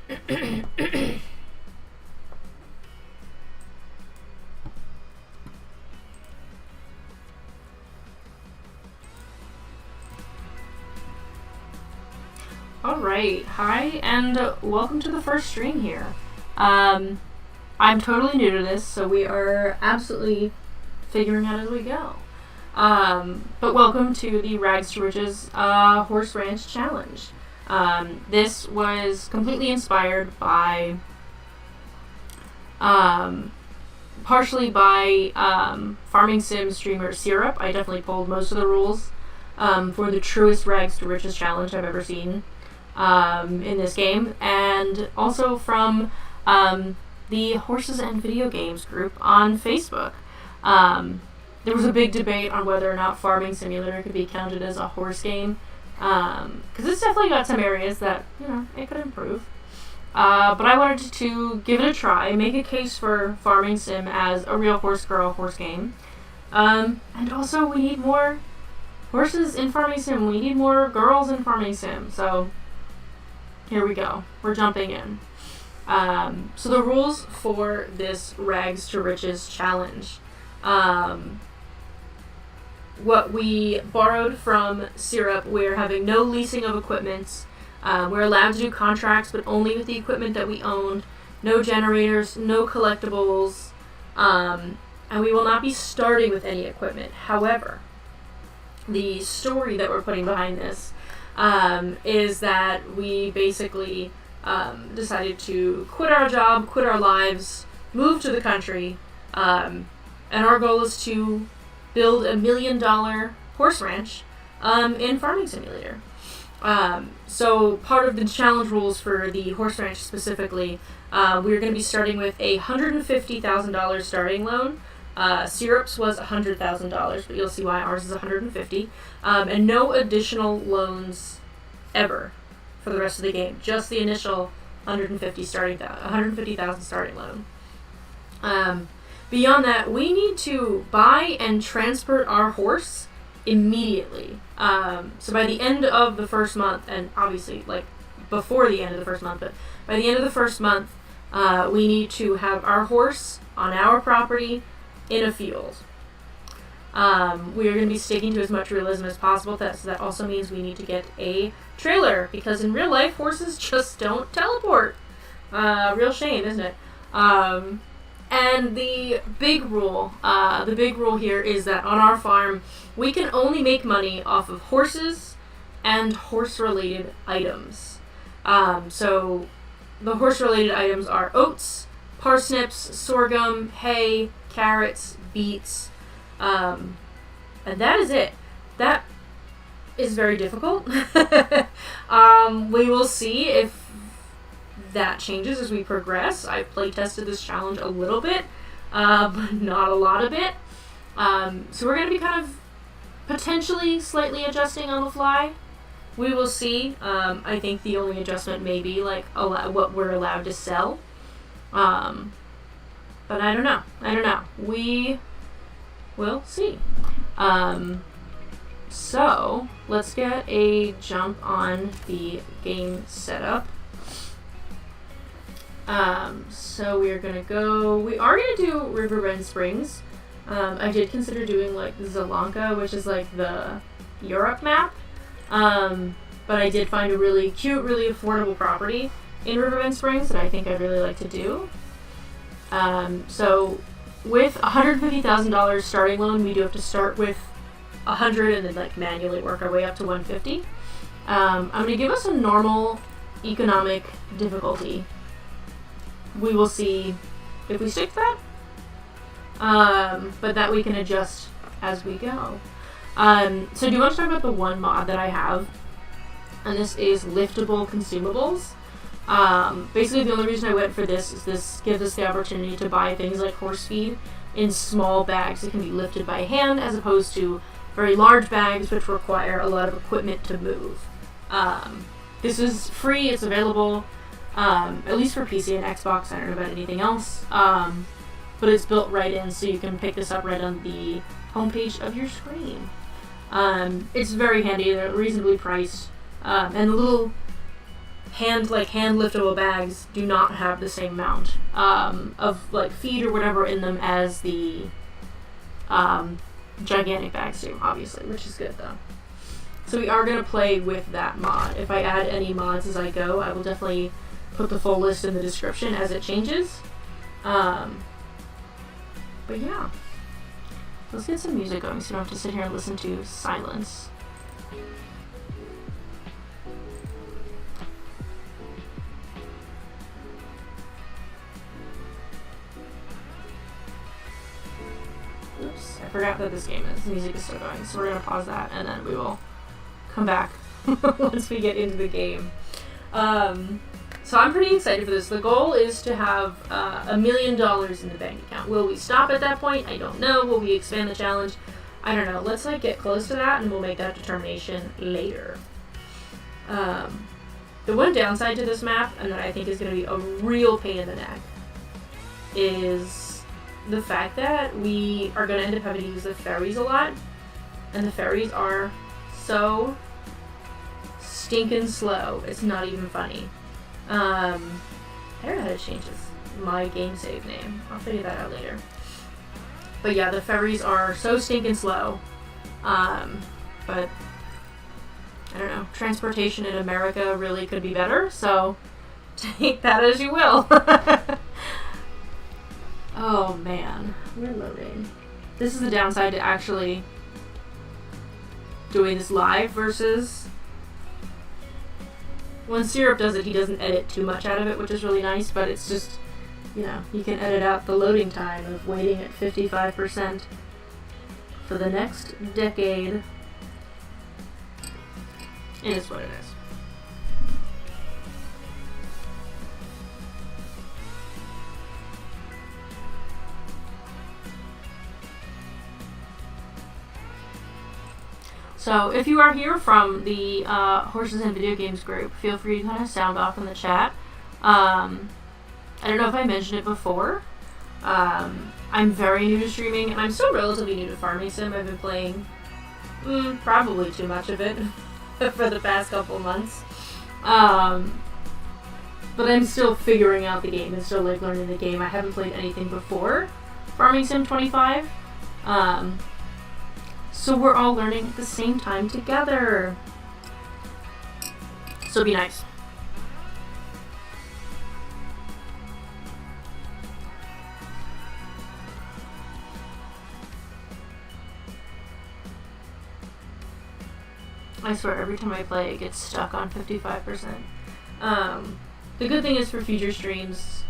Alright, hi, and welcome to the first stream here. I'm totally new to this, so we are absolutely figuring out as we go. But welcome to the Rags to Riches Horse Ranch Challenge. This was completely inspired by, partially by farming sim streamer Syrup. I definitely pulled most of the rules for the truest Rags to Riches challenge I've ever seen in this game, and also from the Horses and Video Games group on Facebook. There was a big debate on whether or not Farming Simulator could be counted as a horse game, because it's definitely got some areas that, you know, it could improve. But I wanted to give it a try, make a case for Farming Sim as a real horse girl horse game. And also we need more horses in Farming Sim. We need more girls in Farming Sim. So here we go. We're jumping in. So the rules for this Rags to Riches challenge. What we borrowed from Syrup, we're having no leasing of equipment. We're allowed to do contracts, but only with the equipment that we owned. No generators, no collectibles, and we will not be starting with any equipment. However, the story that we're putting behind this is that we basically decided to quit our job, quit our lives, move to the country, and our goal is to build $1 million horse ranch in Farming Simulator. So part of the challenge rules for the horse ranch specifically, we're going to be starting with a $150,000 starting loan. Syrup's was $100,000, but you'll see why ours is $150,000, and no additional loans ever for the rest of the game. Just the initial $150,000 starting loan. Beyond that, we need to buy and transport our horse immediately. So by the end of the first month, and obviously like before the end of the first month, but by the end of the first month, we need to have our horse on our property in a field. We are going to be sticking to as much realism as possible. So that also means we need to get a trailer, because in real life, horses just don't teleport. Real shame, isn't it? And the big rule here is that on our farm, we can only make money off of horses and horse-related items. So the horse-related items are oats, parsnips, sorghum, hay, carrots, beets, and that is it. That is very difficult. We will see if that changes as we progress. I play tested this challenge a little bit, but not a lot of it. So we're going to be kind of potentially slightly adjusting on the fly. We will see. I think the only adjustment may be like what we're allowed to sell. But I don't know. We will see. So let's get a jump on the game setup. So we are gonna do Riverbend Springs. I did consider doing like Zelanka, which is like the Europe map. But I did find a really cute, really affordable property in Riverbend Springs that I think I'd really like to do. So with $150,000 starting loan, we do have to start with 100 and then like manually work our way up to 150. I'm gonna give us a normal economic difficulty. We will see if we stick to that, but that we can adjust as we go. So do you want to talk about the one mod that I have? And this is Liftable Consumables. Basically the only reason I went for this is this gives us the opportunity to buy things like horse feed in small bags that can be lifted by hand, as opposed to very large bags which require a lot of equipment to move. This is free, it's available, at least for PC and Xbox. I don't know about anything else, but it's built right in, so you can pick this up right on the homepage of your screen. It's very handy, they're reasonably priced, and the little hand liftable bags do not have the same amount of like feed or whatever in them as the gigantic bags do, obviously, which is good though. So we are going to play with that mod. If I add any mods as I go, I will definitely put the full list in the description as it changes. But yeah, let's get some music going so you don't have to sit here and listen to silence. Oops, I forgot that this game is. The music is still going, so we're going to pause that and then we will come back once we get into the game. So I'm pretty excited for this. The goal is to have $1 million in the bank account. Will we stop at that point? I don't know. Will we expand the challenge? I don't know. Let's like get close to that and we'll make that determination later. The one downside to this map, and that I think is going to be a real pain in the neck, is the fact that we are going to end up having to use the ferries a lot. And the ferries are so stinking slow. It's not even funny. I don't know how to change my game save name. I'll figure that out later. But yeah, the ferries are so stinking slow. But I don't know. Transportation in America really could be better, so take that as you will. Oh man, we're loading. This is the downside to actually doing this live versus when Syrup does it, he doesn't edit too much out of it, which is really nice, but it's just, you know, you can edit out the loading time of waiting at 55% for the next decade. It is what it is. So if you are here from the Horses and Video Games group, feel free to kind of sound off in the chat. I don't know if I mentioned it before. I'm very new to streaming, and I'm still relatively new to Farming Sim. I've been playing probably too much of it for the past couple months. But I'm still figuring out the game and still like learning the game. I haven't played anything before Farming Sim 25. So we're all learning at the same time together. So be nice. I swear, every time I play, it gets stuck on 55%. The good thing is for future streams,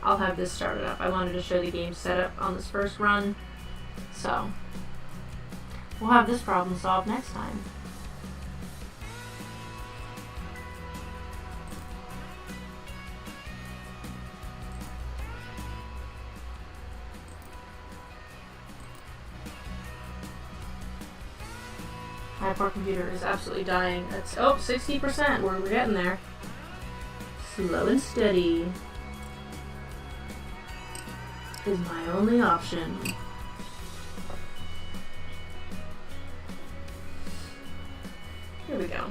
I'll have this started up. I wanted to show the game setup on this first run. So, we'll have this problem solved next time. My poor computer is absolutely dying. It's 60%. We're getting there. Slow and steady is my only option. Here we go.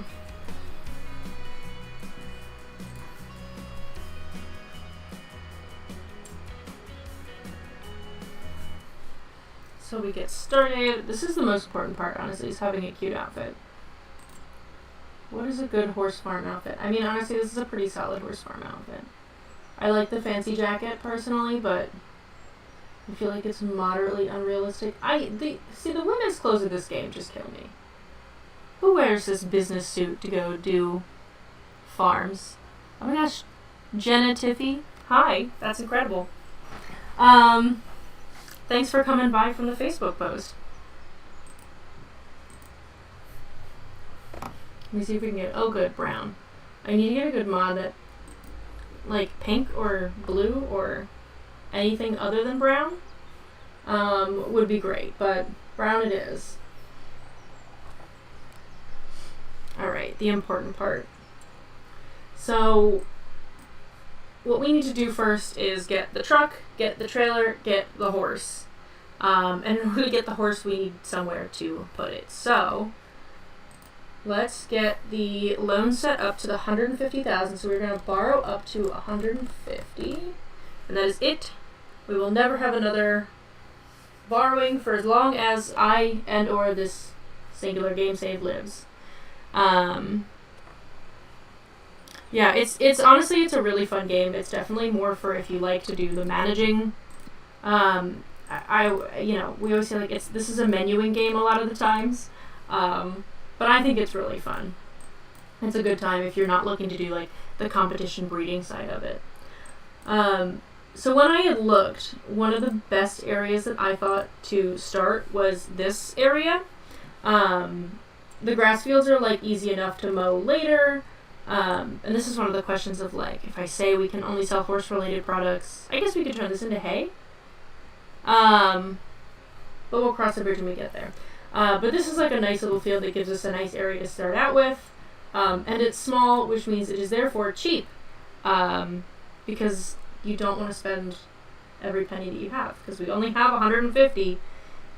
So we get started. This is the most important part, honestly, is having a cute outfit. What is a good horse farm outfit? I mean, honestly, this is a pretty solid horse farm outfit. I like the fancy jacket, personally, but I feel like it's moderately unrealistic. The women's clothes of this game just kill me. Who wears this business suit to go do farms? Oh my gosh, Jenna Tiffy. Hi, that's incredible. Thanks for coming by from the Facebook post. Let me see if we can get, oh good, brown. I need to get a good mod that, like pink or blue or anything other than brown, would be great, but brown it is. Alright, the important part. So, what we need to do first is get the truck, get the trailer, get the horse. And in order to get the horse, we need somewhere to put it. So, let's get the loan set up to the 150,000. So we're going to borrow up to 150, and that is it. We will never have another borrowing for as long as I and or this singular game save lives. Yeah, it's honestly, it's a really fun game. It's definitely more for if you like to do the managing. We always say like this is a menuing game a lot of the times, but I think it's really fun. It's a good time if you're not looking to do like the competition breeding side of it. So when I had looked, one of the best areas that I thought to start was this area. The grass fields are like easy enough to mow later. And this is one of the questions of like, if I say we can only sell horse-related products, I guess we could turn this into hay. But we'll cross the bridge when we get there. But this is like a nice little field that gives us a nice area to start out with. And it's small, which means it is therefore cheap. Because you don't want to spend every penny that you have. Because we only have 150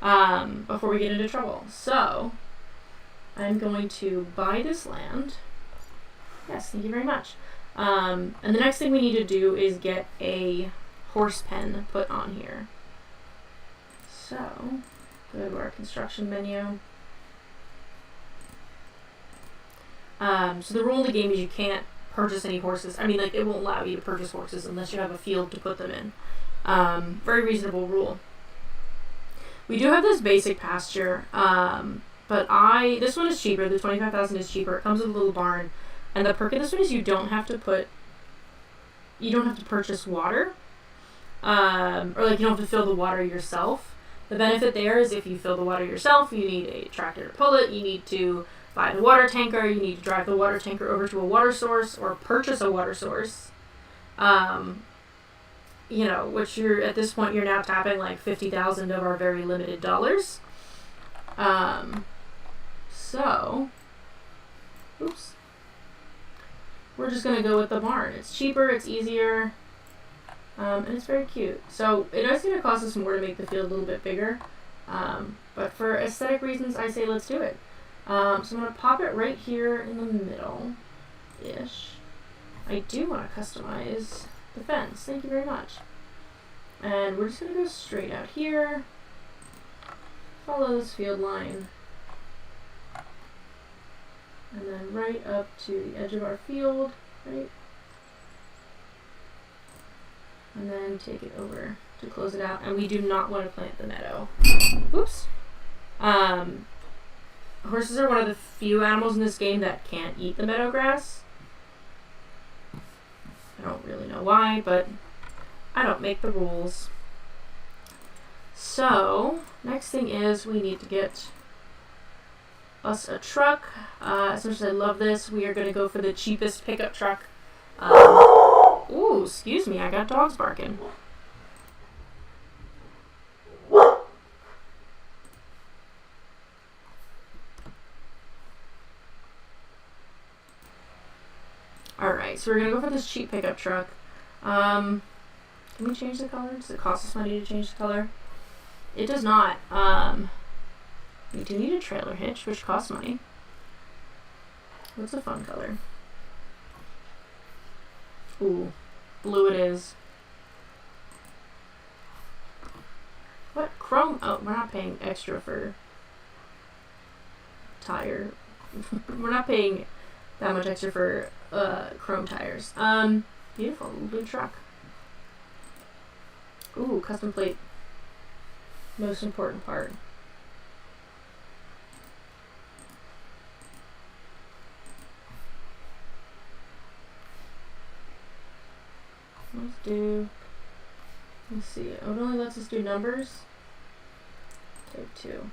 before we get into trouble. So, I'm going to buy this land. Yes, thank you very much. And the next thing we need to do is get a horse pen put on here. So, go to our construction menu. So the rule in the game is you can't purchase any horses. I mean, like, it won't allow you to purchase horses unless you have a field to put them in. Very reasonable rule. We do have this basic pasture, but this one is cheaper. The 25,000 is cheaper. It comes with a little barn. And the perk of this one is you don't have to purchase water, or like you don't have to fill the water yourself. The benefit there is if you fill the water yourself, you need a tractor to pull it, you need to buy the water tanker, you need to drive the water tanker over to a water source or purchase a water source. Which at this point you're now tapping like 50,000 of our very limited dollars. Oops. We're just going to go with the barn. It's cheaper, it's easier, and it's very cute. So it is going to cost us more to make the field a little bit bigger, but for aesthetic reasons, I say let's do it. So I'm going to pop it right here in the middle-ish. I do want to customize the fence. Thank you very much. And we're just going to go straight out here, follow this field line, and then right up to the edge of our field, right? And then take it over to close it out. And we do not want to plant the meadow. Oops. Horses are one of the few animals in this game that can't eat the meadow grass. I don't really know why, but I don't make the rules. So, next thing is we need to get us a truck. As much as I love this, we are going to go for the cheapest pickup truck. Ooh, excuse me, I got dogs barking. Alright, so we're going to go for this cheap pickup truck. Can we change the color? Does it cost us money to change the color? It does not. We do need a trailer hitch, which costs money. What's a fun color? Ooh, blue it is. What? Chrome? Oh, we're not paying extra for tire. We're not paying that much extra for chrome tires. Beautiful, blue truck. Ooh, custom plate. Most important part. Let's see, it only lets us do numbers. Type 2.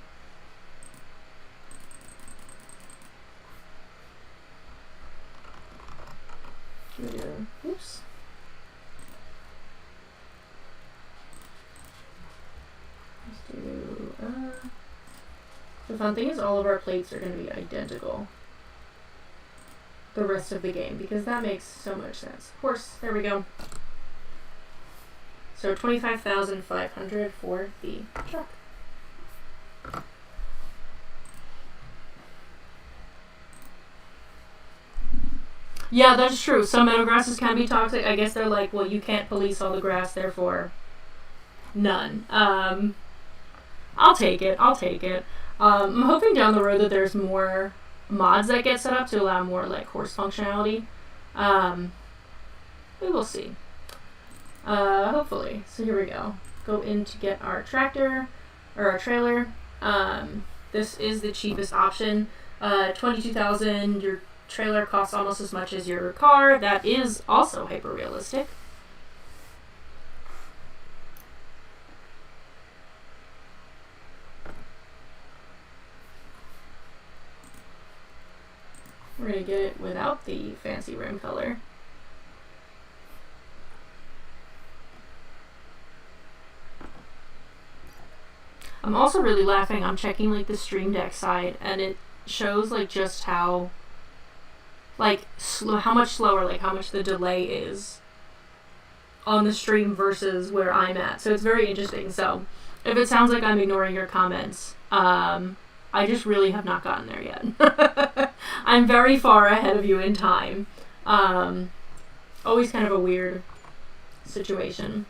Oops. Let's do, the fun thing is all of our plates are going to be identical the rest of the game, because that makes so much sense. Of course, there we go. So 25,500 for the truck. Yeah, that's true. Some meadow grasses can be toxic. I guess they're like, well, you can't police all the grass, therefore none. I'll take it. I'll take it. I'm hoping down the road that there's more mods that get set up to allow more like horse functionality. We will see. Hopefully. So here we go. Go in to get our tractor or our trailer. This is the cheapest option. $22,000. Your trailer costs almost as much as your car. That is also hyper realistic. We're going to get it without the fancy rim color. I'm also really laughing. I'm checking like the Stream Deck side, and it shows like just how like how much slower, like how much the delay is on the stream versus where I'm at. So it's very interesting. So if it sounds like I'm ignoring your comments, I just really have not gotten there yet. I'm very far ahead of you in time. Always kind of a weird situation.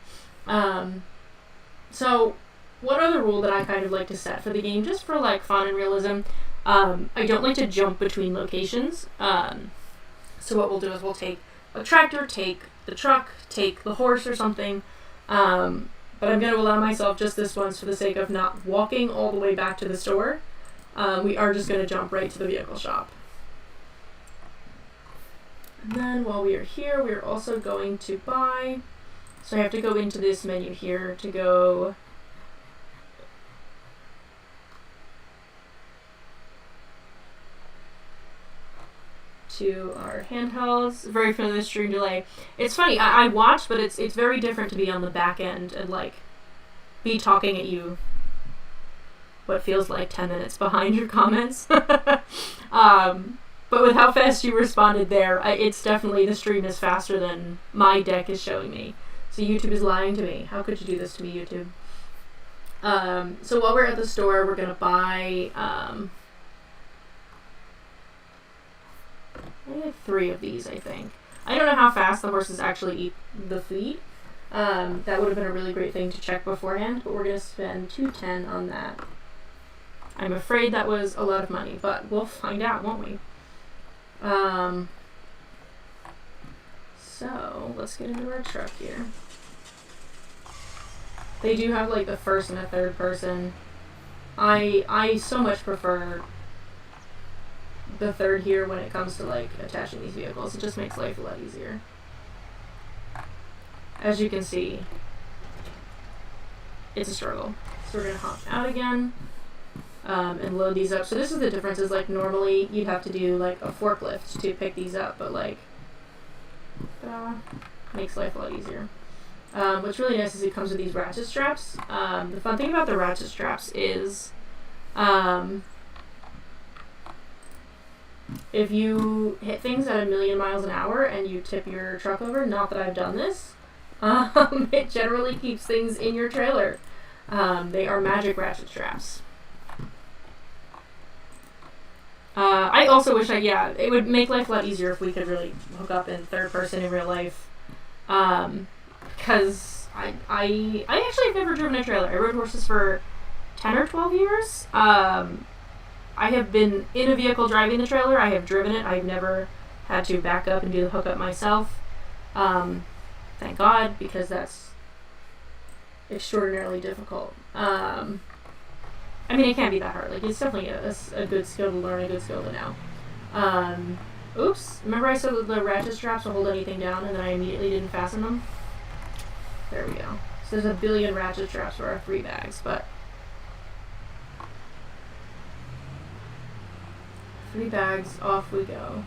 So one other rule that I kind of like to set for the game, just for like fun and realism, I don't like to jump between locations. So what we'll do is we'll take a tractor, take the truck, take the horse or something, but I'm going to allow myself just this once for the sake of not walking all the way back to the store. We are just going to jump right to the vehicle shop. And then while we are here, we are also going to buy, so I have to go into this menu here to go to our handhelds. Very familiar stream delay. It's funny, I watched, but it's very different to be on the back end and like be talking at you what feels like 10 minutes behind your comments. But with how fast you responded there, it's definitely, the stream is faster than my deck is showing me. So YouTube is lying to me. How could you do this to me, YouTube? So while we're at the store, we're going to buy I have 3 of these, I think. I don't know how fast the horses actually eat the feed. That would have been a really great thing to check beforehand, but we're going to spend $210 on that. I'm afraid that was a lot of money, but we'll find out, won't we? So let's get into our truck here. They do have like the first and the third person. I so much prefer the third here when it comes to like attaching these vehicles. It just makes life a lot easier. As you can see, it's a struggle. So we're gonna hop out again and load these up. So this is the difference, is like normally you'd have to do like a forklift to pick these up, but like makes life a lot easier. What's really nice is it comes with these ratchet straps. The fun thing about the ratchet straps is if you hit things at 1,000,000 miles an hour and you tip your truck over, not that I've done this, it generally keeps things in your trailer. They are magic ratchet straps. I also wish it would make life a lot easier if we could really hook up in third person in real life. Because I actually have never driven a trailer. I rode horses for 10 or 12 years. I have been in a vehicle driving the trailer. I have driven it. I've never had to back up and do the hookup myself. Thank God, because that's extraordinarily difficult. I mean, it can't be that hard. Like, it's definitely a good skill to learn, a good skill to know. Oops. Remember I said that the ratchet straps will hold anything down and then I immediately didn't fasten them? There we go. So there's 1 billion ratchet straps for our 3 bags, but 3 bags, off we go.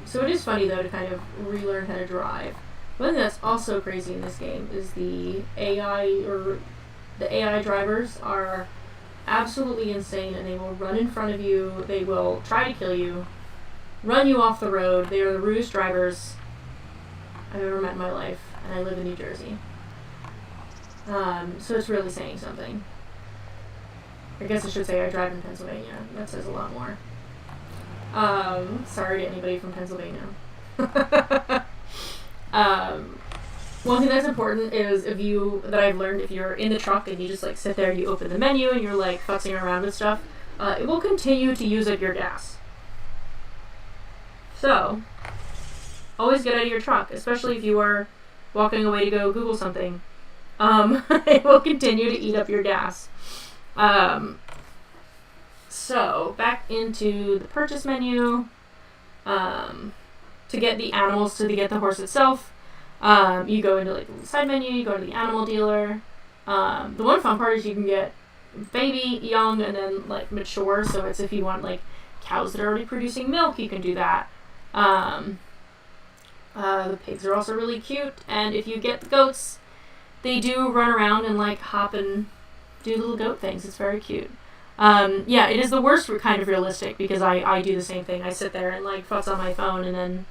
So it is funny, though, to kind of relearn how to drive. One thing that's also crazy in this game is the AI drivers are absolutely insane, and they will run in front of you, they will try to kill you, run you off the road. They are the rudest drivers I've ever met in my life, and I live in New Jersey. So it's really saying something. I guess I should say I drive in Pennsylvania. That says a lot more. Sorry to anybody from Pennsylvania. One thing that's important is that I've learned, if you're in the truck and you just like sit there, you open the menu and you're like futzing around with stuff, it will continue to use up your gas. So, always get out of your truck, especially if you are walking away to go Google something. It will continue to eat up your gas. So, back into the purchase menu. To get the animals, to get the horse itself, you go into like the side menu, you go to the animal dealer. The one fun part is you can get baby, young, and then like mature. So it's if you want like cows that are already producing milk, you can do that. The pigs are also really cute, and if you get the goats, they do run around and like hop and do little goat things. It's very cute. Yeah, it is the worst kind of realistic, because I do the same thing. I sit there and like futz on my phone, and then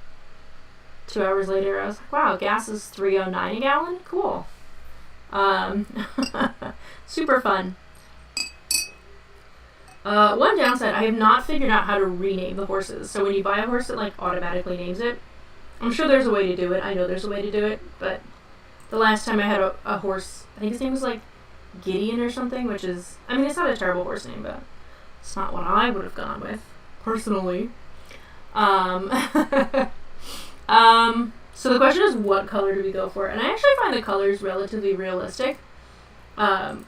2 hours later I was like, wow, gas is $3.09 a gallon? Cool. Super fun. One downside, I have not figured out how to rename the horses. So when you buy a horse, it like automatically names it. I'm sure there's a way to do it. I know there's a way to do it, but the last time I had a horse, I think his name was like Gideon or something, which is, I mean, it's not a terrible horse name, but it's not what I would have gone with, personally. So the question is, what color do we go for? And I actually find the colors relatively realistic,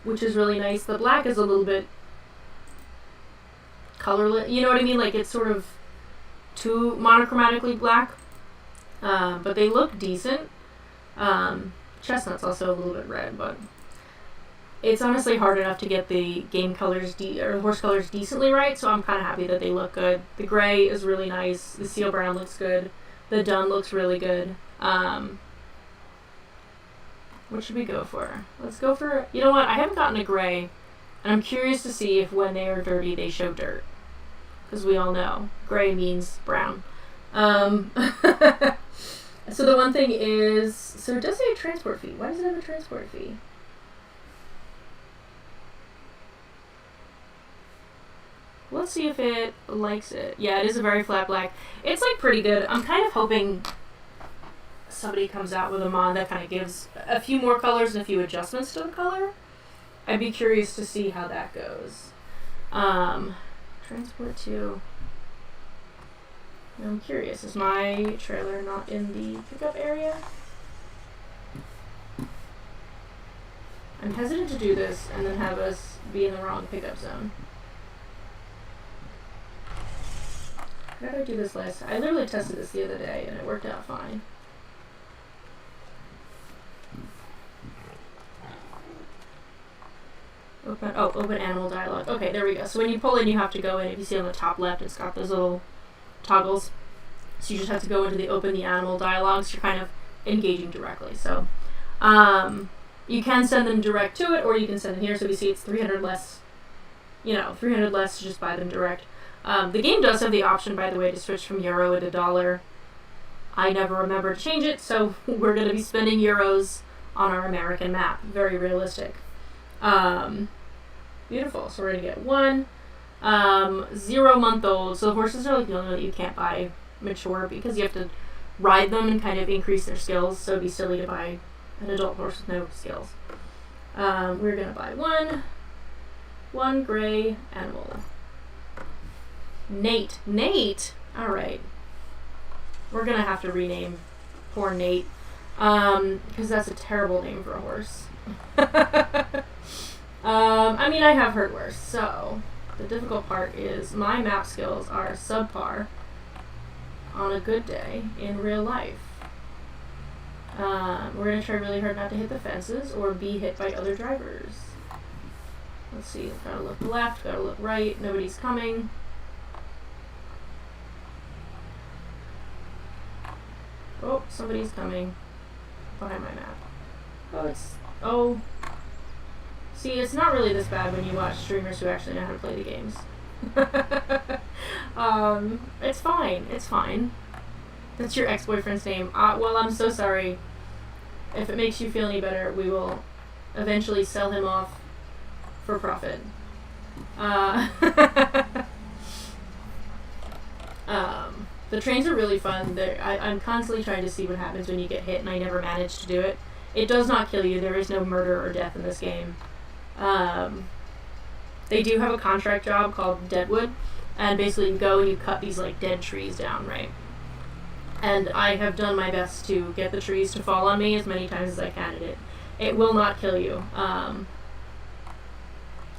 which is really nice. The black is a little bit colorless, you know what I mean? Like, it's sort of too monochromatically black, but they look decent. Chestnut's also a little bit red, but it's honestly hard enough to get the game colors or horse colors decently right, so I'm kind of happy that they look good. The gray is really nice. The seal brown looks good. The dun looks really good. What should we go for? Let's go for, you know what, I haven't gotten a gray, and I'm curious to see if when they are dirty they show dirt, because we all know gray means brown. So the one thing is, so it does say a transport fee. Why does it have a transport fee? Let's see if it likes it. Yeah, it is a very flat black. It's like pretty good. I'm kind of hoping somebody comes out with a mod that kind of gives a few more colors and a few adjustments to the color. I'd be curious to see how that goes. Transport to... I'm curious, is my trailer not in the pickup area? I'm hesitant to do this and then have us be in the wrong pickup zone. How did I do this last time? I literally tested this the other day and it worked out fine. Open animal dialogue. Okay, there we go. So when you pull in, you have to go in. If you see on the top left, it's got those little toggles. So you just have to go into the open the animal dialogue, so you're kind of engaging directly. So you can send them direct to it, or you can send them here. So we see it's 300 less, 300 less to just buy them direct. The game does have the option, by the way, to switch from euro to dollar. I never remember to change it, so we're going to be spending euros on our American map. Very realistic. Beautiful. So we're going to get 1 0-month-old. So the horses are like the only one that you can't buy mature, because you have to ride them and kind of increase their skills. So it'd be silly to buy an adult horse with no skills. We're going to buy one gray animal. Nate. Alright. We're going to have to rename poor Nate, because that's a terrible name for a horse. I mean, I have heard worse, so the difficult part is my map skills are subpar on a good day in real life. We're going to try really hard not to hit the fences or be hit by other drivers. Let's see, gotta look left, gotta look right, nobody's coming. Oh, somebody's coming behind my map. See, it's not really this bad when you watch streamers who actually know how to play the games. It's fine. That's your ex-boyfriend's name. Well, I'm so sorry. If it makes you feel any better, we will eventually sell him off for profit. The trains are really fun. I'm constantly trying to see what happens when you get hit, and I never manage to do it. It does not kill you. There is no murder or death in this game. They do have a contract job called Deadwood, and basically you go and you cut these like dead trees down, right? And I have done my best to get the trees to fall on me as many times as I can. It will not kill you,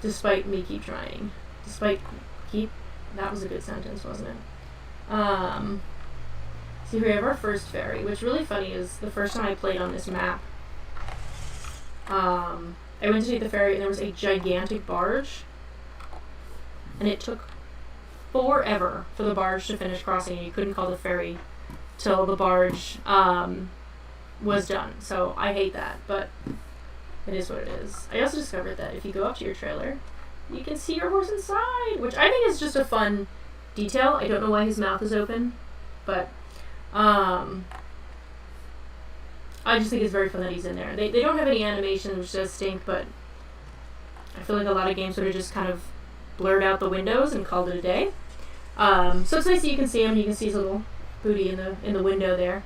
despite me keep trying. That was a good sentence, wasn't it? So here we have our first ferry. What's really funny is the first time I played on this map, I went to take the ferry and there was a gigantic barge, and it took forever for the barge to finish crossing, and you couldn't call the ferry till the barge was done. So I hate that, but it is what it is. I also discovered that if you go up to your trailer, you can see your horse inside, which I think is just a fun detail. I don't know why his mouth is open, but I just think it's very fun that he's in there. They don't have any animation, which does stink, but I feel like a lot of games would have just kind of blurred out the windows and called it a day. So it's nice that you can see him. You can see his little booty in the window there.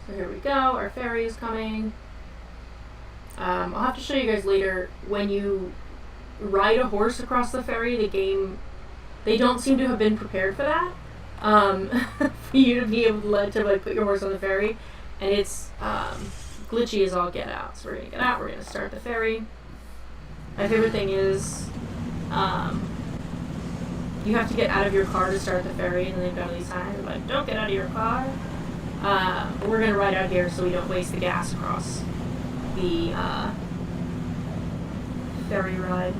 So here we go. Our ferry is coming. I'll have to show you guys later. When you ride a horse across the ferry, the game, they don't seem to have been prepared for that. For you to be able to like put your horse on the ferry, and it's glitchy as all get out. So we're gonna get out. We're gonna start the ferry. My favorite thing is you have to get out of your car to start the ferry, and they've got all these signs like, don't get out of your car. But we're gonna ride out here so we don't waste the gas across the ferry ride.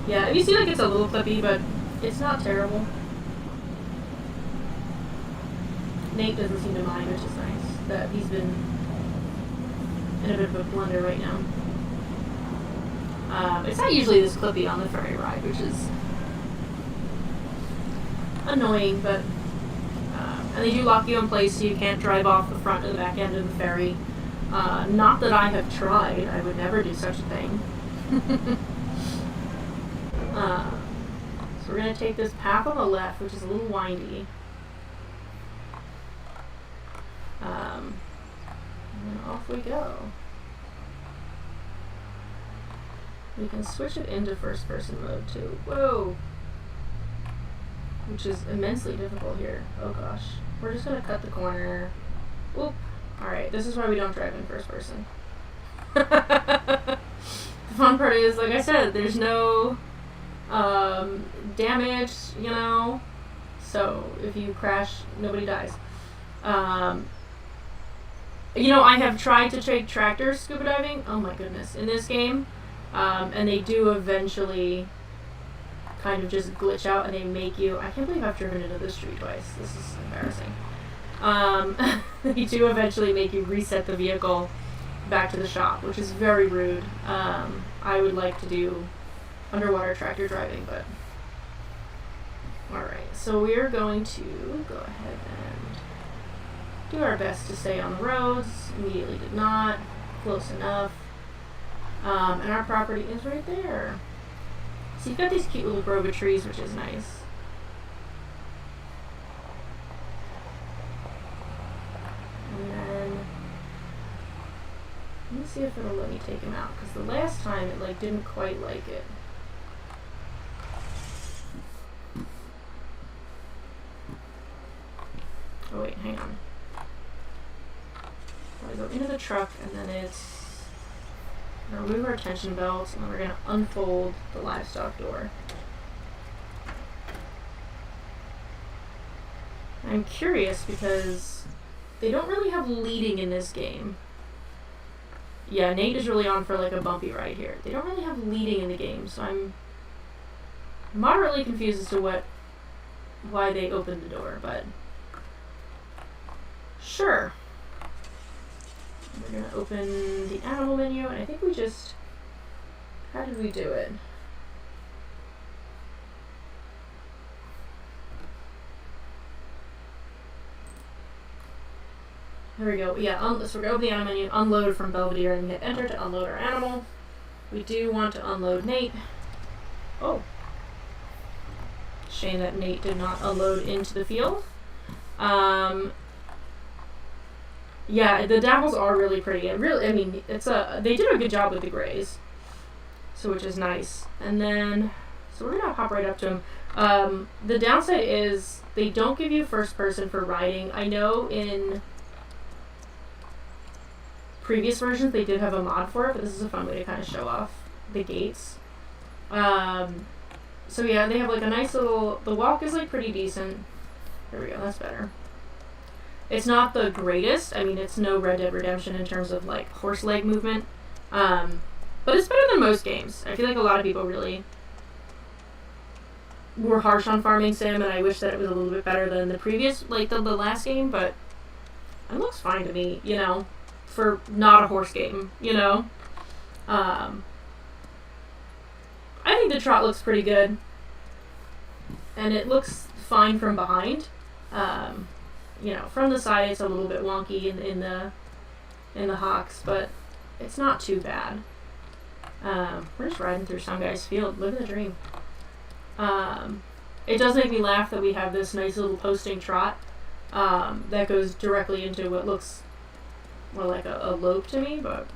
Yeah, you see like it's a little clippy, but it's not terrible. Nate doesn't seem to mind, which is nice. That he's been in a bit of a blunder right now. It's not usually this clippy on the ferry ride, which is annoying, but and they do lock you in place so you can't drive off the front or the back end of the ferry. Not that I have tried. I would never do such a thing. So we're going to take this path on the left, which is a little windy. And then off we go. We can switch it into first person mode too. Whoa! Which is immensely difficult here. Oh gosh. We're just going to cut the corner. Oop. Alright, this is why we don't drive in first person. The fun part is, like I said, there's no damage, you know, so if you crash, nobody dies. You know, I have tried to take tractors scuba diving, oh my goodness, in this game, and they do eventually kind of just glitch out, and they make you, I can't believe I've driven into this tree twice, this is embarrassing. They do eventually make you reset the vehicle back to the shop, which is very rude. I would like to do underwater tractor driving, but alright, so we're going to go ahead and do our best to stay on the roads. Immediately did not. Close enough. And our property is right there. So you've got these cute little grove of trees, which is nice. And then let me see if it'll let me take him out, because the last time it like didn't quite like it. Oh wait, hang on. So I go into the truck, and then it's we're gonna remove our tension belts, and then we're gonna unfold the livestock door. I'm curious because they don't really have leading in this game. Yeah, Nate is really on for like a bumpy ride here. They don't really have leading in the game, so I'm moderately confused as to why they opened the door, but sure. We're gonna open the animal menu, and I think we just, how did we do it? There we go. Yeah, so we're gonna open the animal menu, unload from Belvedere, and hit enter to unload our animal. We do want to unload Nate. Oh. Shame that Nate did not unload into the field. Yeah, the dapples are really pretty. They did a good job with the grays. So which is nice. And then, so we're gonna hop right up to them. The downside is they don't give you first person for riding. I know in previous versions they did have a mod for it, but this is a fun way to kind of show off the gates. So yeah, they have like a nice little, the walk is like pretty decent. There we go, that's better. It's not the greatest. I mean, it's no Red Dead Redemption in terms of like horse leg movement. But it's better than most games. I feel like a lot of people really were harsh on farming sim, and I wish that it was a little bit better than the previous, like the last game, but it looks fine to me, you know, for not a horse game, you know. I think the trot looks pretty good, and it looks fine from behind. You know, from the side it's a little bit wonky in the hocks, but it's not too bad. We're just riding through some guy's field, living the dream. It does make me laugh that we have this nice little posting trot that goes directly into what looks more like a lope to me, but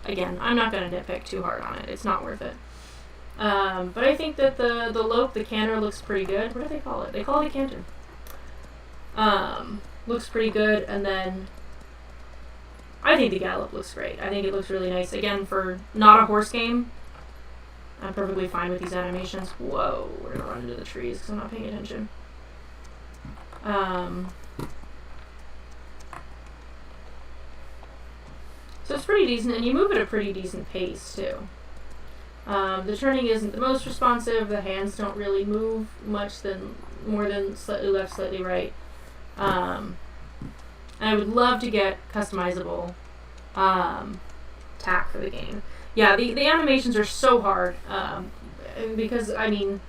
again, I'm not going to nitpick too hard on it. It's not worth it. But I think that the lope, the canter, looks pretty good. What do they call it? They call it a canter. Looks pretty good, and then I think the gallop looks great. I think it looks really nice. Again, for not a horse game, I'm perfectly fine with these animations. Whoa, we're gonna run into the trees because I'm not paying attention. So it's pretty decent, and you move at a pretty decent pace, too. The turning isn't the most responsive. The hands don't really move much more than slightly left, slightly right. And I would love to get customizable tack for the game. Yeah, the animations are so hard because, I mean,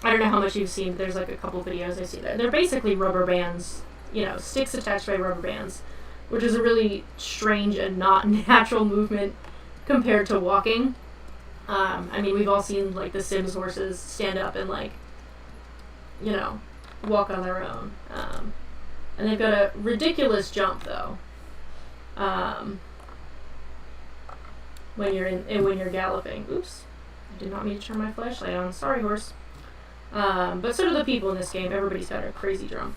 I don't know how much you've seen, but there's like a couple videos I see there. They're basically rubber bands, you know, sticks attached by rubber bands, which is a really strange and not natural movement compared to walking. I mean, we've all seen, like, the Sims horses stand up and, like, you know, walk on their own. And they've got a ridiculous jump, though, when you're galloping. Oops. I did not mean to turn my flashlight on. Sorry, horse. But so do the people in this game. Everybody's got a crazy jump.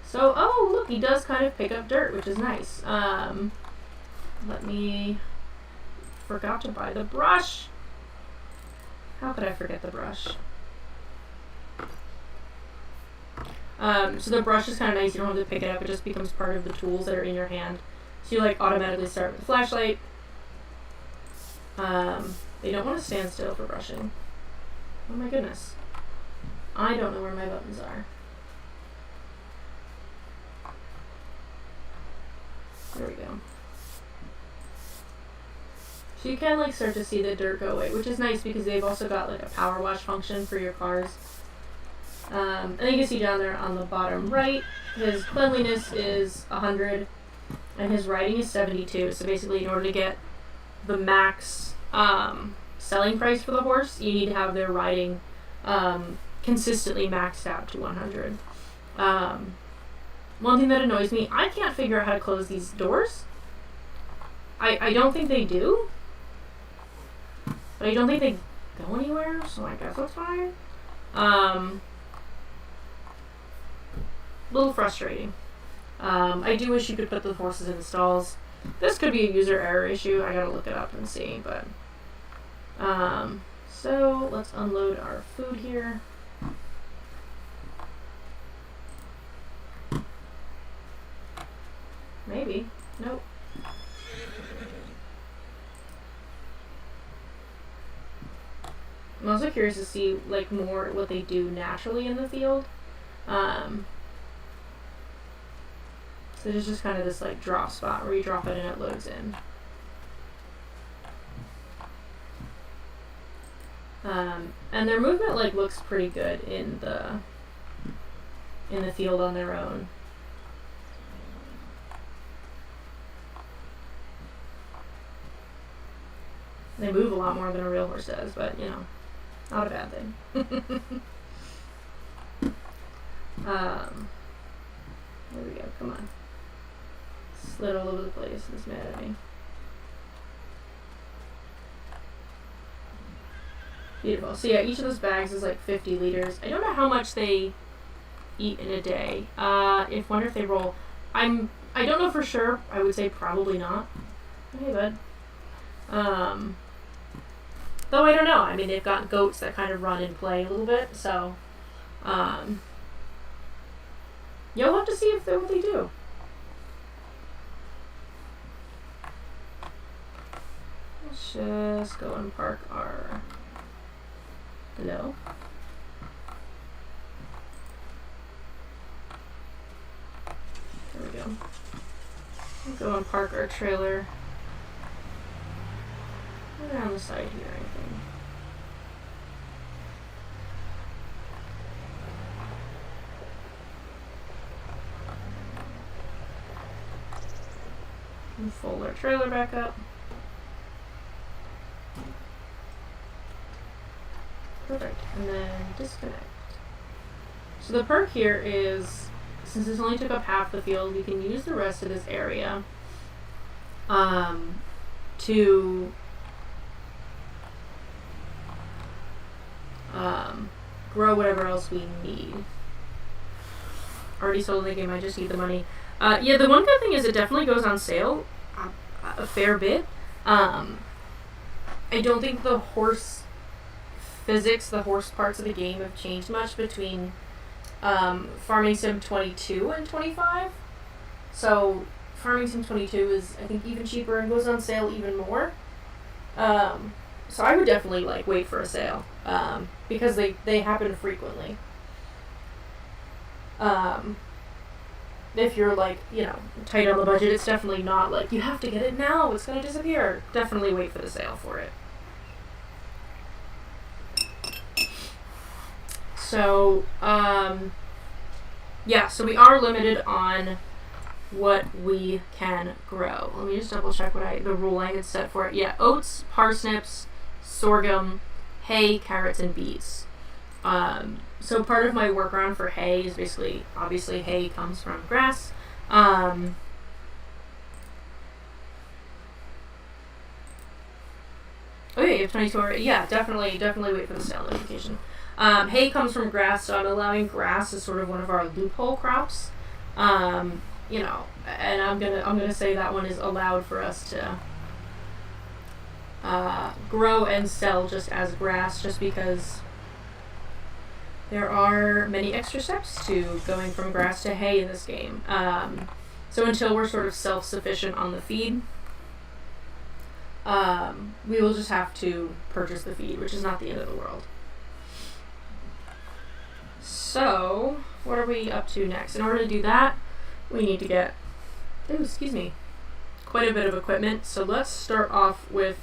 So, oh, look, he does kind of pick up dirt, which is nice. Forgot to buy the brush. How could I forget the brush? So the brush is kind of nice. You don't have to pick it up. It just becomes part of the tools that are in your hand. So you, like, automatically start with the flashlight. They don't want to stand still for brushing. Oh my goodness. I don't know where my buttons are. There we go. So you can, like, start to see the dirt go away, which is nice because they've also got, like, a power wash function for your cars. And you can see down there on the bottom right, his cleanliness is 100, and his riding is 72. So basically, in order to get the max selling price for the horse, you need to have their riding consistently maxed out to 100. One thing that annoys me, I can't figure out how to close these doors. I don't think they do. But I don't think they go anywhere, so I guess that's fine. Little frustrating. I do wish you could put the horses in the stalls. This could be a user error issue. I gotta look it up and see, but so let's unload our food here. Maybe. Nope. I'm also curious to see, like, more what they do naturally in the field. So there's just kind of this, like, drop spot where you drop it and it loads in. And their movement, like, looks pretty good in the field on their own. They move a lot more than a real horse does, but, you know, not a bad thing. There we go, come on. Slid all over the place, it's mad at me. Beautiful. So yeah, each of those bags is like 50 liters. I don't know how much they eat in a day. Wonder if they roll. I don't know for sure. I would say probably not. Hey, bud. Though I don't know. I mean, they've got goats that kind of run and play a little bit, so you'll have to see what they do. Let's just go and park our Hello. There we go. We'll go and park our trailer right on the side here, I think. And fold our trailer back up. Perfect. And then disconnect. So the perk here is, since this only took up half the field, we can use the rest of this area to grow whatever else we need. Already sold the game, I just need the money. Yeah, the one good thing is it definitely goes on sale a fair bit. I don't think the horse physics, the horse parts of the game have changed much between Farming Sim 22 and 25. So Farming Sim 22 is, I think, even cheaper and goes on sale even more. So I would definitely wait for a sale because they happen frequently. If you're tight on the budget, it's definitely not you have to get it now, it's gonna disappear. Definitely wait for the sale for it. So, yeah, so we are limited on what we can grow. Let me just double check the rule I had set for it. Yeah, oats, parsnips, sorghum, hay, carrots, and beets. So part of my workaround for hay is basically, obviously hay comes from grass. Oh yeah, you have 22 already. Yeah, definitely wait for the sale notification. Hay comes from grass, so I'm allowing grass as sort of one of our loophole crops. And I'm gonna say that one is allowed for us to grow and sell just as grass, just because there are many extra steps to going from grass to hay in this game. So until we're sort of self-sufficient on the feed, we will just have to purchase the feed, which is not the end of the world. So, what are we up to next? In order to do that, we need to get, quite a bit of equipment. So let's start off with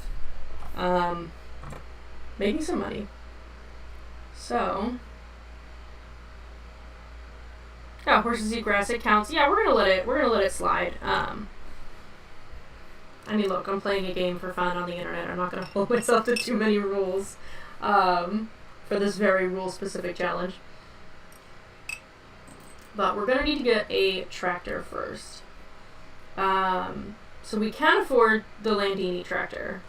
making some money. So, yeah, horses eat grass, it counts. Yeah, we're gonna let it slide. I mean, look, I'm playing a game for fun on the internet. I'm not gonna hold myself to too many rules for this very rule-specific challenge. But we're gonna need to get a tractor first. So we can afford the Landini tractor.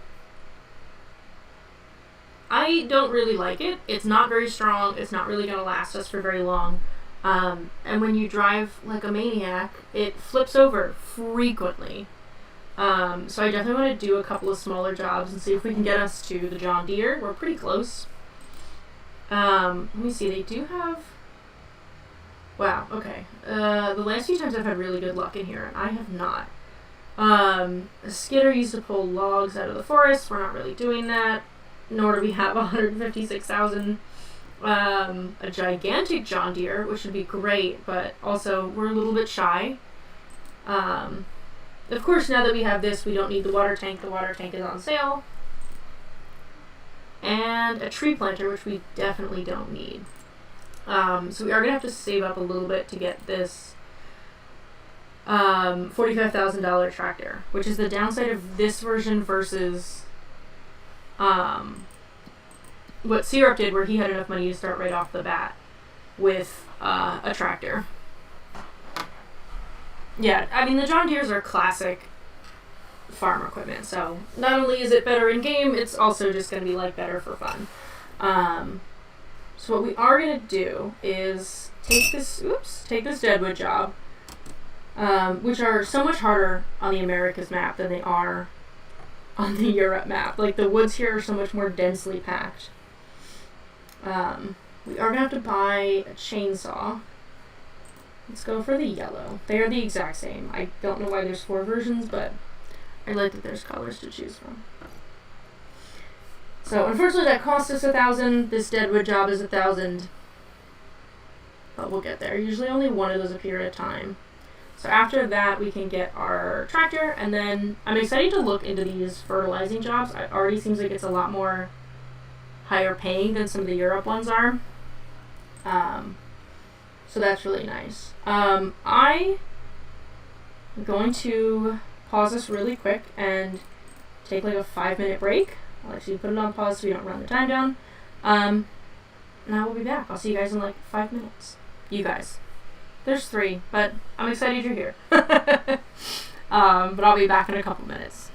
I don't really like it. It's not very strong. It's not really gonna last us for very long. And when you drive like a maniac, it flips over frequently. So I definitely want to do a couple of smaller jobs and see if we can get us to the John Deere. We're pretty close. Let me see. They do have... Wow, okay. The last few times I've had really good luck in here, and I have not. A skidder used to pull logs out of the forest. We're not really doing that. Nor do we have 156,000. A gigantic John Deere, which would be great, but also we're a little bit shy. Of course, now that we have this, we don't need the water tank. The water tank is on sale. And a tree planter, which we definitely don't need. So we are going to have to save up a little bit to get this $45,000 tractor, which is the downside of this version versus what Syrup did, where he had enough money to start right off the bat with a tractor. Yeah, I mean, the John Deeres are classic farm equipment, so not only is it better in game, it's also just going to be like better for fun. So what we are going to do is take this deadwood job, which are so much harder on the Americas map than they are on the Europe map. Like, the woods here are so much more densely packed. We are going to have to buy a chainsaw. Let's go for the yellow. They are the exact same. I don't know why there's 4 versions, but I like that there's colors to choose from. So, unfortunately, that cost us 1,000. This deadwood job is 1,000. But we'll get there. Usually only one of those appear at a time. So after that, we can get our tractor, and then I'm excited to look into these fertilizing jobs. It already seems like it's a lot more higher paying than some of the Europe ones are. So that's really nice. I'm going to pause this really quick and take like a 5-minute break. I'll actually put it on pause so we don't run the time down. And I will be back. I'll see you guys in like 5 minutes. You guys. There's 3, but I'm excited you're here. But I'll be back in a couple minutes.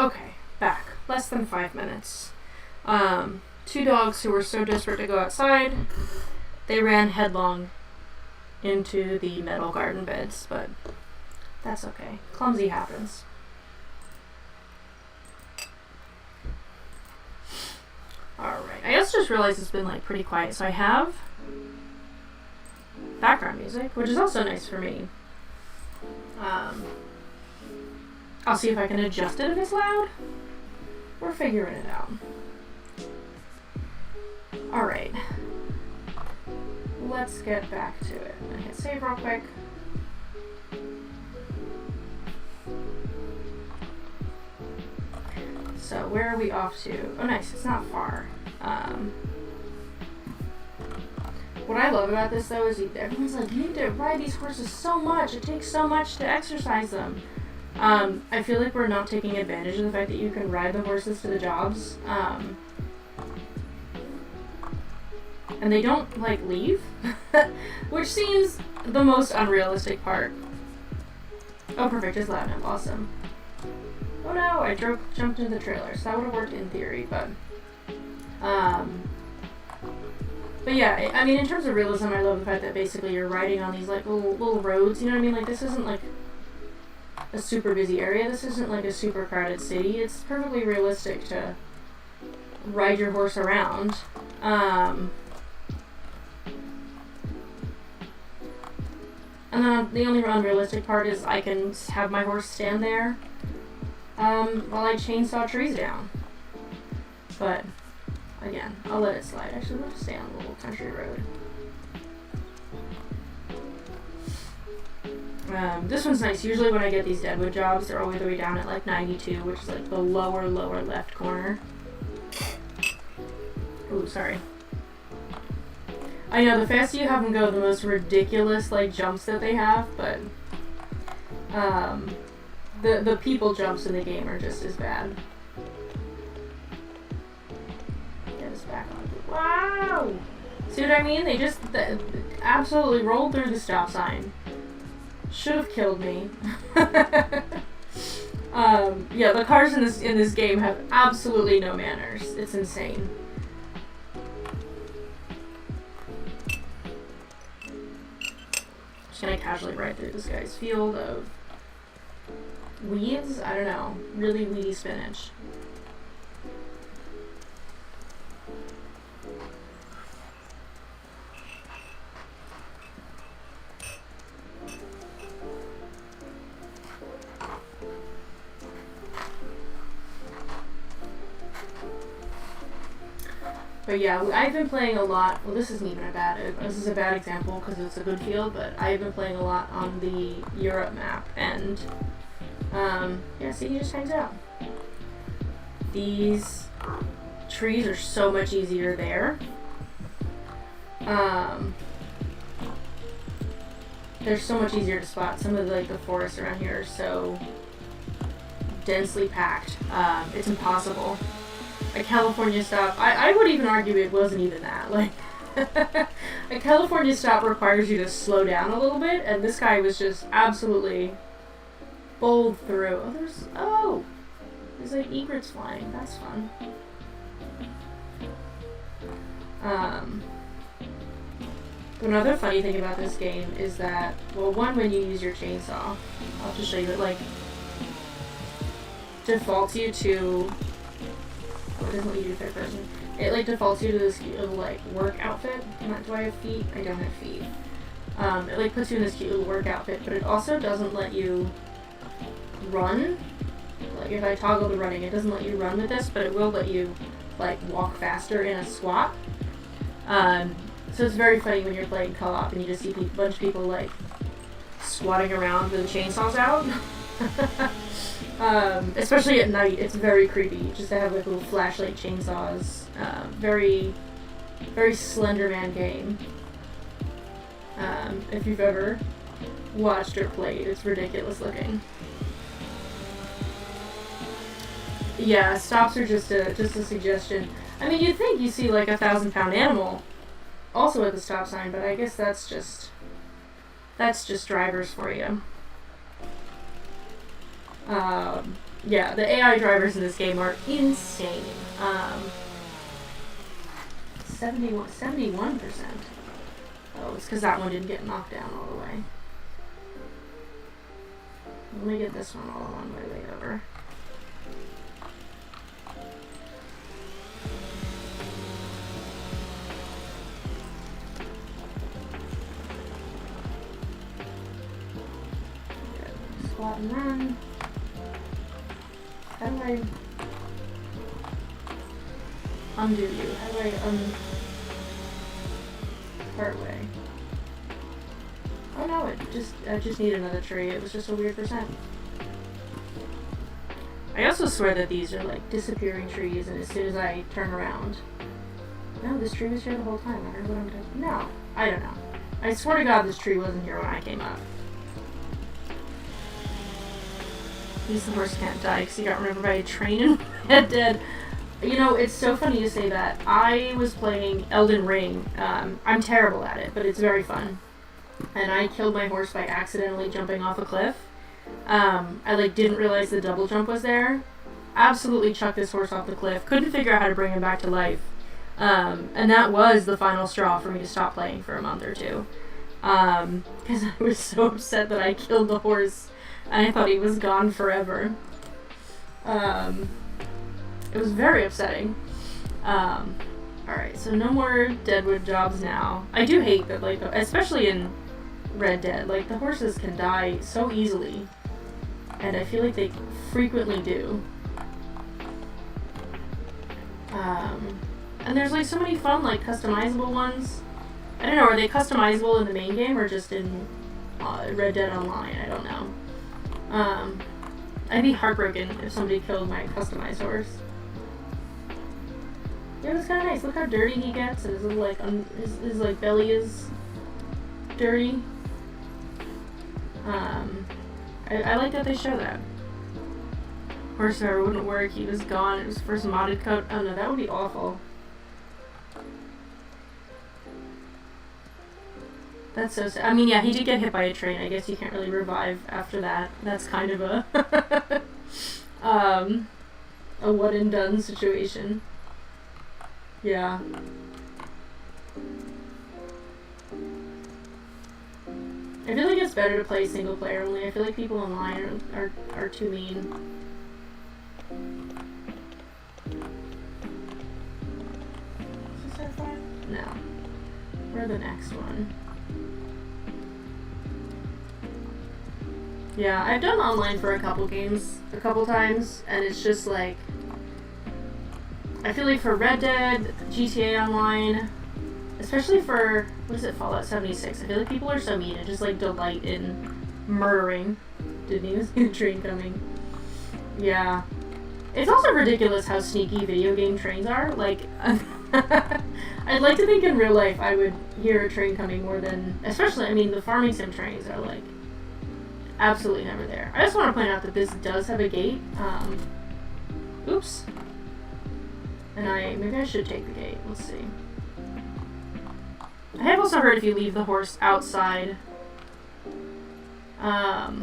Okay, back. Less than 5 minutes. 2 dogs who were so desperate to go outside, they ran headlong into the metal garden beds, but that's okay. Clumsy happens. Alright, I also just realized it's been like pretty quiet, so I have background music, which is also nice for me. I'll see if I can adjust it if it's loud. We're figuring it out. Alright. Let's get back to it. I'm gonna hit save real quick. So where are we off to? Oh nice, it's not far. What I love about this though is everyone's like, you need to ride these horses so much. It takes so much to exercise them. I feel like we're not taking advantage of the fact that you can ride the horses to the jobs. And they don't, like, leave. Which seems the most unrealistic part. Oh, perfect. It's loud enough. Awesome. Oh no, I jumped into the trailer. So that would have worked in theory, but yeah, I mean, in terms of realism, I love the fact that basically you're riding on these, like, little roads. You know what I mean? Like, this isn't, like, a super busy area. This isn't, like, a super crowded city. It's perfectly realistic to ride your horse around. And then the only unrealistic part is I can have my horse stand there while I chainsaw trees down. But, again, I'll let it slide. Actually, let's stay on the little country road. This one's nice. Usually when I get these deadwood jobs, they're all the way down at like 92, which is like the lower left corner. Ooh, sorry. I know, the faster you have them go, the most ridiculous, like, jumps that they have, but, the people jumps in the game are just as bad. Get us back on. Wow! See what I mean? They just absolutely rolled through the stop sign. Should have killed me. Yeah, the cars in this game have absolutely no manners. It's insane. Can I casually ride through this guy's field of weeds? I don't know. Really weedy spinach. But yeah, I've been playing a lot. Well, this isn't even this is a bad example because it's a good field, but I've been playing a lot on the Europe map, and yeah, see, he just hangs out. These trees are so much easier there. They're so much easier to spot. Some of the forests around here are so densely packed. It's impossible. A California stop, I would even argue it wasn't even that. Like, a California stop requires you to slow down a little bit, and this guy was just absolutely bowled through. There's like egrets flying. That's fun. Another funny thing about this game is that, well, one, when you use your chainsaw, I'll just show you, it like defaults you to. It doesn't let you do third person. It like defaults you to this cute little like work outfit. Do I have feet? I don't have feet. It like puts you in this cute little work outfit, but it also doesn't let you run. Like if I toggle the running, it doesn't let you run with this, but it will let you like walk faster in a squat. So it's very funny when you're playing co-op and you just see a bunch of people like squatting around with the chainsaws out. Especially at night, it's very creepy just to have like little flashlight chainsaws. Very, very Slender Man game. If you've ever watched or played, it's ridiculous looking. Yeah, stops are just a suggestion. I mean, you'd think you see like a 1,000-pound animal also at the stop sign, but I guess that's just drivers for you. Yeah, the AI drivers in this game are insane. 71%. Oh, it's because that one didn't get knocked down all the way. Let me get this one all on my way over. Good. Squat and run. How do I undo you? How do I part way? Oh no, I just need another tree. It was just a weird percent. I also swear that these are like disappearing trees, and as soon as I turn around, no, this tree was here the whole time. I heard what I'm doing. No, I don't know. I swear to God, this tree wasn't here when I came up. At least the horse can't die because he got run over by a train and Red Dead. You know, it's so funny you say that. I was playing Elden Ring. I'm terrible at it, but it's very fun. And I killed my horse by accidentally jumping off a cliff. I like didn't realize the double jump was there. Absolutely chucked this horse off the cliff. Couldn't figure out how to bring him back to life. And that was the final straw for me to stop playing for a month or two. Because I was so upset that I killed the horse and I thought he was gone forever. It was very upsetting. Alright, so no more deadwood jobs now. I do hate that, like, especially in Red Dead, like, the horses can die so easily. And I feel like they frequently do. And there's, like, so many fun, like, customizable ones. I don't know, are they customizable in the main game or just in Red Dead Online? I don't know. I'd be heartbroken if somebody killed my customized horse. Yeah, that's kind of nice. Look how dirty he gets, and his little, like, his like belly is dirty. I like that they show that. Horse never wouldn't work. He was gone. It was the first modded coat. Oh no, that would be awful. That's so sad. I mean, yeah, he did get hit by a train. I guess you can't really revive after that. That's kind of a a one and done situation. Yeah. I feel like it's better to play single player only. I feel like people online are too mean. Is this our file? No. Or the next one. Yeah, I've done online for a couple games, a couple times, and it's just like, I feel like for Red Dead, GTA Online, especially for, what is it, Fallout 76, I feel like people are so mean and just like delight in murdering. Didn't even see the train coming. Yeah. It's also ridiculous how sneaky video game trains are. Like, I'd like to think in real life I would hear a train coming more than, especially, I mean, the farming sim trains are like, absolutely never there. I just want to point out that this does have a gate. Oops. And maybe I should take the gate. Let's see. I have also heard if you leave the horse outside of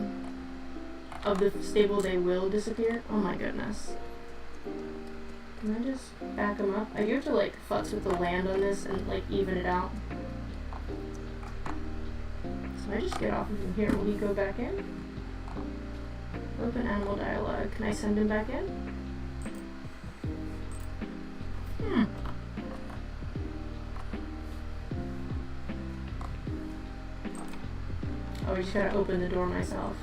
the stable, they will disappear. Oh my goodness. Can I just back them up? I do have to like futz with the land on this and like even it out. So I just get off of him here. Will he go back in? Open animal dialogue. Can I send him back in? Oh, I just gotta open the door myself.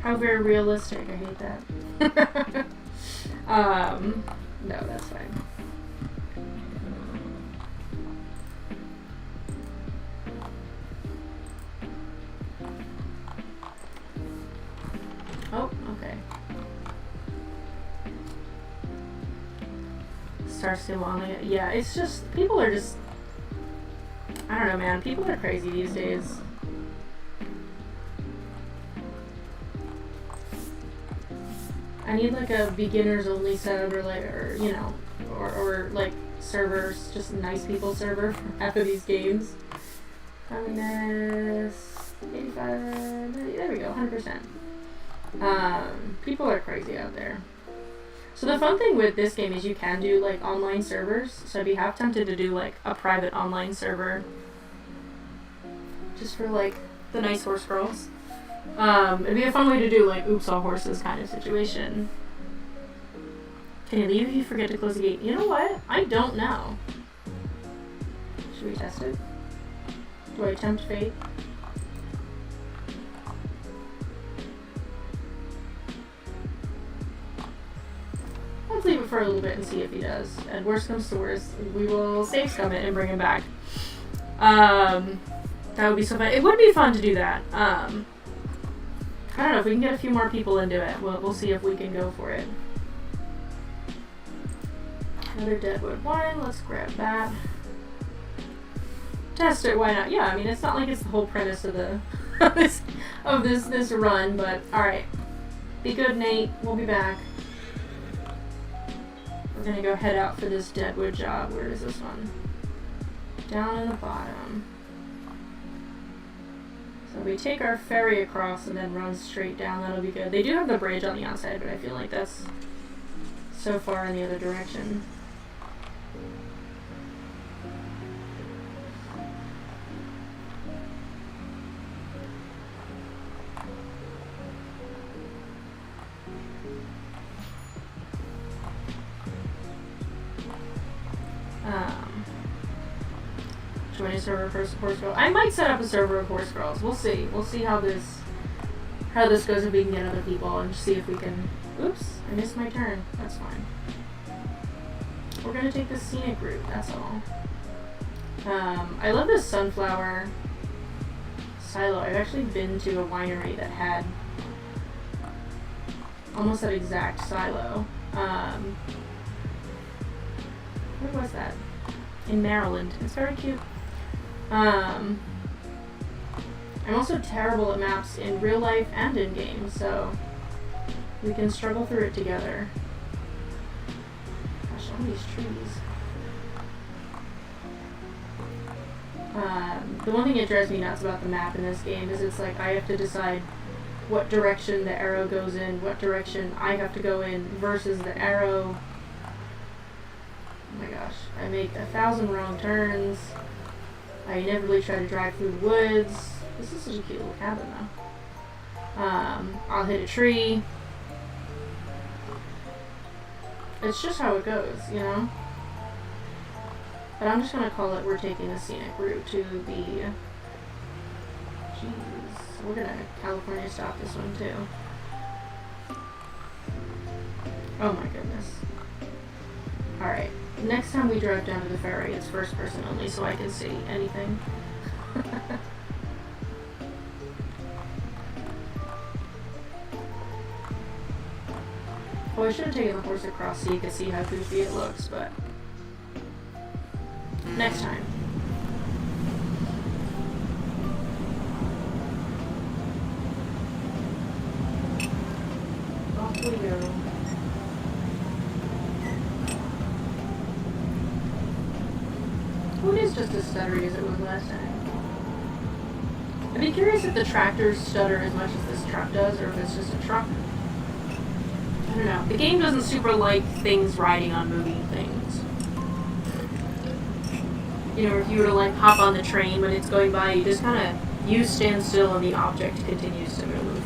How very realistic. I hate that. No, that's fine. Oh, okay. Starts to long. Yeah, it's just, people are just, I don't know, man. People are crazy these days. I need like a beginners only setup or like, or you know, or like servers, just nice people server for half of these games. Happiness, 85, there we go, 100%. People are crazy out there. So the fun thing with this game is you can do like online servers. So I'd be half tempted to do like a private online server, just for like the nice horse girls. It'd be a fun way to do like oops all horses kind of situation. Can you leave if you forget to close the gate? You know what? I don't know. Should we test it? Do I tempt fate? Let's leave it for a little bit and see if he does. And worst comes to worst, we will save scum it and bring him back. That would be so fun. It would be fun to do that. I don't know if we can get a few more people into it. We'll see if we can go for it. Another deadwood wine. Let's grab that. Test it. Why not? Yeah. I mean, it's not like it's the whole premise of the of this run, but all right. Be good, Nate. We'll be back. We're gonna go head out for this deadwood job. Where is this one? Down in the bottom. So we take our ferry across and then run straight down. That'll be good. They do have the bridge on the outside, but I feel like that's so far in the other direction. Join a server for horse girl. I might set up a server of horse girls. We'll see. We'll see how this goes if we can get other people and see if we can. Oops, I missed my turn. That's fine. We're gonna take the scenic route. That's all. I love this sunflower silo. I've actually been to a winery that had almost that exact silo. Where was that? In Maryland. It's very cute. I'm also terrible at maps in real life and in game, so we can struggle through it together. Gosh, all these trees. The one thing that drives me nuts about the map in this game is it's like I have to decide what direction the arrow goes in, what direction I have to go in versus the arrow. Oh my gosh, I make 1,000 wrong turns. I inevitably try to drive through the woods. This is such a cute little cabin though. I'll hit a tree. It's just how it goes, you know? But I'm just gonna call it we're taking the scenic route to the... Jeez. We're gonna California stop this one too. Oh my goodness. Alright. Next time we drive down to the ferry, it's first person only, so I can see anything. Oh, I should have taken the horse across so you could see how goofy it looks, but next time. Off we go. Well, it is just as stuttery as it was last time. I'd be curious if the tractors stutter as much as this truck does, or if it's just a truck. I don't know. The game doesn't super like things riding on moving things. You know, if you were to like hop on the train when it's going by, you just kind of, you stand still and the object continues to move.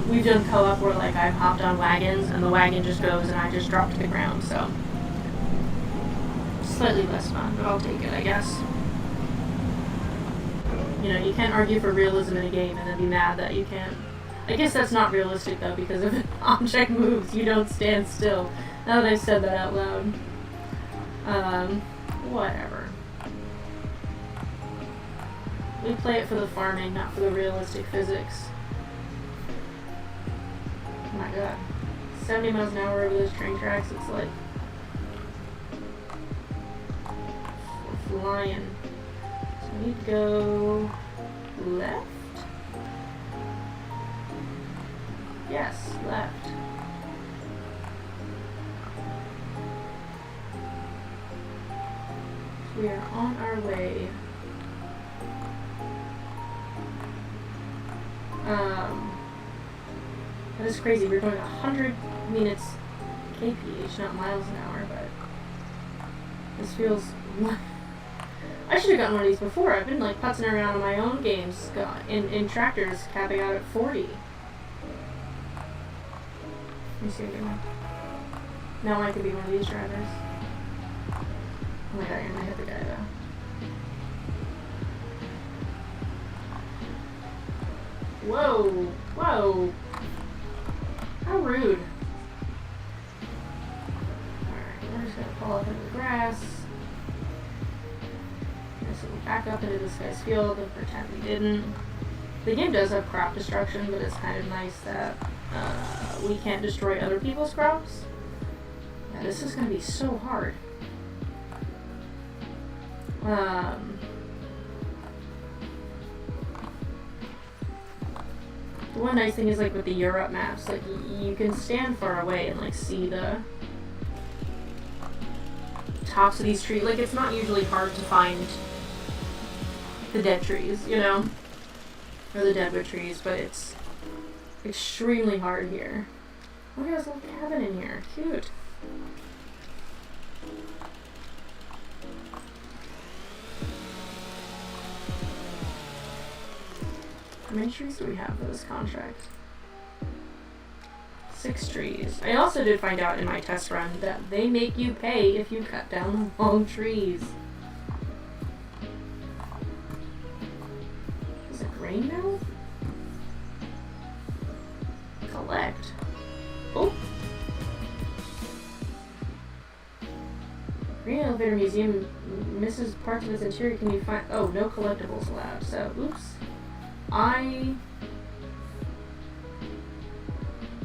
We've done co-op where like I've hopped on wagons and the wagon just goes and I just drop to the ground, so slightly less fun, but I'll take it, I guess. You know, you can't argue for realism in a game and then be mad that you can't. I guess that's not realistic though, because if an object moves, you don't stand still. Now that I've said that out loud. Whatever. We play it for the farming, not for the realistic physics. Oh my god. 70 miles an hour over those train tracks, it's like... we're flying. So we need to go... left? Yes, left. We are on our way. is crazy. We're going 100, I mean, it's kph, not miles an hour, but this feels... I should have gotten one of these before. I've been, like, putzing around in my own games in tractors, capping out at 40. Let me see again. Now I could be one of these drivers. Oh my god, I'm gonna hit the guy, though. Whoa! Whoa! How rude. Alright, we're just gonna fall up into the grass. So we'll back up into this guy's field and pretend we didn't. The game does have crop destruction, but it's kind of nice that we can't destroy other people's crops. Yeah, this is gonna be so hard. The one nice thing is, like, with the Europe maps, like, you can stand far away and, like, see the tops of these trees. Like, it's not usually hard to find the dead trees, you know? Or the deadwood trees, but it's extremely hard here. Look at this little cabin in here. Cute. How many trees do we have for this contract? 6 trees. I also did find out in my test run that they make you pay if you cut down the wrong trees. Is it grain mill? Collect. Oh! Green Elevator Museum misses parts of its interior. Can you find... Oh, no collectibles allowed. So, oops.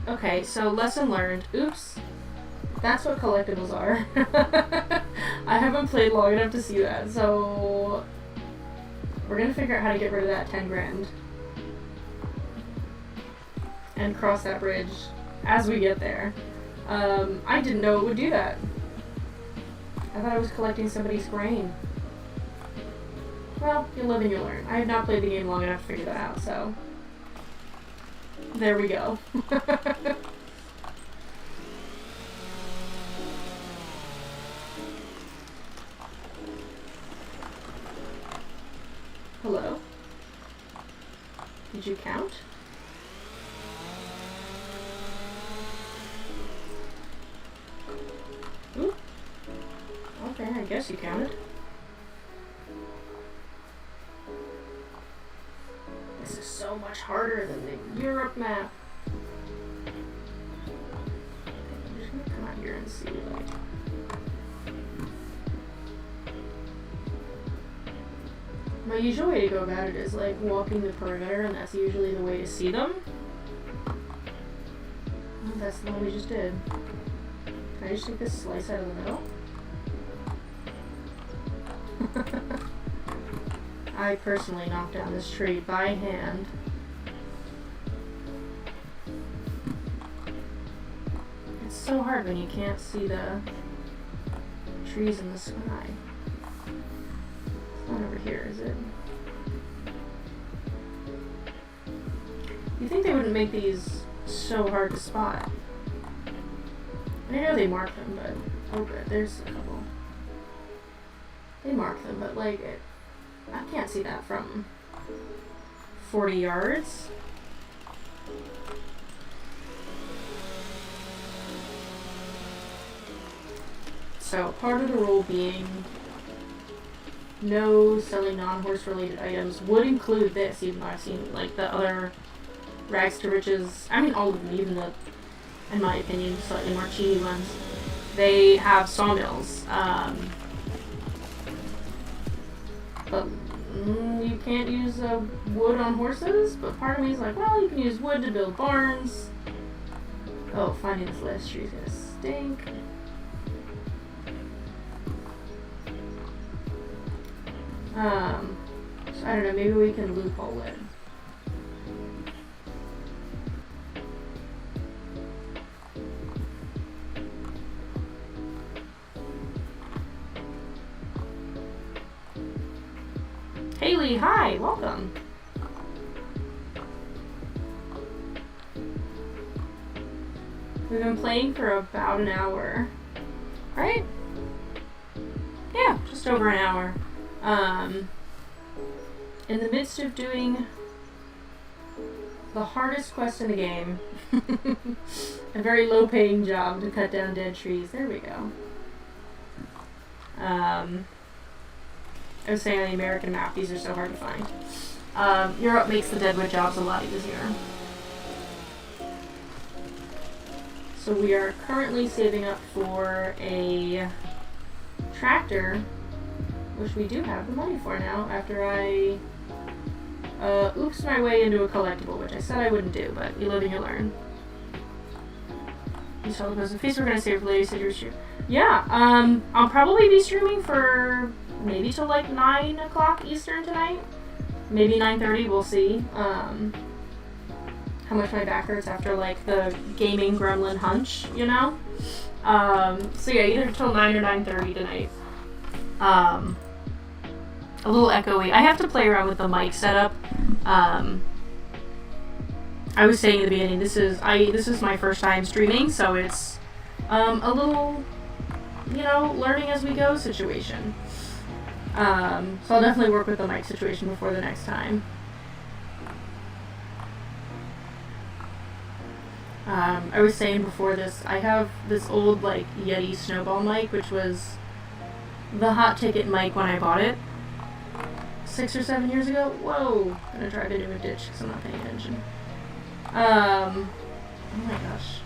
Okay, so lesson learned. Oops. That's what collectibles are. I haven't played long enough to see that, so we're gonna figure out how to get rid of that 10 grand. And cross that bridge as we get there. I didn't know it would do that. I thought I was collecting somebody's grain. Well, you live and you learn. I have not played the game long enough to figure that out, so there we go. Hello? Did you count? Ooh. Okay, I guess you counted. This is so much harder than the Europe map. I'm just gonna come out here and see, like... My usual way to go about it is, like, walking the perimeter, and that's usually the way to see them. Oh, that's the one we just did. Can I just take this slice out of the middle? I personally knocked down this tree by hand. It's so hard when you can't see the trees in the sky. It's not over here, is it? You'd think they wouldn't make these so hard to spot. I know they mark them, but... Oh good, there's a couple. They mark them, but like... I can't see that from 40 yards. So, part of the rule being no selling non-horse related items would include this, even though I've seen, like, the other rags to riches, I mean all of them, even the, in my opinion, slightly more cheesy ones, they have sawmills. But you can't use wood on horses, but part of me is like, well, you can use wood to build barns. Oh, finding this last tree is gonna stink. So I don't know, maybe we can loophole it. Haley, hi, welcome. We've been playing for about an hour. Right? Yeah, just over an hour. In the midst of doing the hardest quest in the game. A very low-paying job to cut down dead trees. There we go. I was saying on the American map, these are so hard to find. Europe makes the deadwood jobs a lot easier. So we are currently saving up for a tractor, which we do have the money for now, after I oops my way into a collectible, which I said I wouldn't do, but you live and you learn. You saw the post on Facebook, we're gonna save for later, said you were streaming. Yeah, I'll probably be streaming for maybe till like 9 o'clock Eastern tonight. Maybe 9:30, we'll see. How much my back hurts after like the gaming gremlin hunch, you know? So yeah, either till 9 or 9:30 tonight. A little echoey. I have to play around with the mic setup. I was saying at the beginning, this is my first time streaming, so it's a little, you know, learning as we go situation. So I'll definitely work with the mic situation before the next time. I was saying before this, I have this old like Yeti snowball mic, which was the hot ticket mic when I bought it 6 or 7 years ago. Whoa! I'm gonna drive into a ditch because I'm not paying attention. Oh my gosh.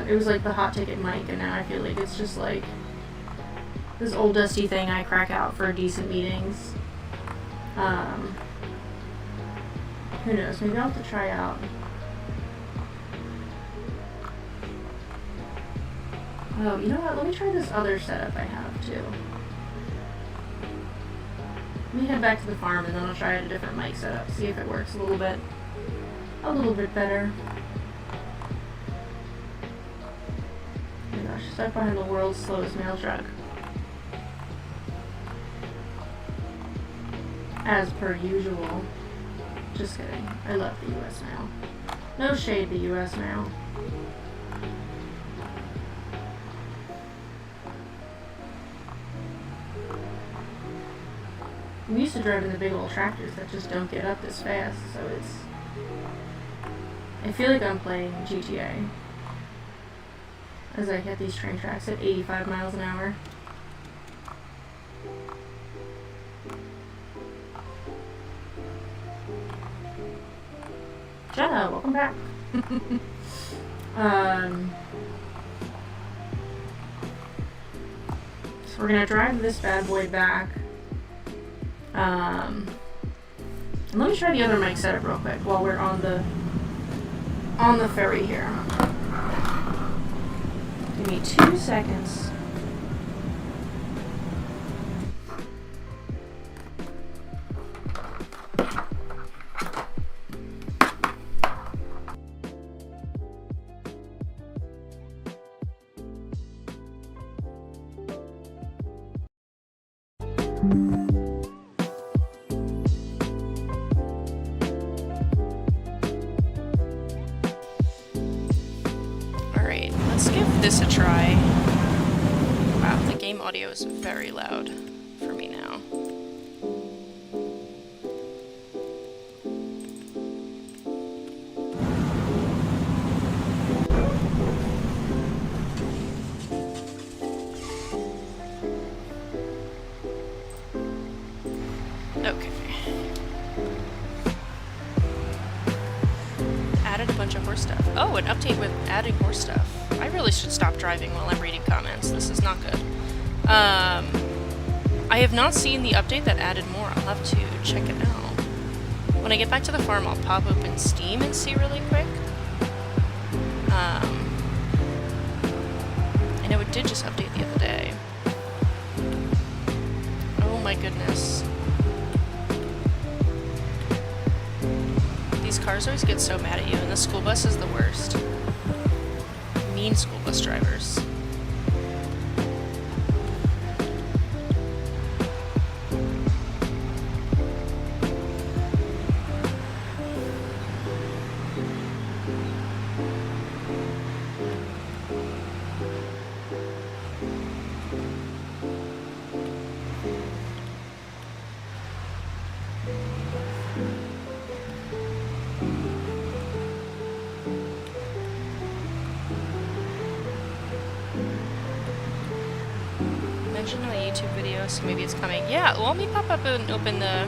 It was like the hot ticket mic, and now I feel like it's just like this old dusty thing I crack out for decent meetings. Who knows? Maybe I'll have to try out. Oh, you know what? Let me try this other setup I have too. Let me head back to the farm and then I'll try out a different mic setup, see if it works a little bit better. Oh my gosh, stuck behind the world's slowest mail truck. As per usual. Just kidding. I love the US mail. No shade, the US mail. We used to drive in the big old tractors that just don't get up this fast, so it's... I feel like I'm playing GTA. As I hit these train tracks at 85 miles an hour. Jenna, welcome back. So we're gonna drive this bad boy back. And let me try the other mic setup real quick while we're on the ferry here. Give me 2 seconds. Alright, let's give this a try. Wow, the game audio is very loud for me now. Okay. Added a bunch of horse stuff. Oh, an update with adding horse stuff. I really should stop driving while I'm reading comments. This is not good. I have not seen the update that added more. I'll have to check it out. When I get back to the farm, I'll pop open Steam and see really quick. I know it did just update the other day. Oh my goodness. These cars always get so mad at you, and the school bus is the worst. Mean school bus drivers. mentioned in my YouTube video, so maybe it's coming. Yeah, well, let me pop up and open the...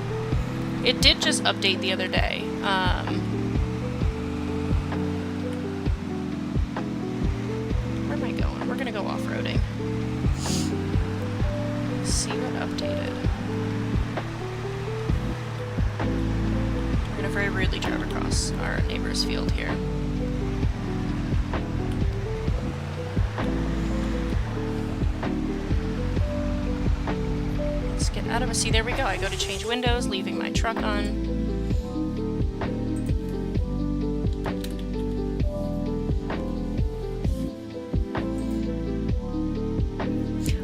It did just update the other day. Where am I going? We're gonna go off-roading. See what updated. We're gonna very rudely drive across our neighbor's field here. Let's get out of it. See, there we go. I go to change windows, leaving my truck on.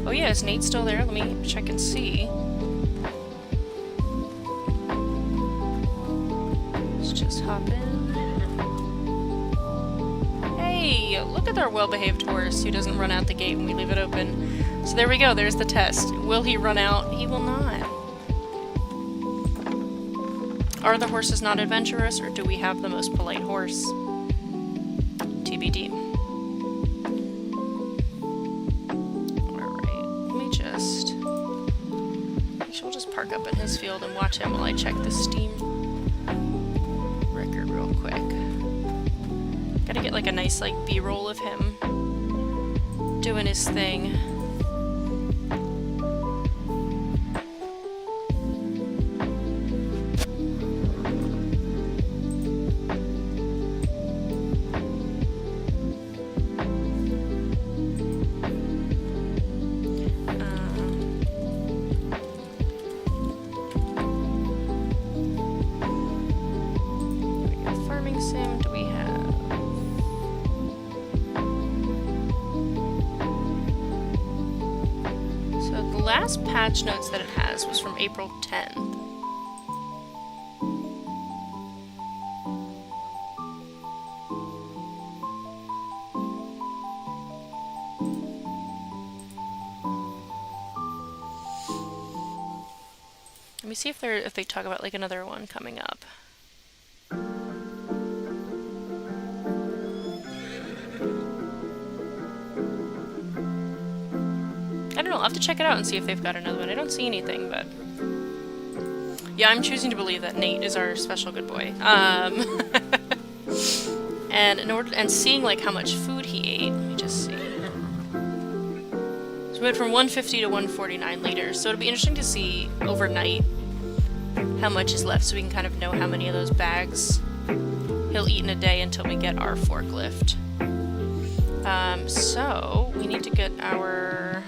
Oh yeah, is Nate still there? Let me check and see. Let's just hop in. Hey, look at our well-behaved horse who doesn't run out the gate when we leave it open. So there we go, there's the test. Will he run out? He will not. Are the horses not adventurous, or do we have the most polite horse? TBD. Park up in his field and watch him while I check the Steam record real quick. Gotta get like a nice like B-roll of him doing his thing. Last patch notes that it has was from April 10th. Let me see if they talk about like another one coming up. I don't know, I'll have to check it out and see if they've got another one. I don't see anything, but... Yeah, I'm choosing to believe that Nate is our special good boy. And seeing, like, how much food he ate, let me just see. So we went from 150 to 149 liters, so it'll be interesting to see overnight how much is left, so we can kind of know how many of those bags he'll eat in a day until we get our forklift. So, we need to get our...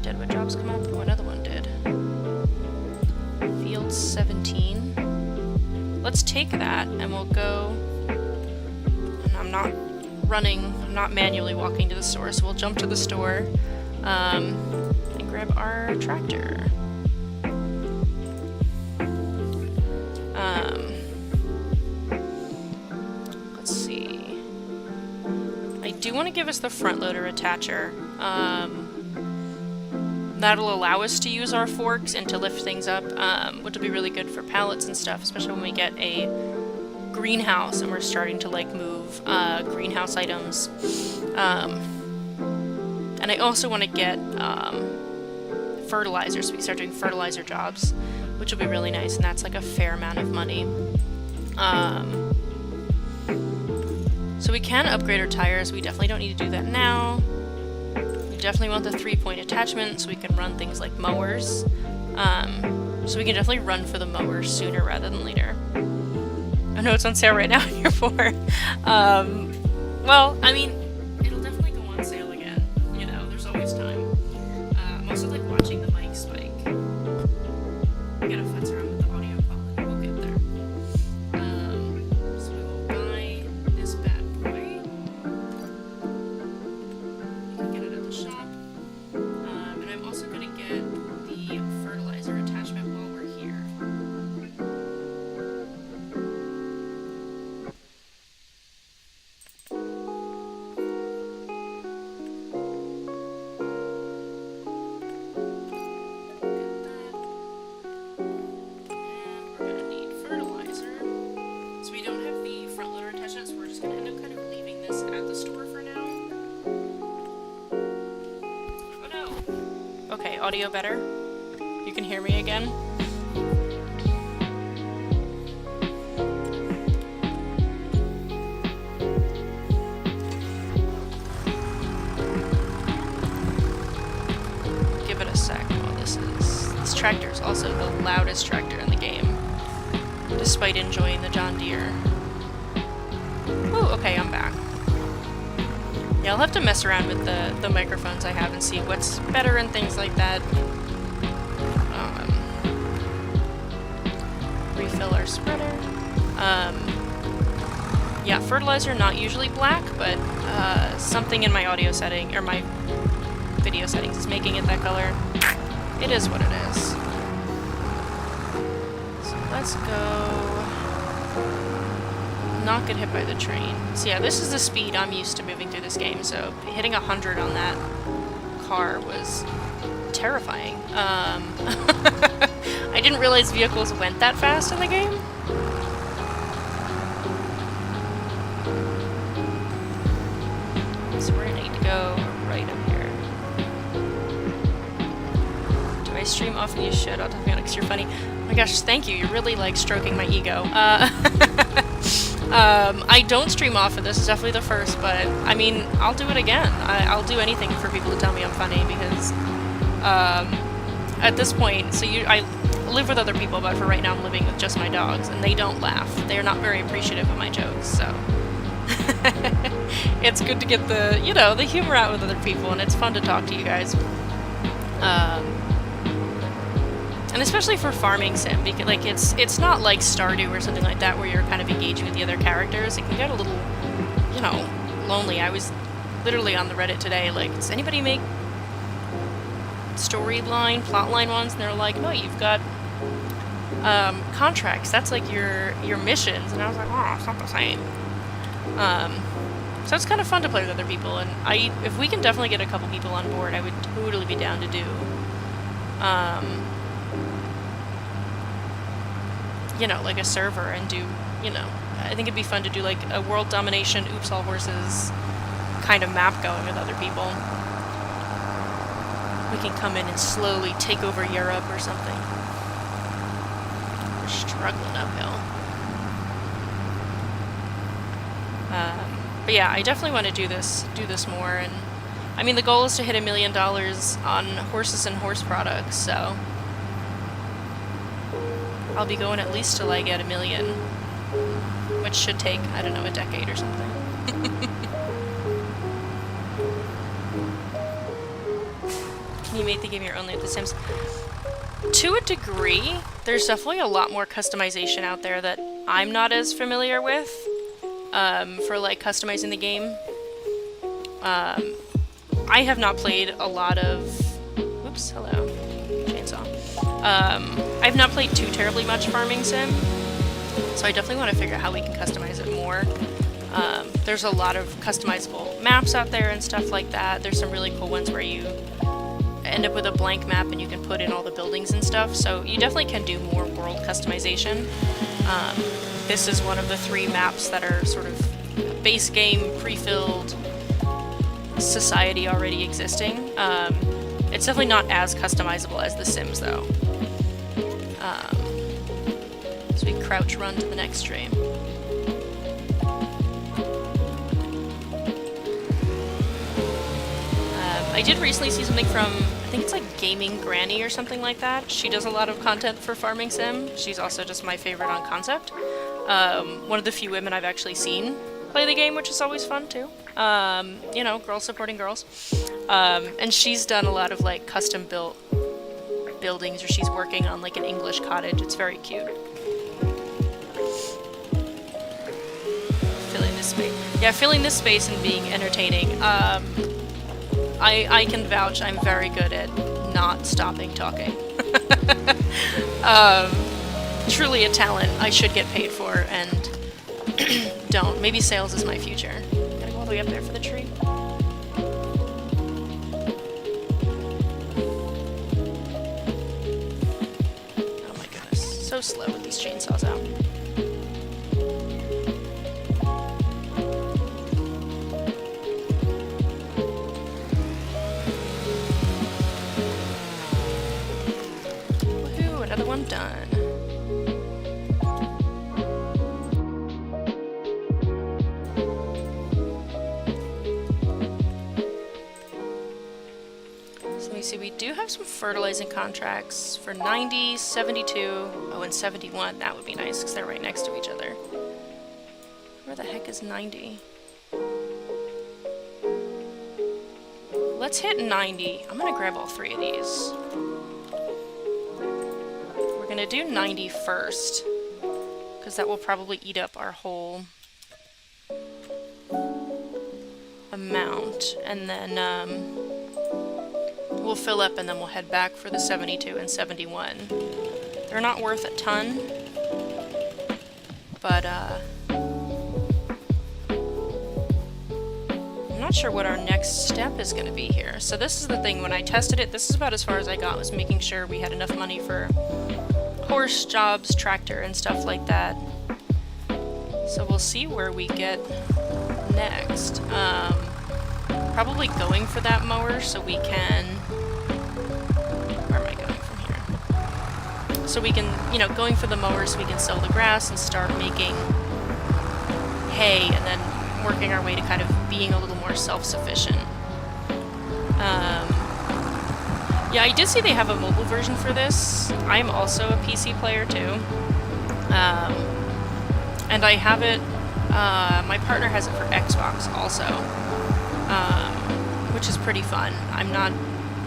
Deadwood jobs come up, or another one did. Field 17. Let's take that, and we'll go... And I'm not manually walking to the store, so we'll jump to the store, and grab our tractor. Let's see. I do want to give us the front loader attacher. That'll allow us to use our forks and to lift things up, which will be really good for pallets and stuff, especially when we get a greenhouse and we're starting to like move greenhouse items. And I also want to get fertilizer, so we can start doing fertilizer jobs, which will be really nice, and that's like a fair amount of money. So we can upgrade our tires. We definitely don't need to do that now. Definitely want the 3-point attachment so we can run things like mowers. So we can definitely run for the mowers sooner rather than later. I know it's on sale right now here for. Well, I mean, it'll definitely go on sale again. You know, there's always time. I'm also like watching the mic spike. I gotta futz around with the audio quality. We'll get there. So we will buy this bad boy. Shop, and I'm also going to get the fertilizer attachment while we're here. audio better? You can hear me again? Give it a sec while this tractor is also the loudest tractor in the game, despite enjoying the John Deere. Oh, okay, I'm back. Yeah, I'll have to mess around with the microphones I have and see what's better and things like that. Refill our spreader. Yeah, fertilizer not usually black, but something in my audio setting, or my video settings is making it that color. It is what it is. So let's go not get hit by the train. So yeah, this is the speed I'm used to moving through this game, so hitting 100 on that car was terrifying. I didn't realize vehicles went that fast in the game. So we're gonna need to go right up here. Do I stream often? You should. I'll definitely because you're funny. Oh my gosh, thank you. You're really like stroking my ego. I don't stream often. This is definitely the first, but I mean, I'll do it again. I'll do anything for people to tell me I'm funny because at this point, so I live with other people, but for right now I'm living with just my dogs, and they don't laugh. They're not very appreciative of my jokes, so it's good to get the, you know, the humor out with other people, and it's fun to talk to you guys. And especially for farming sim, because like it's not like Stardew or something like that where you're kind of engaging with the other characters. It can get a little, you know, lonely. I was literally on the Reddit today, like, does anybody make storyline, plotline ones? And they're like, no, you've got contracts. That's like your missions. And I was like, oh, it's not the same. So it's kind of fun to play with other people, and if we can definitely get a couple people on board, I would totally be down to do. You know, like a server and do, you know, I think it'd be fun to do like a world domination, oops, all horses kind of map going with other people. We can come in and slowly take over Europe or something. We're struggling uphill. But yeah, I definitely want to do this more, and I mean the goal is to hit $1 million on horses and horse products, so I'll be going at least till I get 1 million, which should take, I don't know, a decade or something. Can you make the game your own like The Sims? To a degree, there's definitely a lot more customization out there that I'm not as familiar with, for like customizing the game. I have not played a lot of, oops, hello, chainsaw. I've not played too terribly much farming sim, so I definitely want to figure out how we can customize it more. There's a lot of customizable maps out there and stuff like that. There's some really cool ones where you end up with a blank map and you can put in all the buildings and stuff, so you definitely can do more world customization. This is one of the 3 maps that are sort of base game, pre-filled, society already existing. It's definitely not as customizable as The Sims, though. So we crouch run to the next stream. I did recently see something from, I think it's like Gaming Granny or something like that. She does a lot of content for farming sim. She's also just my favorite on concept. One of the few women I've actually seen play the game, which is always fun too. You know, girls supporting girls. And she's done a lot of like custom built buildings, or she's working on like an English cottage. It's very cute. Filling this space. Yeah, filling this space and being entertaining. I can vouch I'm very good at not stopping talking. Truly a talent I should get paid for, and don't. Maybe sales is my future. Gotta go all the way up there for the tree. Oh my goodness. So slow with these chainsaws out. see, we do have some fertilizing contracts for 90, 72, oh, and 71. That would be nice because they're right next to each other. Where the heck is 90? Let's hit 90. I'm gonna grab all 3 of these. We're gonna do 90 first, because that will probably eat up our whole amount, and then we'll fill up and then we'll head back for the 72 and 71. They're not worth a ton, but I'm not sure what our next step is going to be here. So this is the thing, when I tested it, this is about as far as I got, was making sure we had enough money for horse jobs, tractor, and stuff like that. So we'll see where we get next. Probably going for that mower so we can... Where am I going from here? So we can, you know, going for the mower so we can sell the grass and start making hay, and then working our way to kind of being a little more self-sufficient. Yeah, I did see they have a mobile version for this. I'm also a PC player too. And I have it, my partner has it for Xbox also, which is pretty fun. I'm not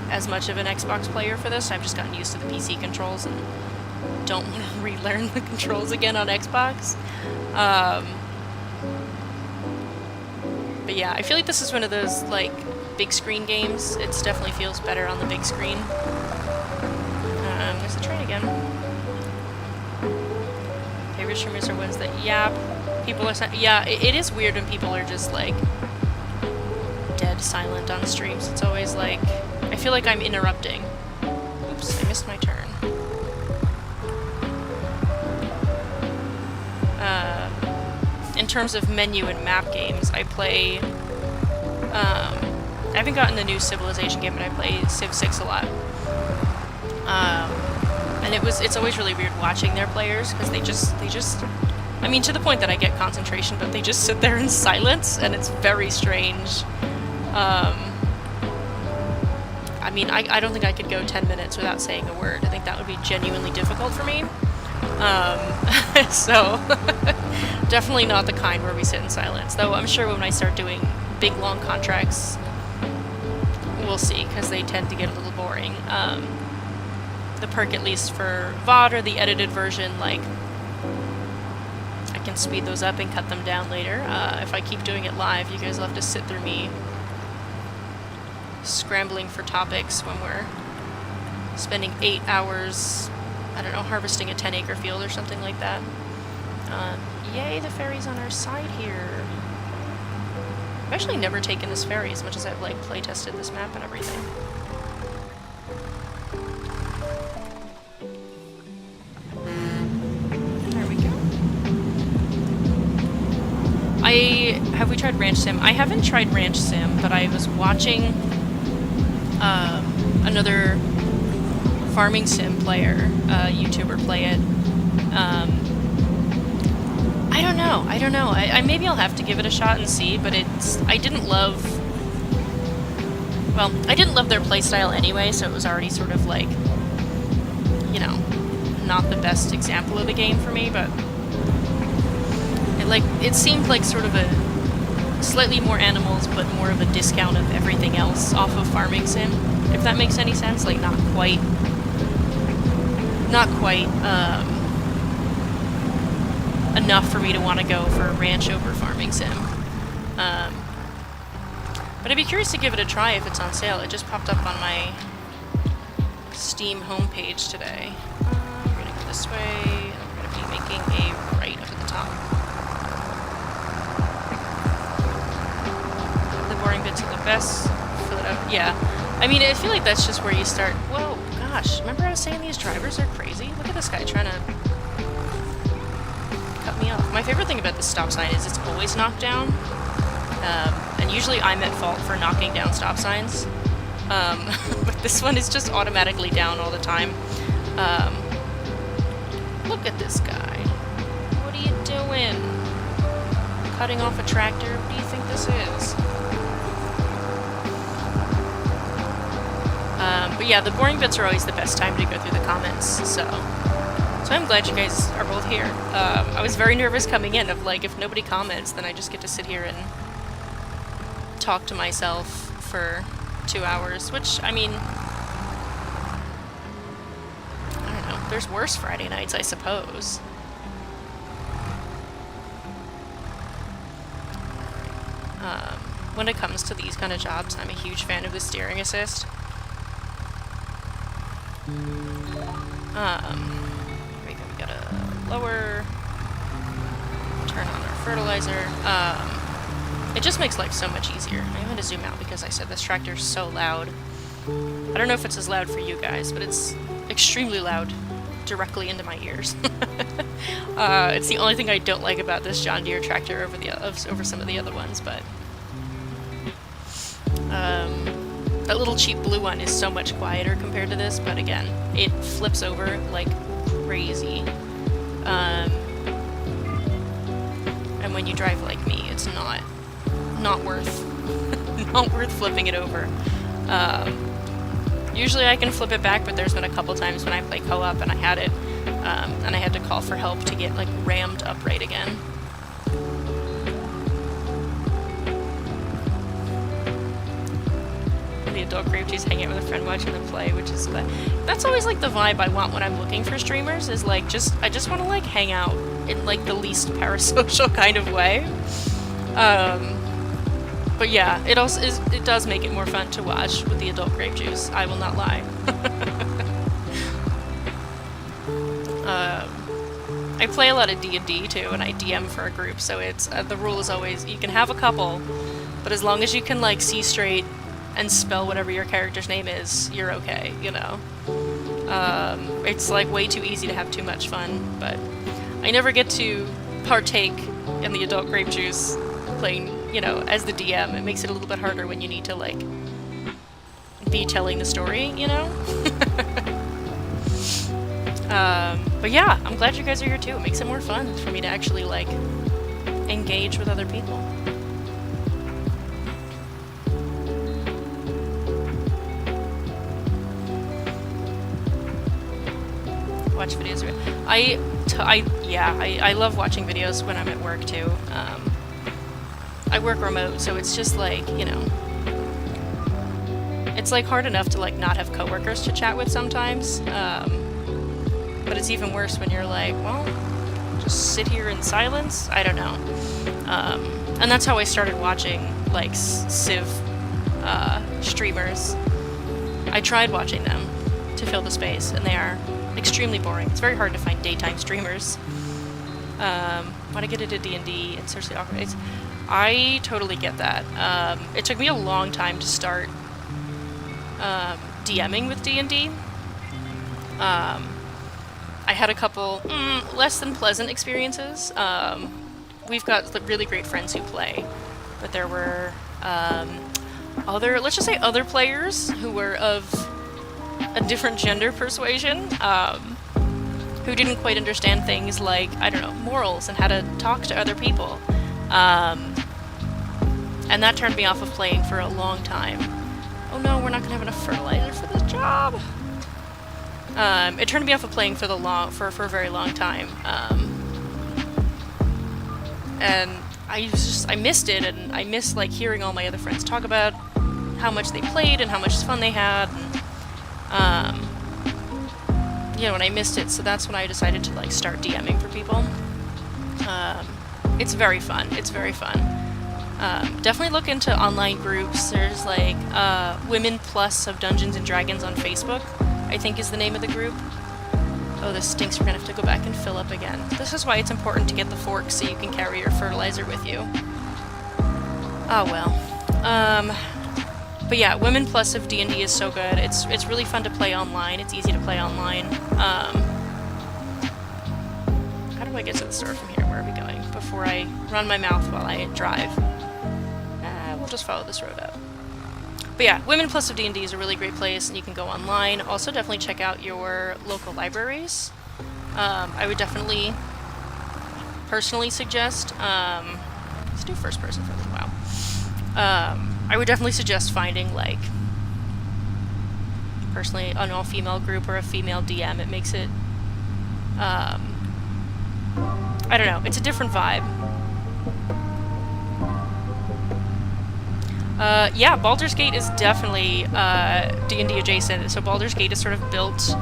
as much of an Xbox player for this. I've just gotten used to the PC controls and don't want to relearn the controls again on Xbox. But yeah, I feel like this is one of those, like, big screen games. It definitely feels better on the big screen. There's the train again. Favorite streamers are ones that, yeah, people are, yeah, it is weird when people are just, like, dead silent on streams. It's always like, I feel like I'm interrupting. Oops, I missed my turn. In terms of menu and map games, I play, I haven't gotten the new Civilization game, but I play Civ 6 a lot. And it's always really weird watching their players, because they just, I mean, to the point that I get concentration, but they just sit there in silence, and it's very strange. I mean, I don't think I could go 10 minutes without saying a word. I think that would be genuinely difficult for me. So, definitely not the kind where we sit in silence. Though I'm sure when I start doing big, long contracts, we'll see, because they tend to get a little boring. The perk, at least for VOD or the edited version, like, I can speed those up and cut them down later. If I keep doing it live, you guys will have to sit through me scrambling for topics when we're spending 8 hours, I don't know, harvesting a 10-acre field or something like that. Yay, the ferry's on our side here. I've actually never taken this ferry as much as I've, like, play-tested this map and everything. There we go. Have we tried Ranch Sim? I haven't tried Ranch Sim, but I was watching another farming sim player, YouTuber, play it. I don't know. I maybe I'll have to give it a shot and see, but I didn't love their playstyle anyway, so it was already sort of like, you know, not the best example of the game for me, but it seemed like sort of a slightly more animals, but more of a discount of everything else off of farming sim, if that makes any sense. Like, not quite enough for me to want to go for a ranch over farming sim. But I'd be curious to give it a try if it's on sale. It just popped up on my Steam homepage today. We're gonna go this way, and we're gonna be making a right up at the top. The boring bits are the best. Fill it out. Yeah. I mean, I feel like that's just where you start. Whoa, gosh. Remember I was saying these drivers are crazy? Look at this guy trying to cut me off. My favorite thing about this stop sign is it's always knocked down. And usually I'm at fault for knocking down stop signs. But this one is just automatically down all the time. Look at this guy. What are you doing? Cutting off a tractor? What do you think this is? But But yeah, the boring bits are always the best time to go through the comments, so I'm glad you guys are both here. I was very nervous coming in of like, if nobody comments, then I just get to sit here and talk to myself for 2 hours, which, I mean, I don't know, there's worse Friday nights, I suppose. When it comes to these kind of jobs, I'm a huge fan of the steering assist. Here we go, we gotta lower, turn on our fertilizer. It just makes life so much easier. I'm gonna zoom out because I said this tractor's so loud. I don't know if it's as loud for you guys, but it's extremely loud directly into my ears. It's the only thing I don't like about this John Deere tractor over some of the other ones, but that little cheap blue one is so much quieter compared to this, but again, it flips over like crazy. And when you drive like me, it's not worth not worth flipping it over. Usually I can flip it back, but there's been a couple times when I play co-op and I had it, and I had to call for help to get like rammed upright again. The adult grape juice, hanging out with a friend watching them play, which is that's always like the vibe I want when I'm looking for streamers, is like I just want to like hang out in like the least parasocial kind of way. But yeah, it does make it more fun to watch with the adult grape juice, I will not lie. I play a lot of D&D too, and I DM for a group, so it's the rule is always you can have a couple, but as long as you can like see straight and spell whatever your character's name is, you're okay, you know. It's like way too easy to have too much fun, but I never get to partake in the adult grape juice playing, you know, as the DM. It makes it a little bit harder when you need to like be telling the story, you know. But yeah, I'm glad you guys are here too. It makes it more fun for me to actually like engage with other people. Watch videos. I love watching videos when I'm at work too. I work remote, so it's just like, you know, it's like hard enough to like not have coworkers to chat with sometimes. But it's even worse when you're like, well, just sit here in silence. I don't know. And that's how I started watching like Civ streamers. I tried watching them to fill the space, and they are extremely boring. It's very hard to find daytime streamers. When I get into D&D, it's seriously awkward. I totally get that. It took me a long time to start DMing with D&D. I had a couple less than pleasant experiences. We've got really great friends who play, but there were let's just say other players who were of a different gender persuasion, who didn't quite understand things like, I don't know, morals and how to talk to other people. And that turned me off of playing for a long time. Oh no, we're not gonna have enough fertilizer for this job. It turned me off of playing for a very long time. And I missed it, and I missed like hearing all my other friends talk about how much they played and how much fun they had. And, you know, and I missed it, so that's when I decided to like start DMing for people. It's very fun. It's very fun. Definitely look into online groups. There's like Women Plus of Dungeons and Dragons on Facebook, I think is the name of the group. Oh, this stinks. We're gonna have to go back and fill up again. This is why it's important to get the fork so you can carry your fertilizer with you. Oh well. But yeah, Women Plus of D&D is so good. It's really fun to play online. It's easy to play online. How do I get to the store from here? Where are we going? Before I run my mouth while I drive. We'll just follow this road up. But yeah, Women Plus of D&D is a really great place, and you can go online. Also, definitely check out your local libraries. I would definitely personally suggest, let's do first person for a little while. I would definitely suggest finding like personally, an all-female group or a female DM. It makes it, I don't know, it's a different vibe. Yeah, Baldur's Gate is definitely D&D adjacent. So Baldur's Gate is sort of built,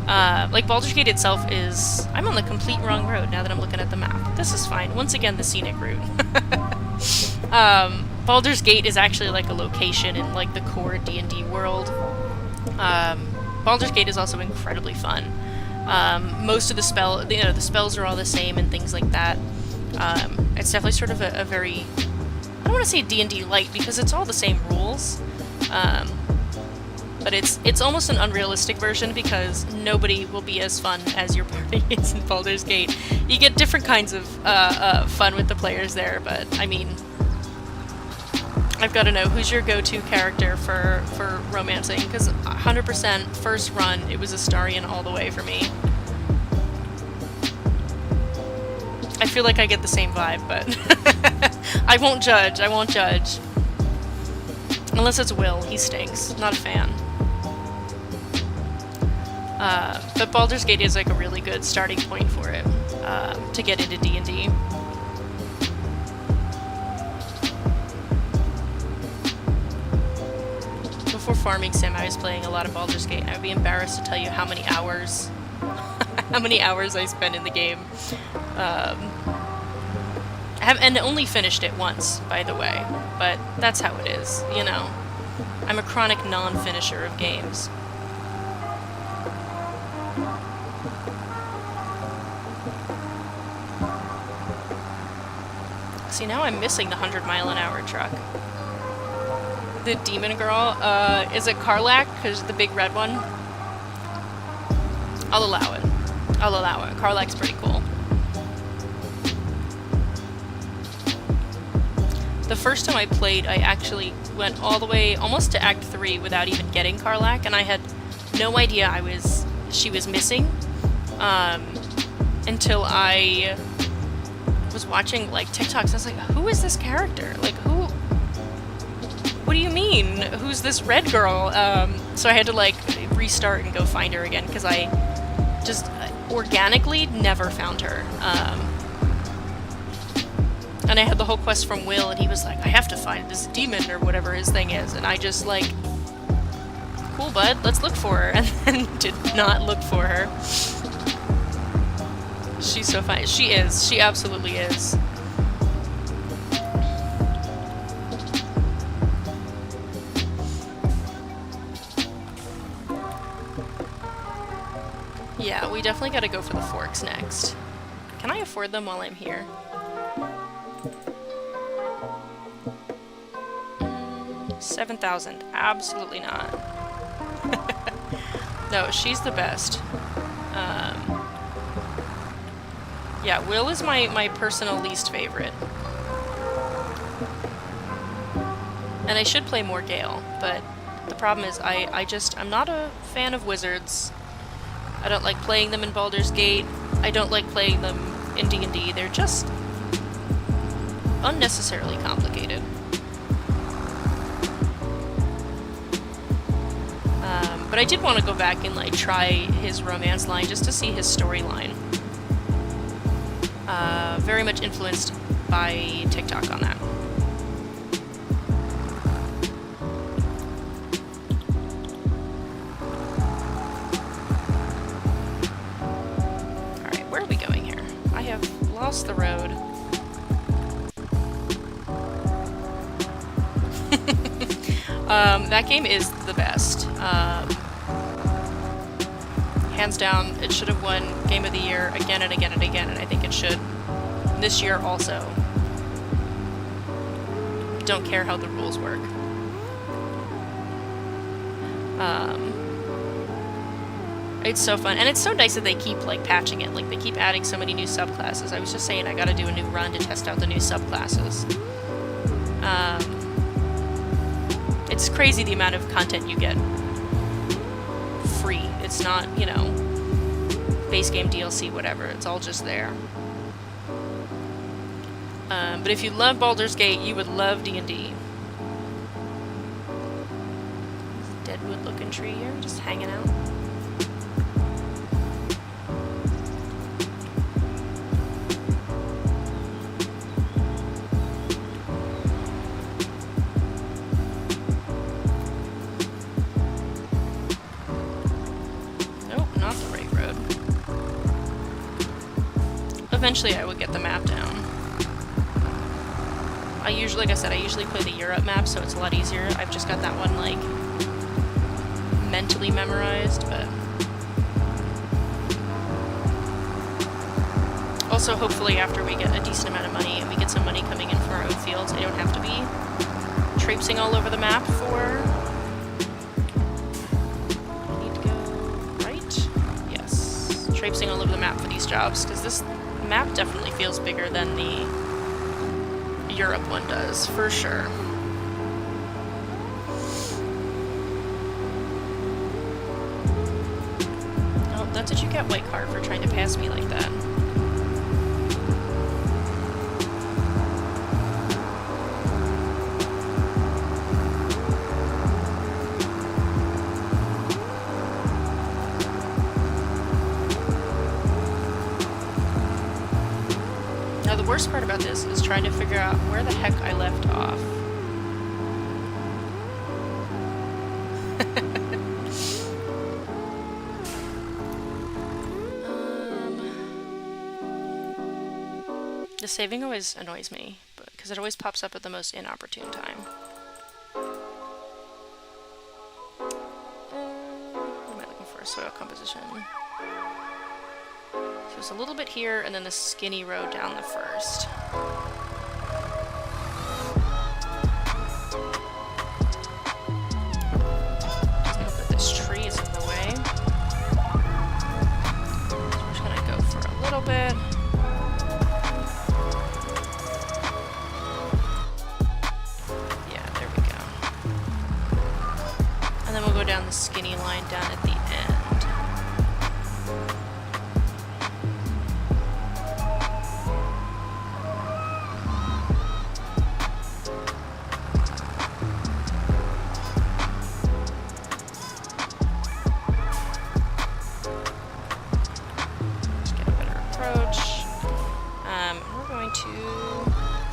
like Baldur's Gate itself is, I'm on the complete wrong road now that I'm looking at the map. This is fine. Once again, the scenic route. Baldur's Gate is actually like a location in like the core D&D world. Baldur's Gate is also incredibly fun. Most of the spells are all the same and things like that. It's definitely sort of a very, I don't want to say D&D light because it's all the same rules, but it's almost an unrealistic version because nobody will be as fun as your party is in Baldur's Gate. You get different kinds of fun with the players there, but I mean, I've got to know who's your go-to character for romancing, because 100% first run it was Astarion all the way for me. I feel like I get the same vibe, but I won't judge. Unless it's Will, he stinks. Not a fan. But Baldur's Gate is like a really good starting point for it, to get into D&D. Before Farming Sim, I was playing a lot of Baldur's Gate, and I would be embarrassed to tell you how many hours I spent in the game. And only finished it once, by the way, but that's how it is, you know. I'm a chronic non-finisher of games. See, now I'm missing the 100-mile-an-hour truck. The demon girl, is it Karlach? Because the big red one? I'll allow it. Karlach's pretty cool. The first time I played, I actually went all the way almost to Act 3 without even getting Karlach, and I had no idea she was missing, until I was watching, like, TikToks. I was like, who is this character? Like, what do you mean? Who's this red girl? So I had to, like, restart and go find her again, because I just organically never found her. And I had the whole quest from Will, and he was like, I have to find this demon, or whatever his thing is, and I just, like, cool, bud, let's look for her, and then did not look for her. She's so fine. She absolutely is. Yeah, we definitely gotta go for the forks next. Can I afford them while I'm here? 7,000. Absolutely not. No, she's the best. Yeah, Will is my personal least favorite. And I should play more Gale, but the problem is I'm not a fan of wizards. I don't like playing them in Baldur's Gate. I don't like playing them in D&D. They're just unnecessarily complicated. But I did want to go back and like try his romance line just to see his storyline. Very much influenced by TikTok on that. Alright, where are we going here? I have lost the road. That game is the best. Hands down, it should have won Game of the Year again and again and again, and I think it should this year also. Don't care how the rules work. It's so fun, and it's so nice that they keep like patching it. Like they keep adding so many new subclasses. I was just saying I gotta do a new run to test out the new subclasses. It's crazy the amount of content you get free. It's not, you know, base game DLC, whatever. It's all just there. But if you love Baldur's Gate, you would love D&D. Dead redwood looking tree here, just hanging out. Nope, not the right road. Eventually I would get the map down. Like I said, I usually play the Europe map, so it's a lot easier. I've just got that one, like, mentally memorized, but... Also, hopefully, after we get a decent amount of money, and we get some money coming in from our own fields, I don't have to be traipsing all over the map for... I need to go right? Yes. Traipsing all over the map for these jobs, because this map definitely feels bigger than the Europe one does, for sure. Oh, that's what you get, white card, for trying to pass me like that. Now the worst part about this is trying to figure out where the heck I left off. The saving always annoys me, because it always pops up at the most inopportune time. What am I looking for? Soil composition. So it's a little bit here, and then the skinny road down the first. Just hope that this tree is in the way. So we're just gonna go for a little bit. Yeah, there we go. And then we'll go down the skinny line down at the end.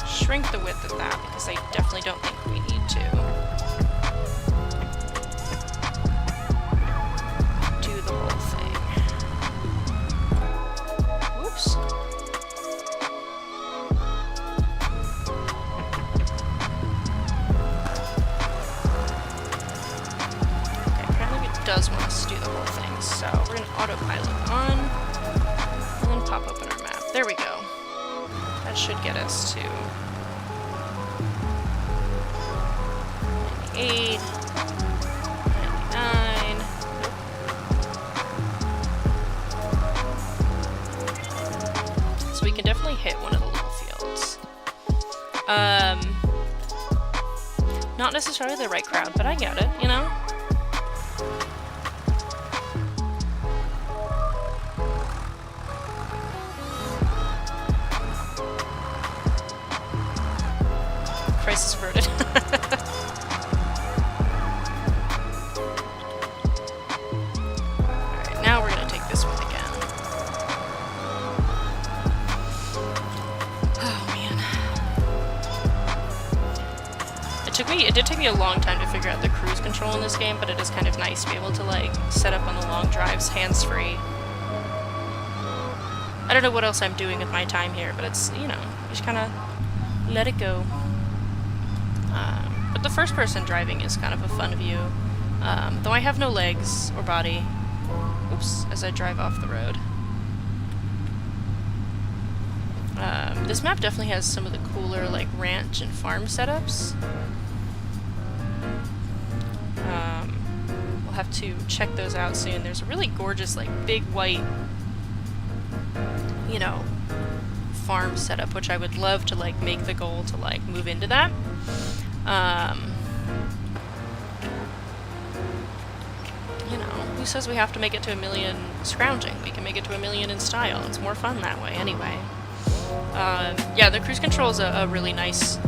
Shrink the width of that, because I definitely don't think we need to do the whole thing. Whoops. Okay, apparently it does want us to do the whole thing, so we're going to autopilot on, and then pop open our map. There we go. That should get us to 98, 99. So we can definitely hit one of the little fields. Not necessarily the right crowd, but I get it, you know? Crisis averted. Alright, now we're gonna take this one again. Oh man. It did take me a long time to figure out the cruise control in this game, but it is kind of nice to be able to like set up on the long drives hands-free. I don't know what else I'm doing with my time here, but it's, you know, you just kinda let it go. But the first person driving is kind of a fun view, though I have no legs or body. Oops, as I drive off the road. This map definitely has some of the cooler like ranch and farm setups. We'll have to check those out soon. There's a really gorgeous like big white, you know, farm setup, which I would love to like make the goal to like move into that. You know, who says we have to make it to 1 million scrounging? We can make it to 1 million in style. It's more fun that way anyway. Yeah, the cruise control is a really nice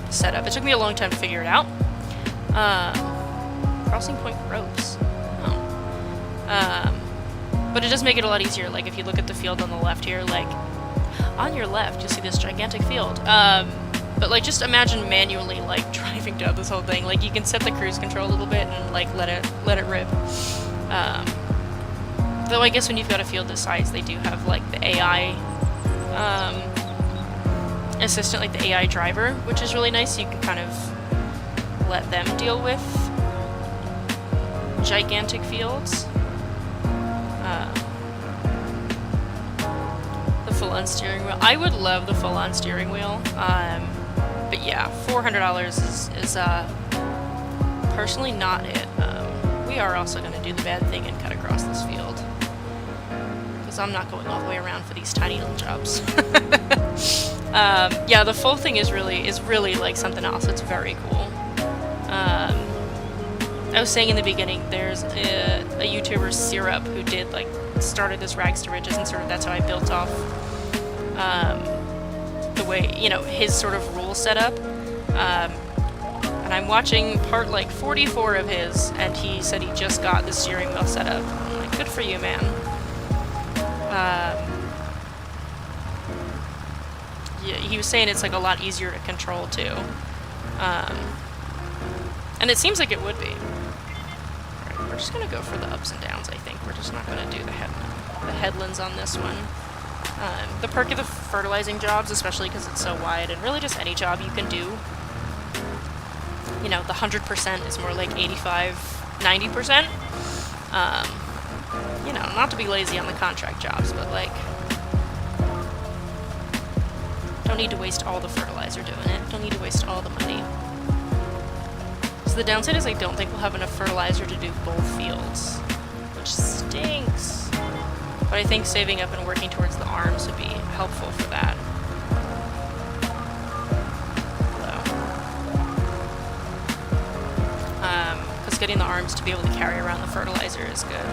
setup. It took me a long time to figure it out. crossing point ropes. Oh. But it does make it a lot easier. Like, if you look at the field on the left here, like, on your left, you'll see this gigantic field. But, like, just imagine manually, like, driving down this whole thing. Like, you can set the cruise control a little bit and, like, let it rip. Though I guess when you've got a field this size, they do have, like, the AI assistant, like the AI driver, which is really nice. You can kind of let them deal with gigantic fields. The full-on steering wheel. I would love the full-on steering wheel. But yeah, $400 is personally not it. We are also going to do the bad thing and cut across this field, because I'm not going all the way around for these tiny little jobs. Yeah, the full thing is really like something else. It's very cool. I was saying in the beginning, there's a YouTuber, Syrup, who started this rags to riches, and sort of that's how I built off the way, his sort of rule setup. And I'm watching part like 44 of his, and he said he just got the steering wheel set up. I'm like, good for you, man. Yeah, he was saying it's like a lot easier to control too. And it seems like it would be. Alright, we're just gonna go for the ups and downs, I think. We're just not gonna do the headlands on this one. The perk of the fertilizing jobs, especially because it's so wide, and really just any job you can do, the 100% is more like 85-90%. Not to be lazy on the contract jobs, but like, don't need to waste all the fertilizer doing it. Don't need to waste all the money. So the downside is I don't think we'll have enough fertilizer to do both fields, which stinks. But I think saving up and working towards the arms would be helpful for that. Because getting the arms to be able to carry around the fertilizer is good.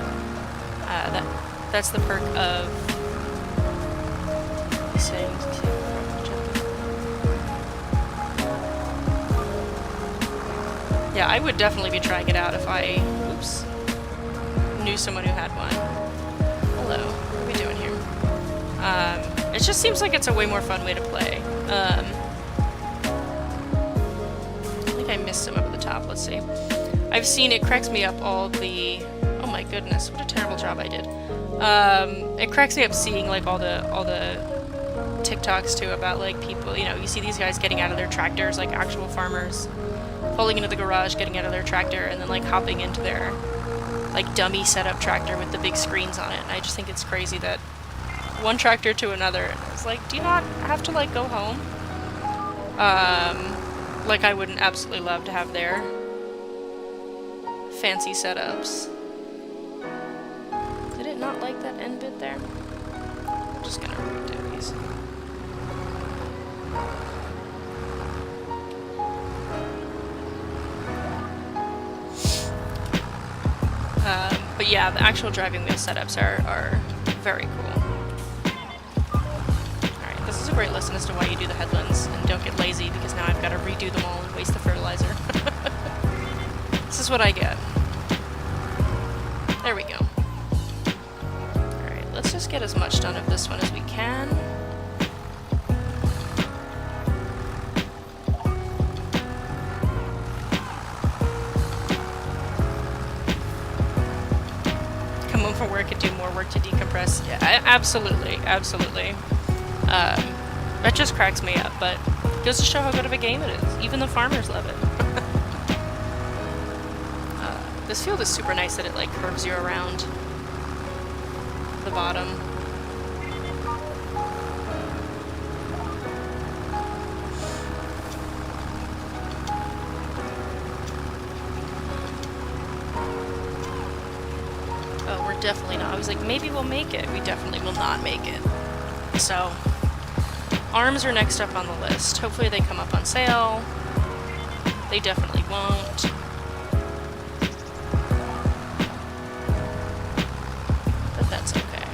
That's the perk of saying. Yeah, I would definitely be trying it out if I, knew someone who had one. Hello, what are we doing here? It just seems like it's a way more fun way to play. I think I missed some up at the top, let's see. I've seen, it cracks me up all the, oh my goodness, what a terrible job I did. It cracks me up seeing like all the TikToks too about like people, you see these guys getting out of their tractors, like actual farmers, pulling into the garage, getting out of their tractor, and then like hopping into their like dummy setup tractor with the big screens on it. And I just think it's crazy that one tractor to another, and it's like, do you not have to like go home? Like I wouldn't absolutely love to have their fancy setups. Did it not like that end bit there? I'm just gonna redo these. But yeah, the actual driving wheel setups are very cool. Alright, this is a great lesson as to why you do the headlands, and don't get lazy, because now I've got to redo them all and waste the fertilizer. This is what I get. There we go. Alright, let's just get as much done of this one as we can. Work and do more work to decompress. Yeah, absolutely. That just cracks me up, but goes to show how good of a game it is. Even the farmers love it. This field is super nice that it like curves you around the bottom. Definitely not. I was like, maybe we'll make it. We definitely will not make it. So, arms are next up on the list. Hopefully they come up on sale. They definitely won't. But that's okay.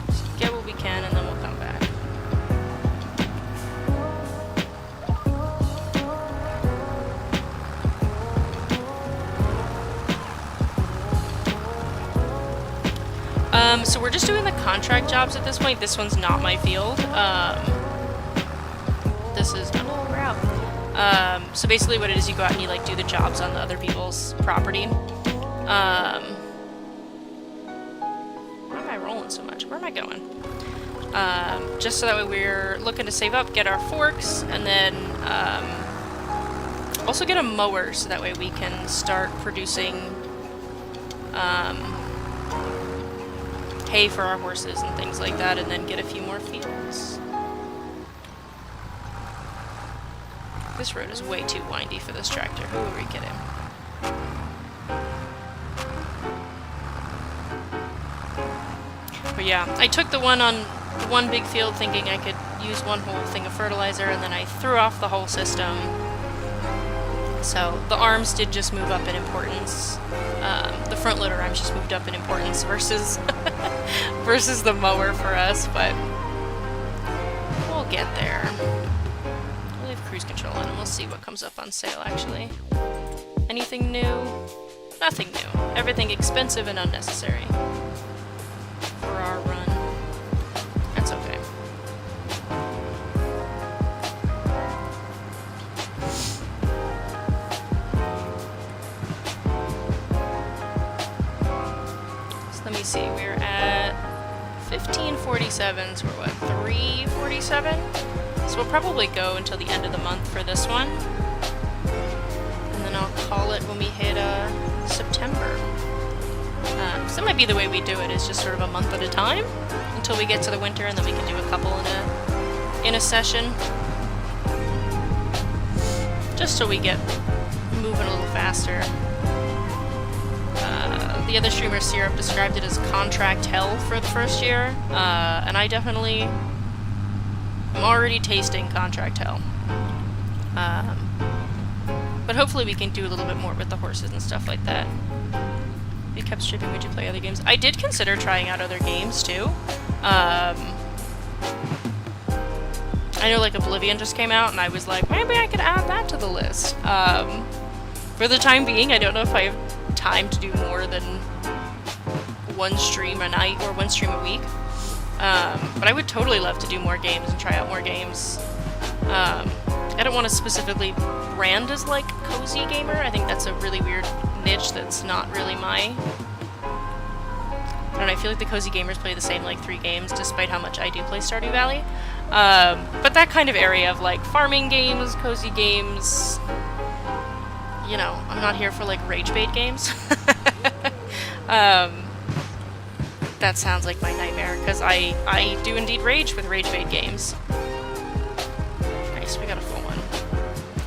Just get what we can and then we'll come back. So we're just doing the contract jobs at this point. This one's not my field. This is not we're out. So basically what it is, you go out and you like do the jobs on the other people's property. Why am I rolling so much? Where am I going? Just so that way we're looking to save up, get our forks, and then also get a mower so that way we can start producing hay for our horses and things like that, and then get a few more fields. This road is way too windy for this tractor. Who are we kidding? But yeah, I took the one big field thinking I could use one whole thing of fertilizer, and then I threw off the whole system. So the arms did just move up in importance. The front loader arms just moved up in importance versus versus the mower for us, but we'll get there. We'll leave cruise control in and we'll see what comes up on sale actually. Anything new? Nothing new. Everything expensive and unnecessary for our run. That's okay. Let me see, we're at 1547, so we're what, 347? So we'll probably go until the end of the month for this one. And then I'll call it when we hit September. So that might be the way we do it, is just sort of a month at a time until we get to the winter, and then we can do a couple in a session. Just so we get moving a little faster. The other streamer, Syrup, described it as contract hell for the first year, and I definitely am already tasting contract hell. But hopefully we can do a little bit more with the horses and stuff like that. If you kept stripping, would you play other games? I did consider trying out other games, too. I know, like, Oblivion just came out, and I was like, maybe I could add that to the list. For the time being, I don't know if I have time to do more than one stream a night or one stream a week, but I would totally love to do more games and try out more games. I don't want to specifically brand as like cozy gamer. I think that's a really weird niche that's not really my... I don't know, I feel like the cozy gamers play the same like 3 games despite how much I do play Stardew Valley. But that kind of area of like farming games, cozy games, you know, I'm not here for, like, rage bait games. That sounds like my nightmare, because I do indeed rage with rage bait games. Nice, we got a full one.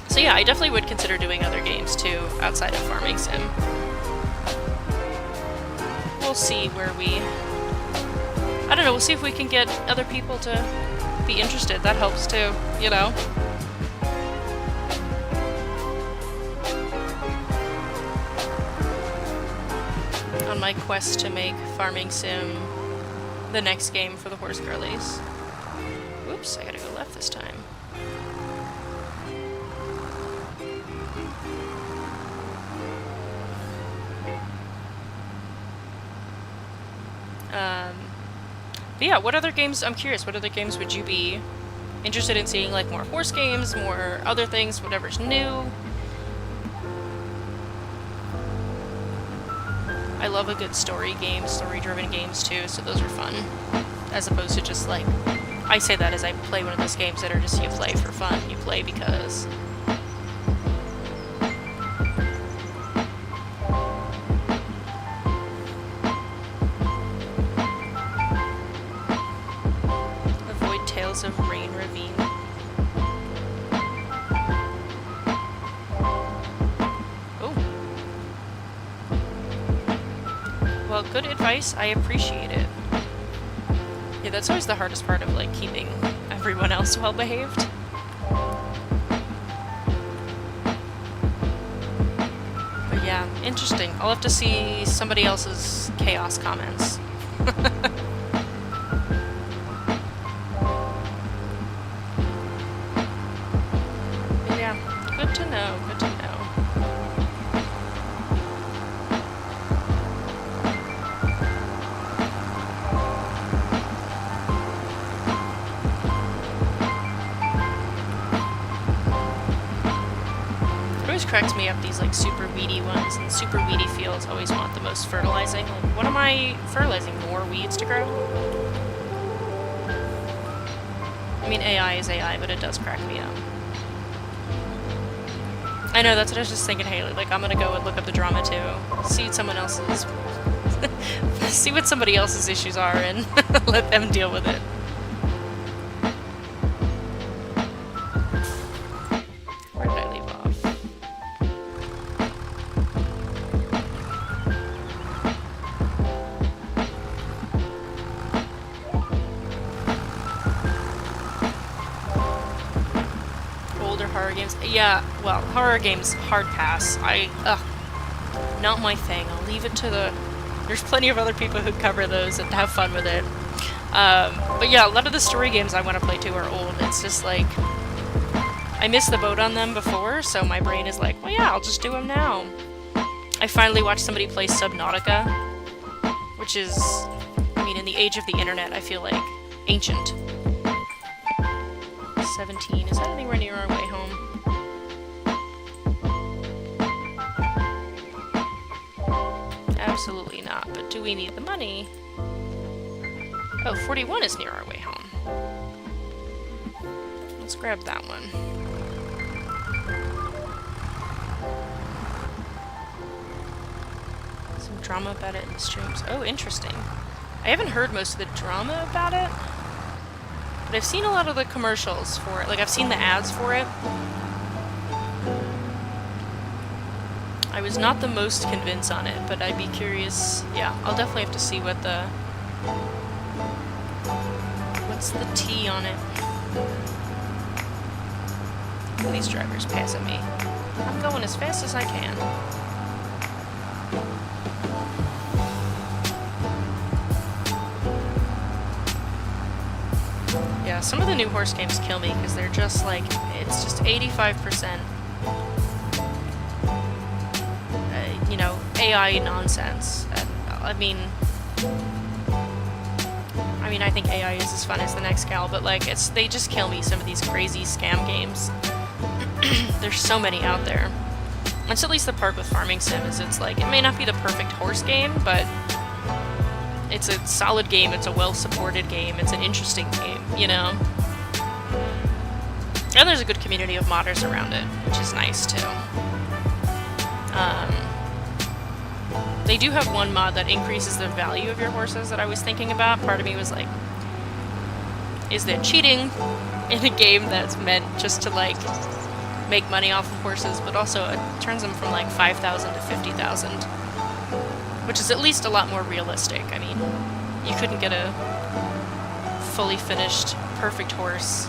So yeah, I definitely would consider doing other games, too, outside of Farming Sim. We'll see where we... I don't know, we'll see if we can get other people to be interested. That helps, too, you know? On my quest to make Farming Sim the next game for the horse girlies. Whoops, I gotta go left this time. But yeah, what other games, I'm curious, what other games would you be interested in seeing? Like more horse games, more other things, whatever's new? I love a good story game, story-driven games too, so those are fun. As opposed to just like, I say that as I play one of those games that are just you play for fun, you play because... Avoid Tales of Rain Ravine. Well, good advice. I appreciate it. Yeah, that's always the hardest part of, like, keeping everyone else well-behaved. But yeah, interesting. I'll have to see somebody else's chaos comments. But yeah, good to know, good to know. always cracks me up, these like super weedy ones, and super weedy fields always want the most fertilizing. Like, what am I fertilizing? More weeds to grow? I mean, AI is AI, but it does crack me up. I know, that's what I was just thinking, Haley. Like, I'm gonna go and look up the drama too. See what someone else's... see what somebody else's issues are and let them deal with it. Where did I leave off? Older horror games. Yeah, well, horror games, hard pass. Not my thing. I'll leave it to the... There's plenty of other people who cover those and have fun with it. But yeah, a lot of the story games I want to play too are old. It's just like... I missed the boat on them before, so my brain is like, well yeah, I'll just do them now. I finally watched somebody play Subnautica, which is... I mean, in the age of the internet, I feel like ancient. 17. Is that anywhere near our way home? Absolutely not, but do we need the money? Oh, 41 is near our way home. Let's grab that one. Some drama about it in the streams. Oh, interesting. I haven't heard most of the drama about it, but I've seen a lot of the commercials for it. Like, I've seen the ads for it. I was not the most convinced on it, but I'd be curious. Yeah, I'll definitely have to see what the... What's the T on it? These drivers passing me. I'm going as fast as I can. Yeah, some of the new horse games kill me because they're just like, it's just 85%. You know, AI nonsense. And, I mean, I think AI is as fun as the next gal, but like, they just kill me, some of these crazy scam games. There's so many out there. That's at least the part with Farming Sim, is it's like, it may not be the perfect horse game, but it's a solid game, it's a well-supported game, it's an interesting game, you know? And there's a good community of modders around it, which is nice, too. They do have one mod that increases the value of your horses that I was thinking about. Part of me was like, is there cheating in a game that's meant just to, like, make money off of horses, but also it turns them from, like, 5,000 to 50,000, which is at least a lot more realistic. I mean, you couldn't get a fully finished, perfect horse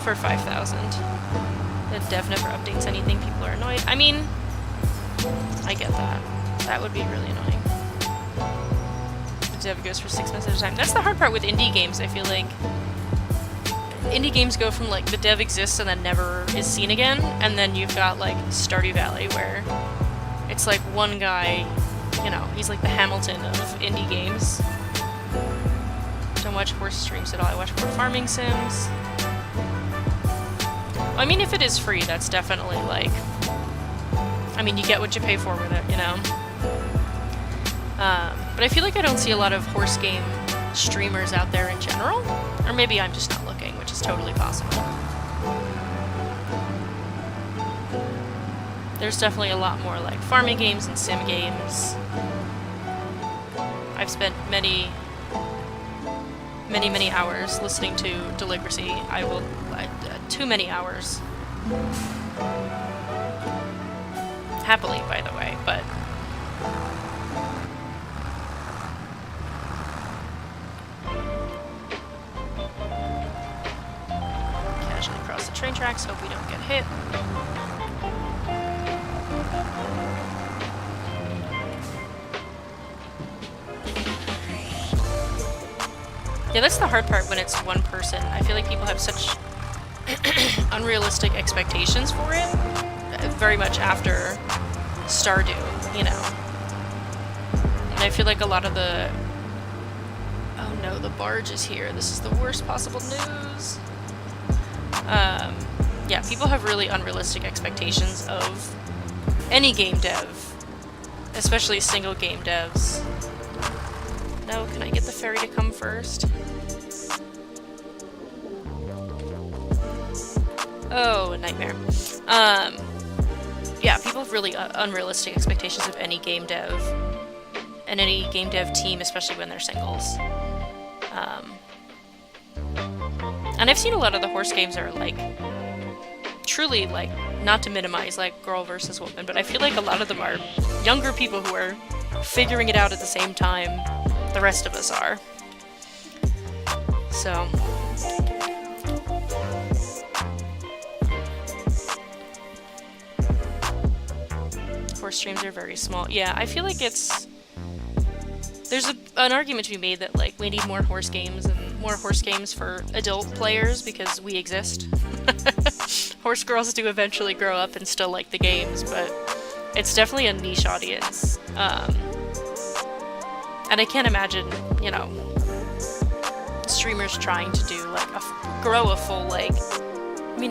for 5,000. The dev never updates anything, people are annoyed. I mean, I get that. That would be really annoying. The dev goes for 6 months at a time. That's the hard part with indie games, I feel like. Indie games go from, like, the dev exists and then never is seen again, and then you've got, like, Stardew Valley, where it's, like, one guy, you know, he's like the Hamilton of indie games. Don't watch horse streams at all. I watch more farming sims. Well, I mean, if it is free, that's definitely, like... I mean, you get what you pay for with it, you know? But I feel like I don't see a lot of horse game streamers out there in general. Or maybe I'm just not looking, which is totally possible. There's definitely a lot more, like, farming games and sim games. I've spent many hours listening to Deligracy. Too many hours. Happily, by the way, but... Casually cross the train tracks, hope we don't get hit. Yeah, that's the hard part when it's one person. I feel like people have such unrealistic expectations for it. Very much after Stardew, you know. And I feel like a lot of the... Oh no, the barge is here. This is the worst possible news. Yeah, people have really unrealistic expectations of any game dev, especially single game devs. No, can I get the ferry to come first? Oh, nightmare. Yeah, people have really unrealistic expectations of any game dev, and any game dev team, especially when they're singles. And I've seen a lot of the horse games are like, truly like, not to minimize like girl versus woman, but I feel like a lot of them are younger people who are figuring it out at the same time the rest of us are. So horse streams are very small. Yeah, I feel like there's an argument to be made that like we need more horse games and more horse games for adult players because we exist. Horse girls do eventually grow up and still like the games, but it's definitely a niche audience. And I can't imagine, you know, streamers trying to do like grow a full a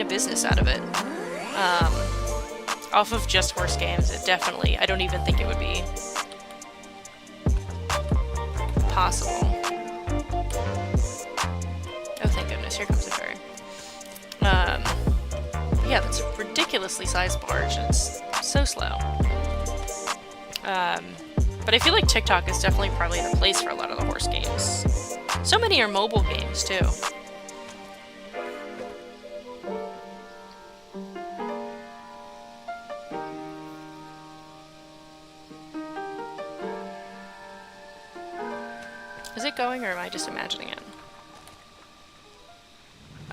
business out of it. Off of just horse games, I don't even think it would be possible. Oh, thank goodness, here comes the ferry. Yeah, that's a ridiculously sized barge, and it's so slow. But I feel like TikTok is definitely probably the place for a lot of the horse games. So many are mobile games, too. Is it going, or am I just imagining it?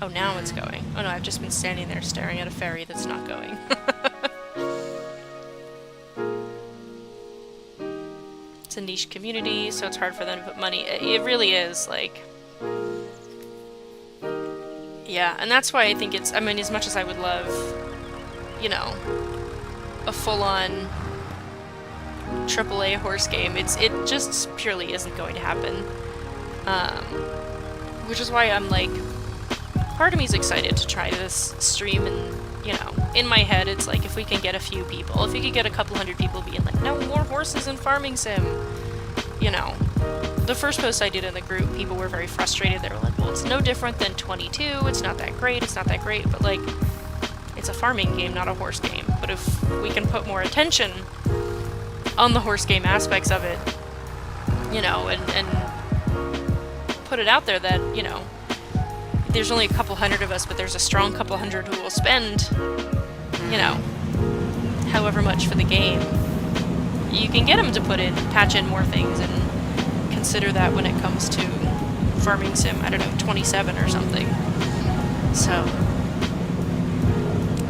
Oh, now it's going. Oh no, I've just been standing there staring at a ferry that's not going. It's a niche community, so it's hard for them to put money. It really is, like... Yeah, and that's why I think it's... I mean, as much as I would love, you know, a full-on AAA horse game, it just purely isn't going to happen. Which is why I'm like... Part of me is excited to try this stream, and, you know, in my head it's like, if we can get a few people, if we could get a couple hundred people being like, no more horses in Farming Sim, you know. The first post I did in the group, people were very frustrated. They were like, well, it's no different than 22, it's not that great, but like, it's a farming game, not a horse game. But if we can put more attention on the horse game aspects of it, you know, and put it out there that, you know, there's only a couple hundred of us, but there's a strong couple hundred who will spend, you know, however much for the game. You can get them to patch in more things and consider that when it comes to Farming Sim, I don't know, 27 or something. So,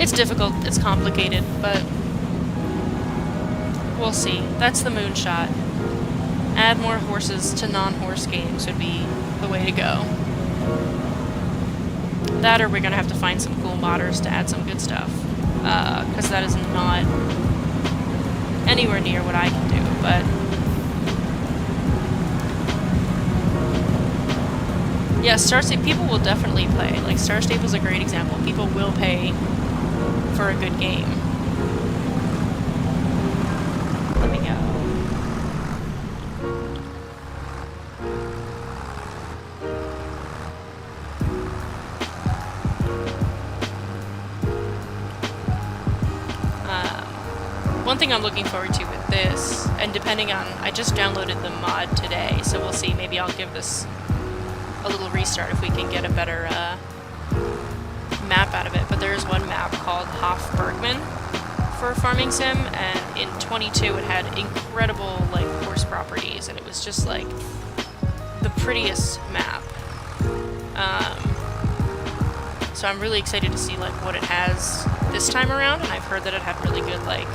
it's difficult, it's complicated, but we'll see. That's the moonshot. Add more horses to non-horse games would be the way to go. That, or we're gonna have to find some cool modders to add some good stuff. Because that is not anywhere near what I can do, but... Yeah, Star Stable, people will definitely play. Like, Star Stable is a great example. People will pay for a good game. Let me go. One thing I'm looking forward to with this, and depending on, I just downloaded the mod today, so we'll see, maybe I'll give this a little restart if we can get a better map out of it. But there is one map called Hof Bergman for Farming Sim, and in 22 it had incredible like horse properties, and it was just like the prettiest map. So I'm really excited to see like what it has this time around, and I've heard that it had really good like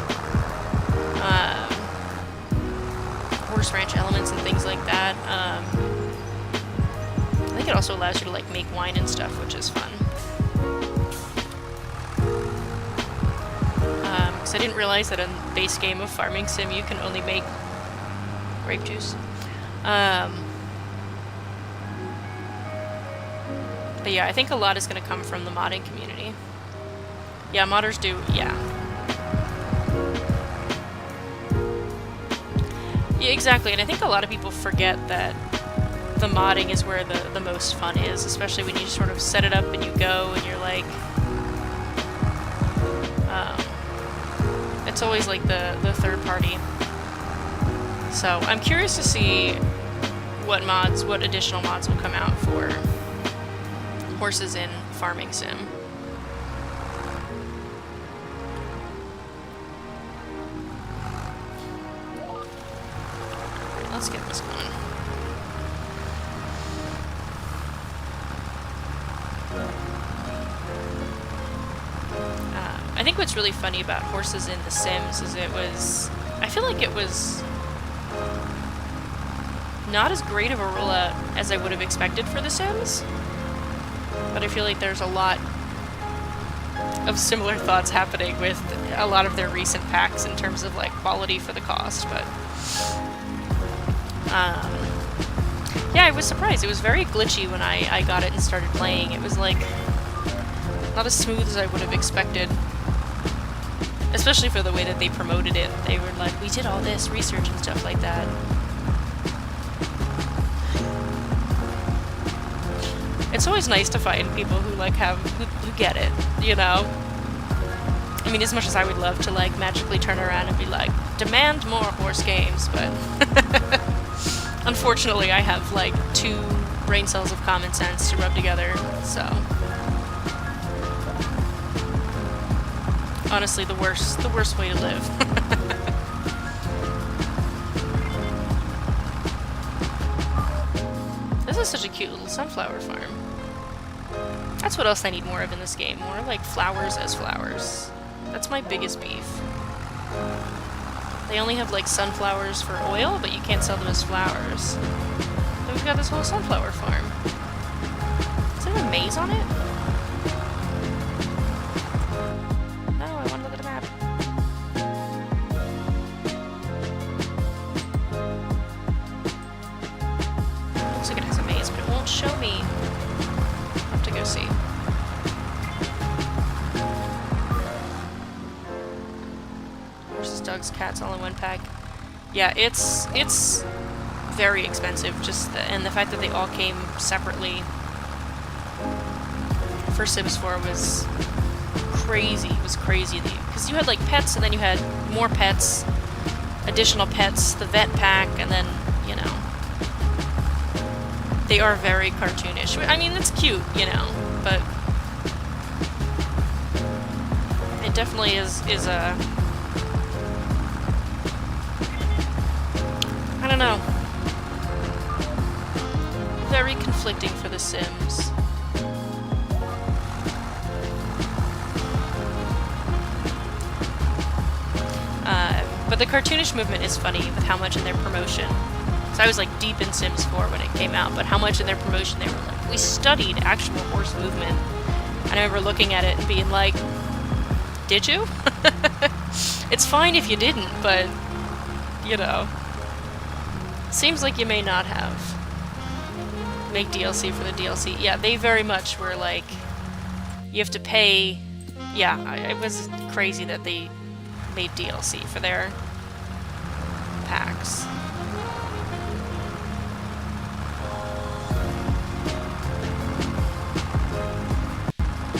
horse ranch elements and things like that. I think it also allows you to like make wine and stuff, which is fun. Because I didn't realize that in the base game of Farming Sim you can only make grape juice. But yeah, I think a lot is going to come from the modding community. Yeah, modders do, yeah. Yeah, exactly, and I think a lot of people forget that the modding is where the most fun is, especially when you just sort of set it up and you go and you're like... it's always like the third party. So I'm curious to see what additional mods will come out for horses in Farming Sim. Let's get this going. I think what's really funny about horses in The Sims is I feel like it was not as great of a rollout as I would have expected for The Sims, but I feel like there's a lot of similar thoughts happening with a lot of their recent packs in terms of like quality for the cost, but yeah, I was surprised. It was very glitchy when I got it and started playing. It was like not as smooth as I would have expected, especially for the way that they promoted it. They were like, we did all this research and stuff like that. It's always nice to find people who like who get it, you know? I mean, as much as I would love to like magically turn around and be like, demand more horse games, but unfortunately I have like 2 brain cells of common sense to rub together, so honestly the worst way to live. This is such a cute little sunflower farm. That's what else I need more of in this game. More like flowers as flowers. That's my biggest beef. They only have like sunflowers for oil, but you can't sell them as flowers. Then we've got this whole sunflower farm. Is there a maze on it? No, I want to look at the map. Looks like it has a maze, but it won't show me. I'll have to go see. Horses, dogs, cats, all in one pack. Yeah, it's very expensive. And the fact that they all came separately for Sims 4 was crazy. It was crazy because you had like pets, and then you had more pets, additional pets, the vet pack, and then you know they are very cartoonish. I mean, it's cute, you know, but it definitely is a I don't know. Very conflicting for The Sims. But the cartoonish movement is funny with how much in their promotion. So I was like deep in Sims 4 when it came out, but how much in their promotion they were like, we studied actual horse movement. And I remember looking at it and being like, did you? It's fine if you didn't, but, you know. Seems like you may not have. Make DLC for the DLC. Yeah, they very much were like, you have to pay. Yeah, it was crazy that they made DLC for their packs.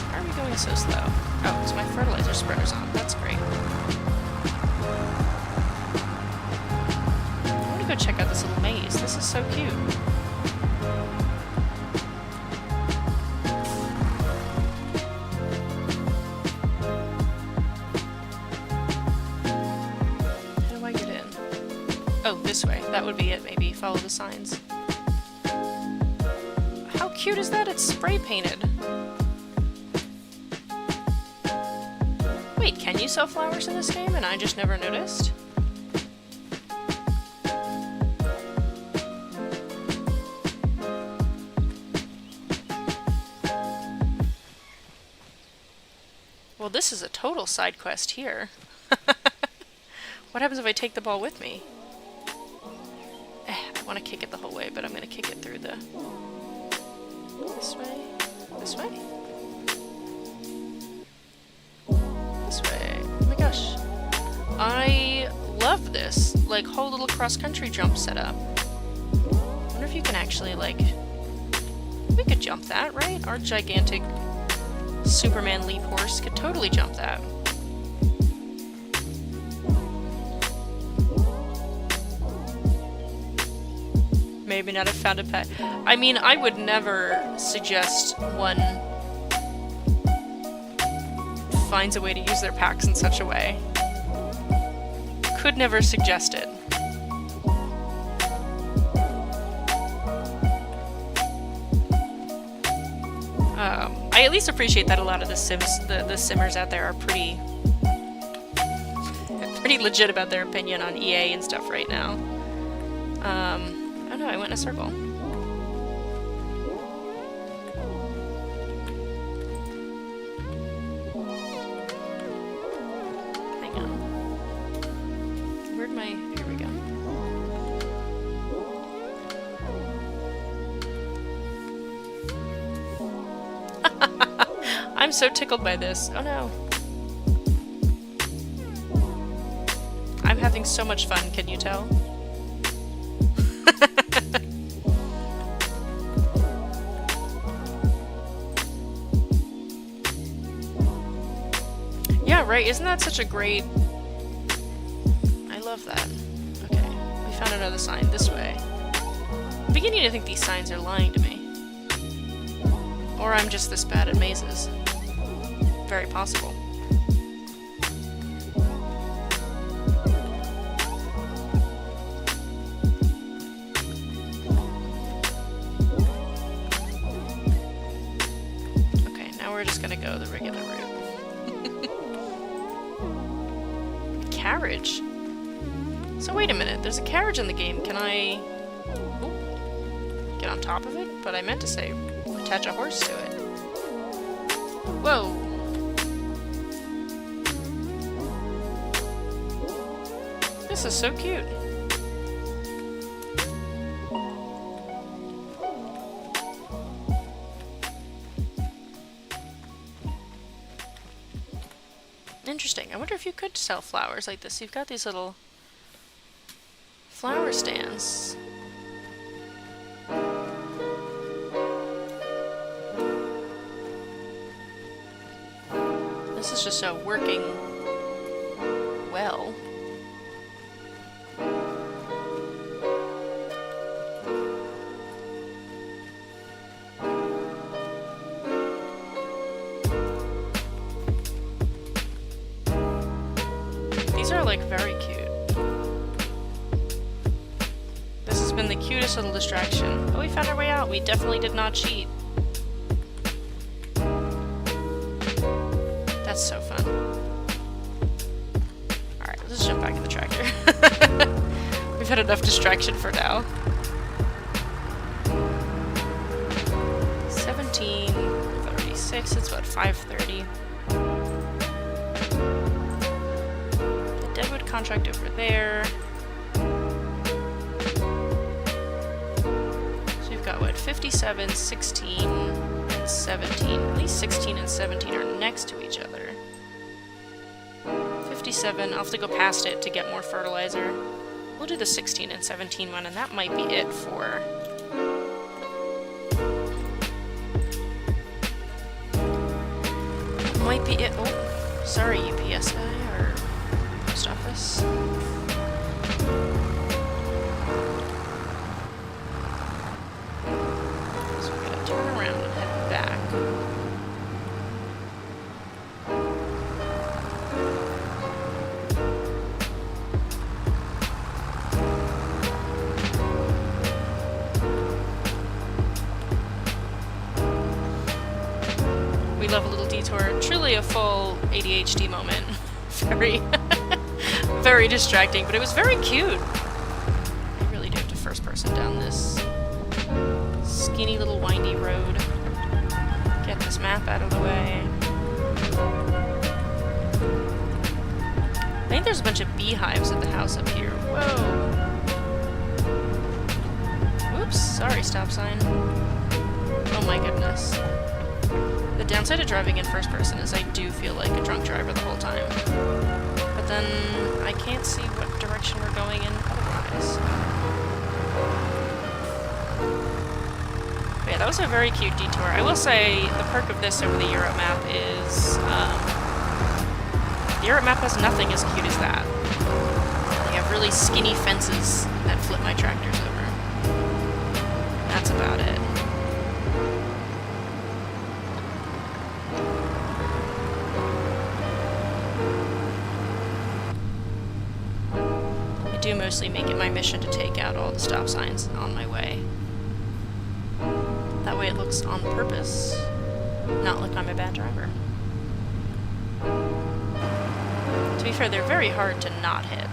Why are we going so slow? Oh, it's my fertilizer spreader's on. That's great. Go check out this little maze. This is so cute. How do I get in? Oh, this way. That would be it, maybe. Follow the signs. How cute is that? It's spray painted. Wait, can you sell flowers in this game and I just never noticed? Well, this is a total side quest here. What happens if I take the ball with me? I want to kick it the whole way, but I'm going to kick it through the... This way? This way? love this, like, whole little cross-country jump setup. I wonder if you can actually, like... We could jump that, right? Our gigantic Superman leap horse could totally jump that. Maybe not have found a pet. I mean, I would never suggest one finds a way to use their packs in such a way. Could never suggest it. I at least appreciate that a lot of the simmers out there are pretty legit about their opinion on EA and stuff right now. Oh no, I went in a circle. Hang on. Where'd my... Here we go. I'm so tickled by this. Oh no. I'm having so much fun, can you tell? Yeah, right, isn't that such a great... I love that. Okay, we found another sign this way. I'm beginning to think these signs are lying to me. Or I'm just this bad at mazes. Very possible. Okay, now we're just gonna go the regular route. Carriage? So wait a minute, there's a carriage in the game. Can I... get on top of it? But I meant to say attach a horse to it. Whoa! This is so cute. Interesting. I wonder if you could sell flowers like this. You've got these little flower stands. This is just so working well. These are like very cute. This has been the cutest little distraction. Oh, we found our way out. We definitely did not cheat. That's so fun. Alright, let's jump back in the tractor. We've had enough distraction for now. 17:36, it's about 5:30. The Deadwood contract over there. So we've got what, 57, 16, and 17. At least 16 and 17 are next to each other. 57, I'll have to go past it to get more fertilizer. We'll do the 16 and 17 one, and that might be it for... That might be it. Oh, sorry, UPS guy, or post office. So we're gonna turn around and head back. We love a little detour. Truly a full ADHD moment. Very, very distracting, but it was very cute. I really do have to first person down this skinny little windy road. Get this map out of the way. I think there's a bunch of beehives at the house up here. Whoa. Oops, sorry, stop sign. Oh my goodness. The downside of driving in first person is I do feel like a drunk driver the whole time. But then I can't see what direction we're going in otherwise. But yeah, that was a very cute detour. I will say the perk of this over the Europe map is the Europe map has nothing as cute as that. They have really skinny fences that flip my tractors over. That's about it. I do mostly make it my mission to take out all the stop signs on my way. That way it looks on purpose, not like I'm a bad driver. To be fair, they're very hard to not hit.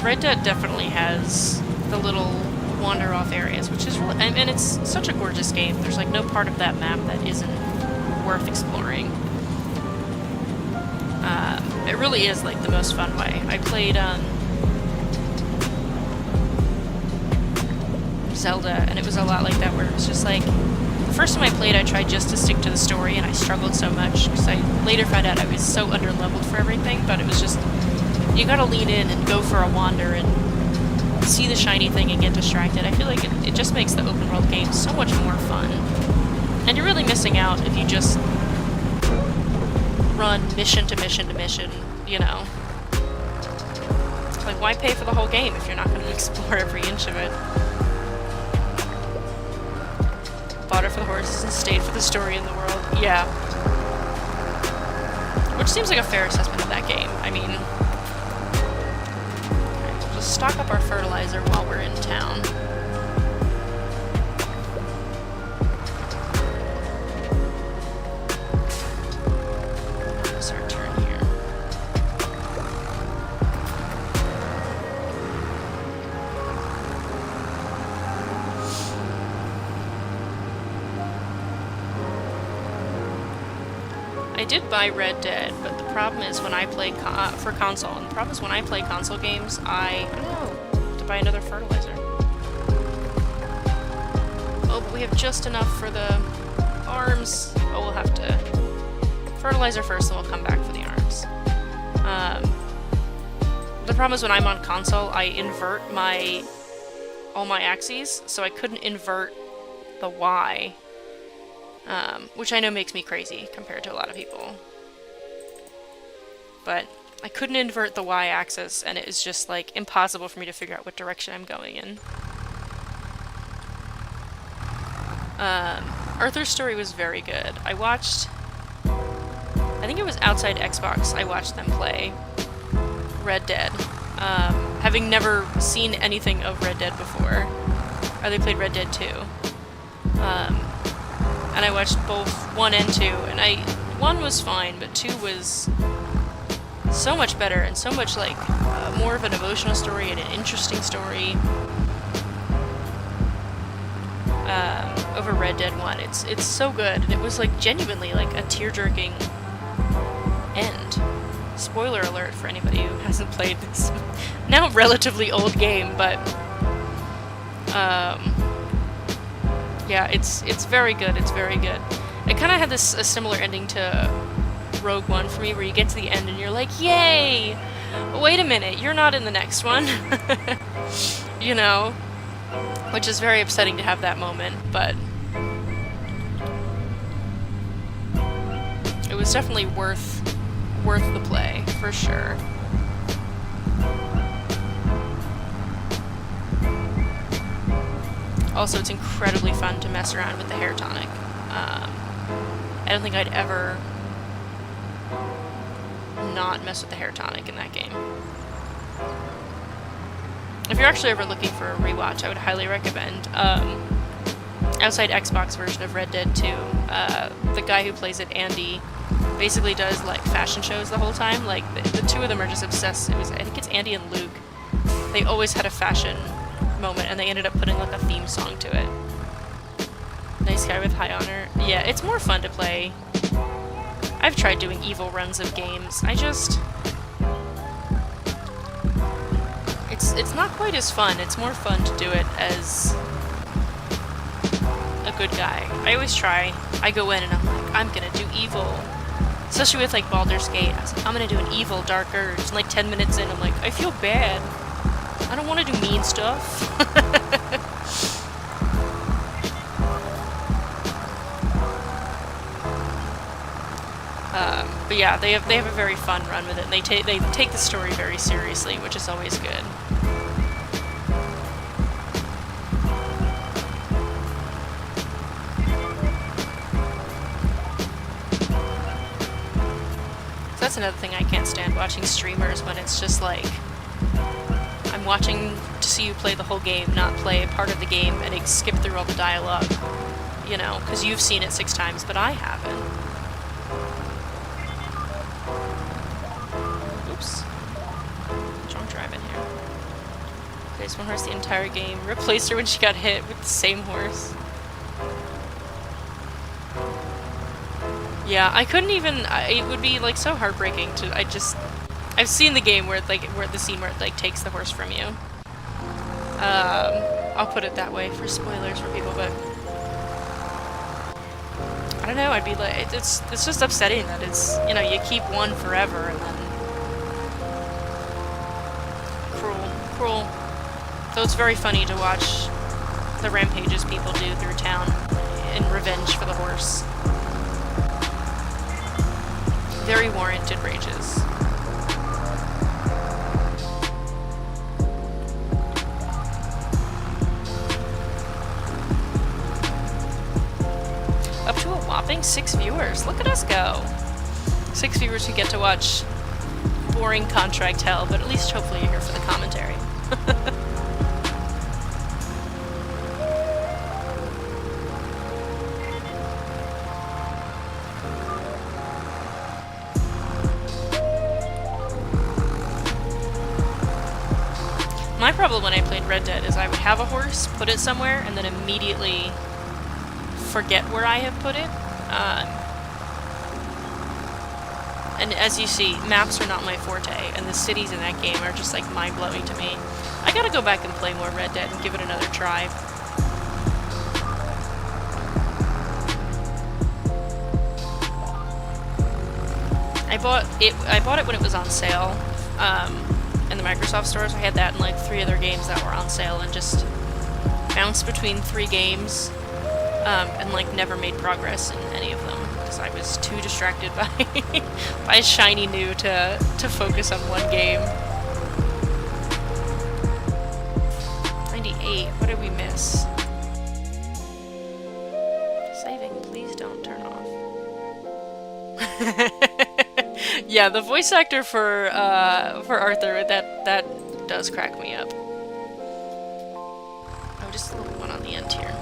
Red Dead definitely has the little wander-off areas, which is really, and it's such a gorgeous game. There's like no part of that map that isn't worth exploring. It really is like the most fun way. I played Zelda, and it was a lot like that, where it was just like, the first time I played, I tried just to stick to the story, and I struggled so much, because I later found out I was so under-leveled for everything, but it was just, you gotta lean in and go for a wander and see the shiny thing and get distracted. I feel like it just makes the open world game so much more fun. And you're really missing out if you just run mission to mission to mission, you know. Like, why pay for the whole game if you're not going to explore every inch of it? Bought it for the horses and stayed for the story in the world. Yeah. Which seems like a fair assessment of that game. I mean, we'll just stock up our fertilizer while we're in town. It's our turn here. I did buy Red Dead, but the problem is when I play for console, and the problem is when I play console games, I don't know, have to buy another fertilizer. Oh, but we have just enough for the arms. Oh, we'll have to fertilizer first, and we'll come back for the arms. The problem is when I'm on console, I invert all my axes, so I couldn't invert the Y. Which I know makes me crazy compared to a lot of people. But I couldn't invert the Y-axis, and it is just, like, impossible for me to figure out what direction I'm going in. Arthur's Story was very good. I watched... I think it was Outside Xbox I watched them play Red Dead. Having never seen anything of Red Dead before. Or they played Red Dead 2. And I watched both 1 and 2, and 1 was fine, but 2 was so much better, and so much, like, more of an emotional story and an interesting story. Over Red Dead 1. It's so good, and it was, like, genuinely, like, a tear-jerking end. Spoiler alert for anybody who hasn't played this now relatively old game, but, yeah, it's very good. It's very good. It kind of had a similar ending to Rogue One for me, where you get to the end and you're like, yay! Wait a minute, you're not in the next one. You know? Which is very upsetting to have that moment, but it was definitely worth the play, for sure. Also, it's incredibly fun to mess around with the hair tonic. I don't think I'd ever not mess with the hair tonic in that game. If you're actually ever looking for a rewatch, I would highly recommend Outside Xbox version of Red Dead 2. The guy who plays it, Andy, basically does like fashion shows the whole time. Like the two of them are just obsessed. I think it's Andy and Luke. They always had a fashion moment, and they ended up putting like a theme song to it. Nice guy with high honor. Yeah, it's more fun to play I've tried doing evil runs of games. It's not quite as fun. It's more fun to do it as a good guy. I always try. I go in and I'm like, I'm gonna do evil. Especially with like Baldur's Gate. I was like, I'm gonna do an evil Dark Urge. And like 10 minutes in, I'm like, I feel bad. I don't want to do mean stuff. But yeah, they have a very fun run with it, and they take the story very seriously, which is always good. So that's another thing I can't stand, watching streamers when it's just like, I'm watching to see you play the whole game, not play a part of the game and skip through all the dialogue, you know, because you've seen it 6 times, but I haven't. Oops. Drunk driving here. Placed one horse the entire game. Replaced her when she got hit with the same horse. Yeah, I couldn't even. It would be like so heartbreaking to. I've seen the game where the scene where it like takes the horse from you. I'll put it that way for spoilers for people, but I don't know. I'd be like, it's just upsetting that it's, you know, you keep one forever and then cruel. Though it's very funny to watch the rampages people do through town in revenge for the horse. Very warranted rages. Up to a whopping 6 viewers. Look at us go. 6 viewers who get to watch boring contract hell, but at least hopefully you're here for the commentary. My problem when I played Red Dead is I would have a horse, put it somewhere, and then immediately forget where I have put it. And as you see, maps are not my forte, and the cities in that game are just like mind-blowing to me. I gotta go back and play more Red Dead and give it another try. I bought it when it was on sale in the Microsoft stores. I had that and like 3 other games that were on sale, and just bounced between 3 games and like never made progress in any of them because I was too distracted by shiny new to focus on one game. 98. What did we miss? Saving. Please don't turn off. Yeah, the voice actor for Arthur, that does crack me up. Oh, just a little one on the end here.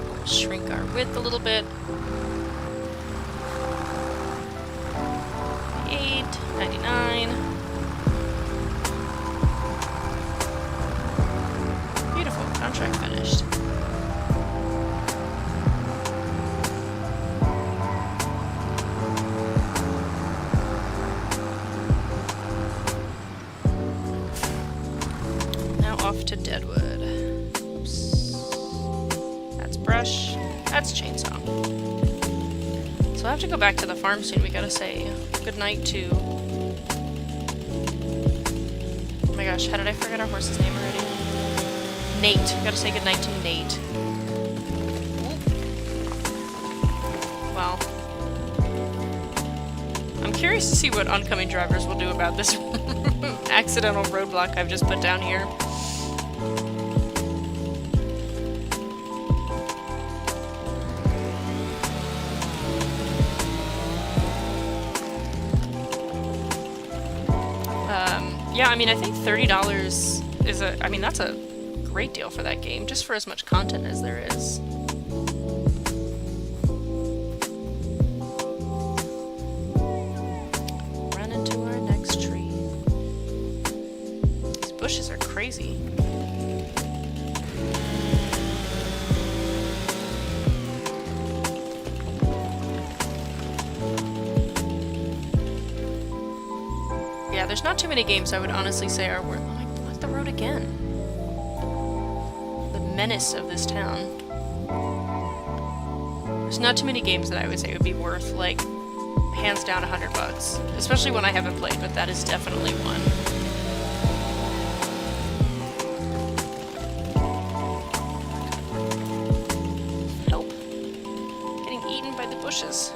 We'll shrink our width a little bit. 8.99. Beautiful. Contract finished. Off to Deadwood. Oops. That's brush. That's chainsaw. So I have to go back to the farm soon. We gotta say goodnight to... Oh my gosh, how did I forget our horse's name already? Nate. We gotta say goodnight to Nate. Wow. I'm curious to see what oncoming drivers will do about this accidental roadblock I've just put down here. Yeah, I mean, I think $30 is that's a great deal for that game, just for as much content as there is. Run into our next tree. These bushes are crazy. there's not too many games I would honestly say are worth... Oh, I left the road again. The menace of this town. There's not too many games that I would say would be worth, like, hands down $100. Especially one I haven't played, but that is definitely one. Help. Getting eaten by the bushes.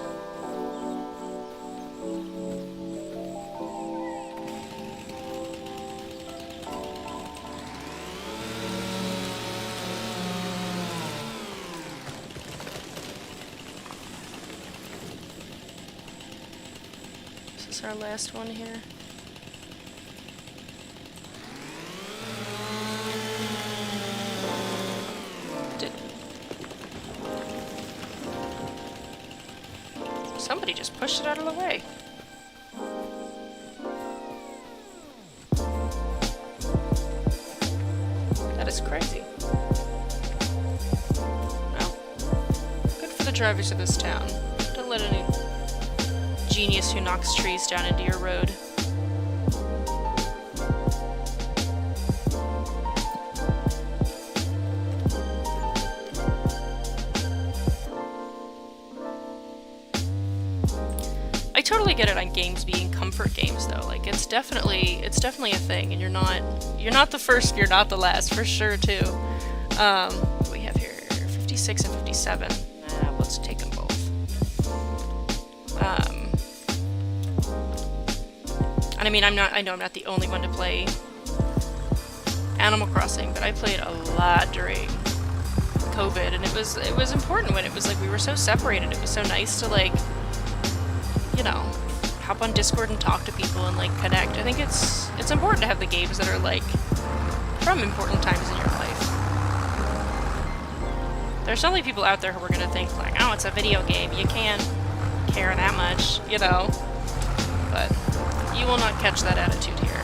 Is our last one here? Somebody just pushed it out of the way. That is crazy. Well, good for the drivers of this town. Don't let any genius who knocks trees down into your road. I totally get it on games being comfort games though. Like it's definitely a thing, and you're not the first, you're not the last for sure too. What do we have here? 56 and 57. Let's take them both. And I mean, I know I'm not the only one to play Animal Crossing, but I played a lot during COVID, and it was important when it was like we were so separated. It was so nice to like, you know, hop on Discord and talk to people and like connect. I think it's important to have the games that are like from important times in your life. There's certainly people out there who are gonna think like, oh, it's a video game, you can't care that much, you know, but you will not catch that attitude here.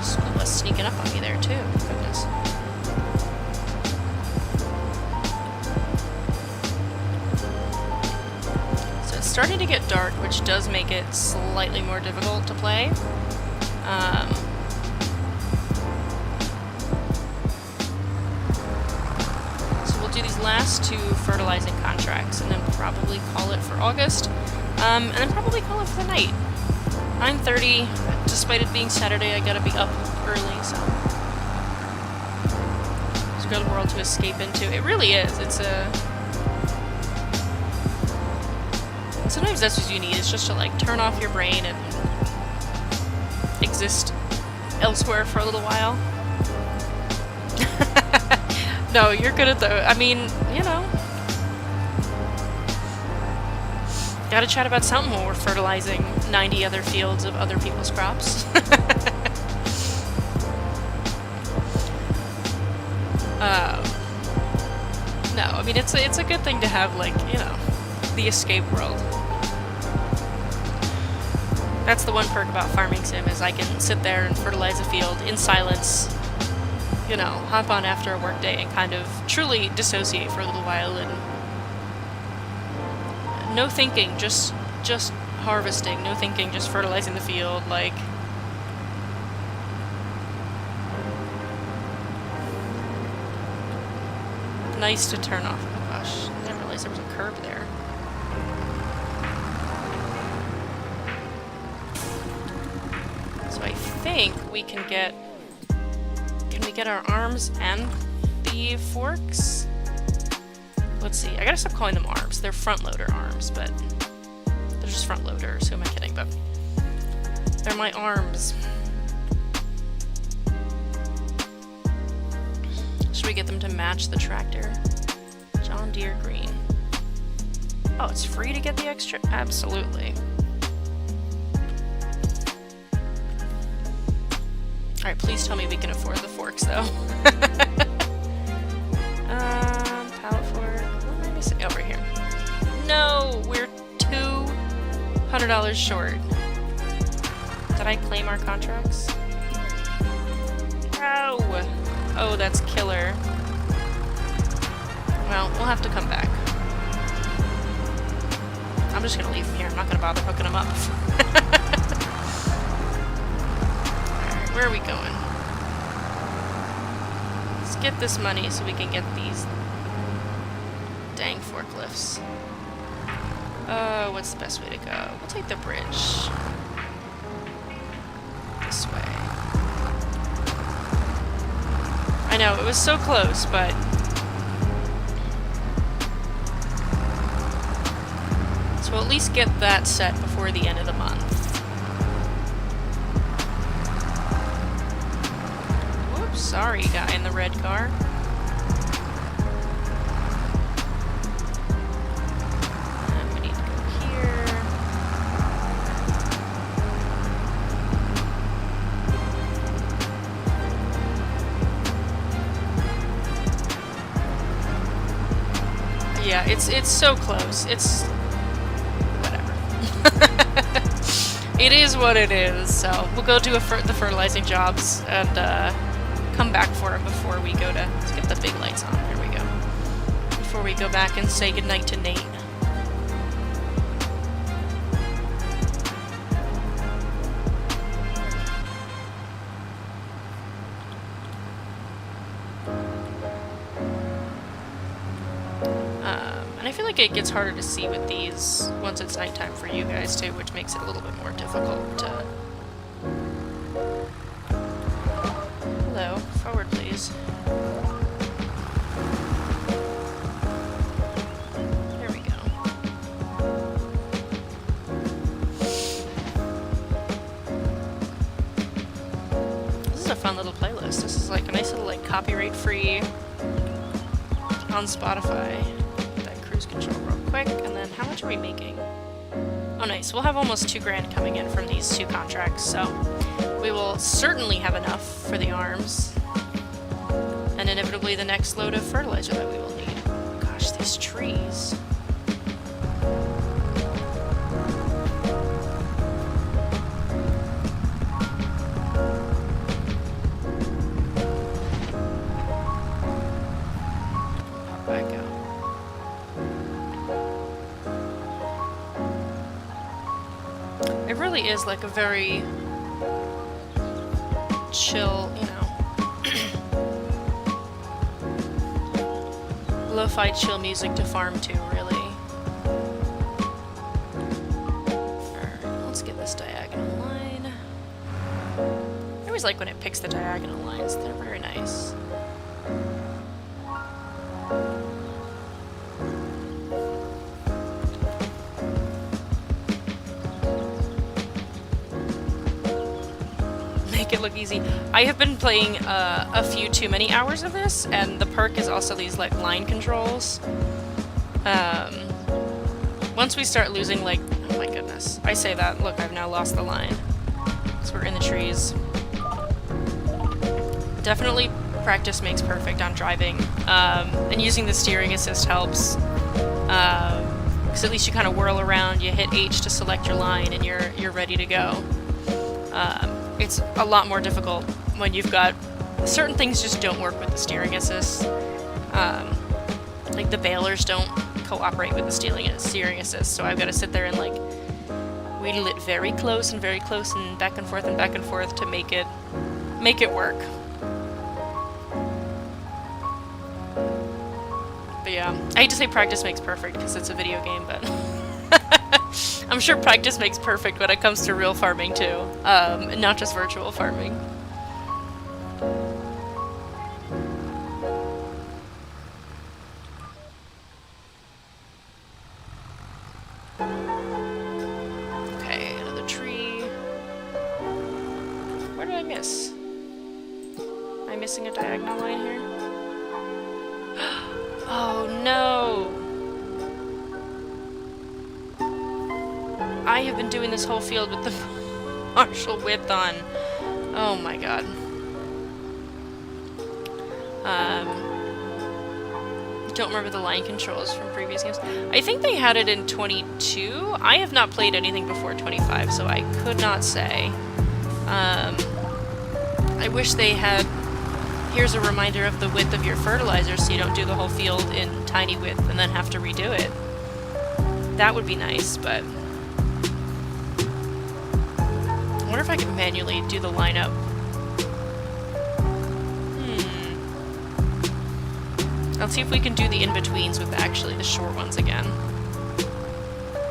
School bus sneaking up on me there too, goodness. So it's starting to get dark, which does make it slightly more difficult to play. Do these last two fertilizing contracts and then probably call it for August, and then probably call it for the night. 9:30, despite it being Saturday, I gotta be up early, so there's a good world to escape into. It really is. It's sometimes that's what you need, is just to like turn off your brain and exist elsewhere for a little while. No, you're good at I mean, you know. Gotta chat about something while we're fertilizing 90 other fields of other people's crops. No, I mean, it's a good thing to have, like, you know, the escape world. That's the one perk about Farming Sim, is I can sit there and fertilize a field in silence, you know, hop on after a work day and kind of truly dissociate for a little while, and no thinking, just harvesting, no thinking, just fertilizing the field, like. Nice to turn off. Oh gosh, I didn't realize there was a curb there. So I think we can get our arms and the forks? Let's see. I gotta stop calling them arms. They're front loader arms, but they're just front loaders. Who am I kidding? But they're my arms. Should we get them to match the tractor? John Deere green. Oh, it's free to get the extra? Absolutely. Alright, please tell me we can afford the forks, though. Pallet fork. What am I missing? Over here. No! We're $200 short. Did I claim our contracts? Ow! Oh, that's killer. Well, we'll have to come back. I'm just gonna leave them here. I'm not gonna bother hooking them up. Alright, where are we going? Let's get this money so we can get these dang forklifts. What's the best way to go? We'll take the bridge. This way. I know, it was so close, but... So we'll at least get that set before the end of the month. Whoops, sorry, guy in the red car. And we need to go here. Yeah, it's so close. It's... It is what it is, so we'll go do the fertilizing jobs and come back for it before we go to... Let's get the big lights on. Here we go. Before we go back and say goodnight to Nate. And I feel like it gets harder to see with these once it's nighttime for you guys too, which makes it a little bit more difficult to... Hello, forward please. There we go. This is a fun little playlist. This is like a nice little like copyright-free on Spotify. Control real quick, and then how much are we making? Oh nice, we'll have almost $2 grand coming in from these 2 contracts, so we will certainly have enough for the arms and inevitably the next load of fertilizer that we will need. Gosh, these trees. It really is like a very chill, you know, lo-fi chill music to farm to, really. Alright, let's get this diagonal line. I always like when it picks the diagonal lines, they're very nice. It look easy. I have been playing a few too many hours of this, and the perk is also these like line controls. Once we start losing, like, oh my goodness, I say that, look, I've now lost the line because we're in the trees. Definitely practice makes perfect on driving, and using the steering assist helps, because at least you kind of whirl around, you hit H to select your line, and you're ready to go. It's a lot more difficult when you've got... Certain things just don't work with the steering assist. Like the balers don't cooperate with the steering assist, so I've got to sit there and like wheedle it very close and back and forth to make it work. But yeah, I hate to say practice makes perfect because it's a video game, but... I'm sure practice makes perfect when it comes to real farming too, and not just virtual farming. Okay, another tree. Where did I miss? Am I missing a diagonal line here? Oh no! I have been doing this whole field with the partial width on. Oh my god. Don't remember the line controls from previous games. I think they had it in 22. I have not played anything before 25, so I could not say. I wish they had... Here's a reminder of the width of your fertilizer so you don't do the whole field in tiny width and then have to redo it. That would be nice, but I wonder if I could manually do the lineup. Let's see if we can do the in-betweens with actually the short ones again.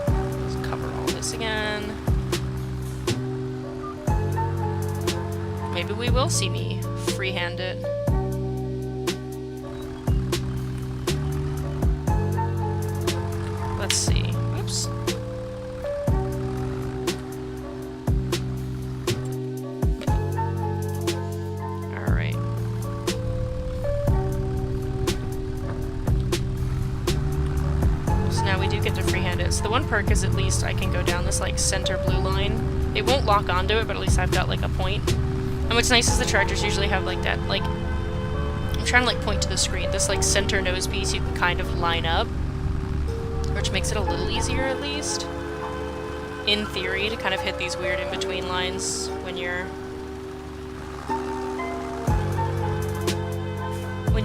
Let's cover all this again. Maybe we will see me freehand it. Let's see. Oops. Alright. So now we do get to freehand it. So the one perk is at least I can go down this like center blue line. It won't lock onto it, but at least I've got like a point. And what's nice is the tractors usually have like that, like, I'm trying to like point to the screen, this like center nose piece you can kind of line up, which makes it a little easier at least, in theory, to kind of hit these weird in-between lines when you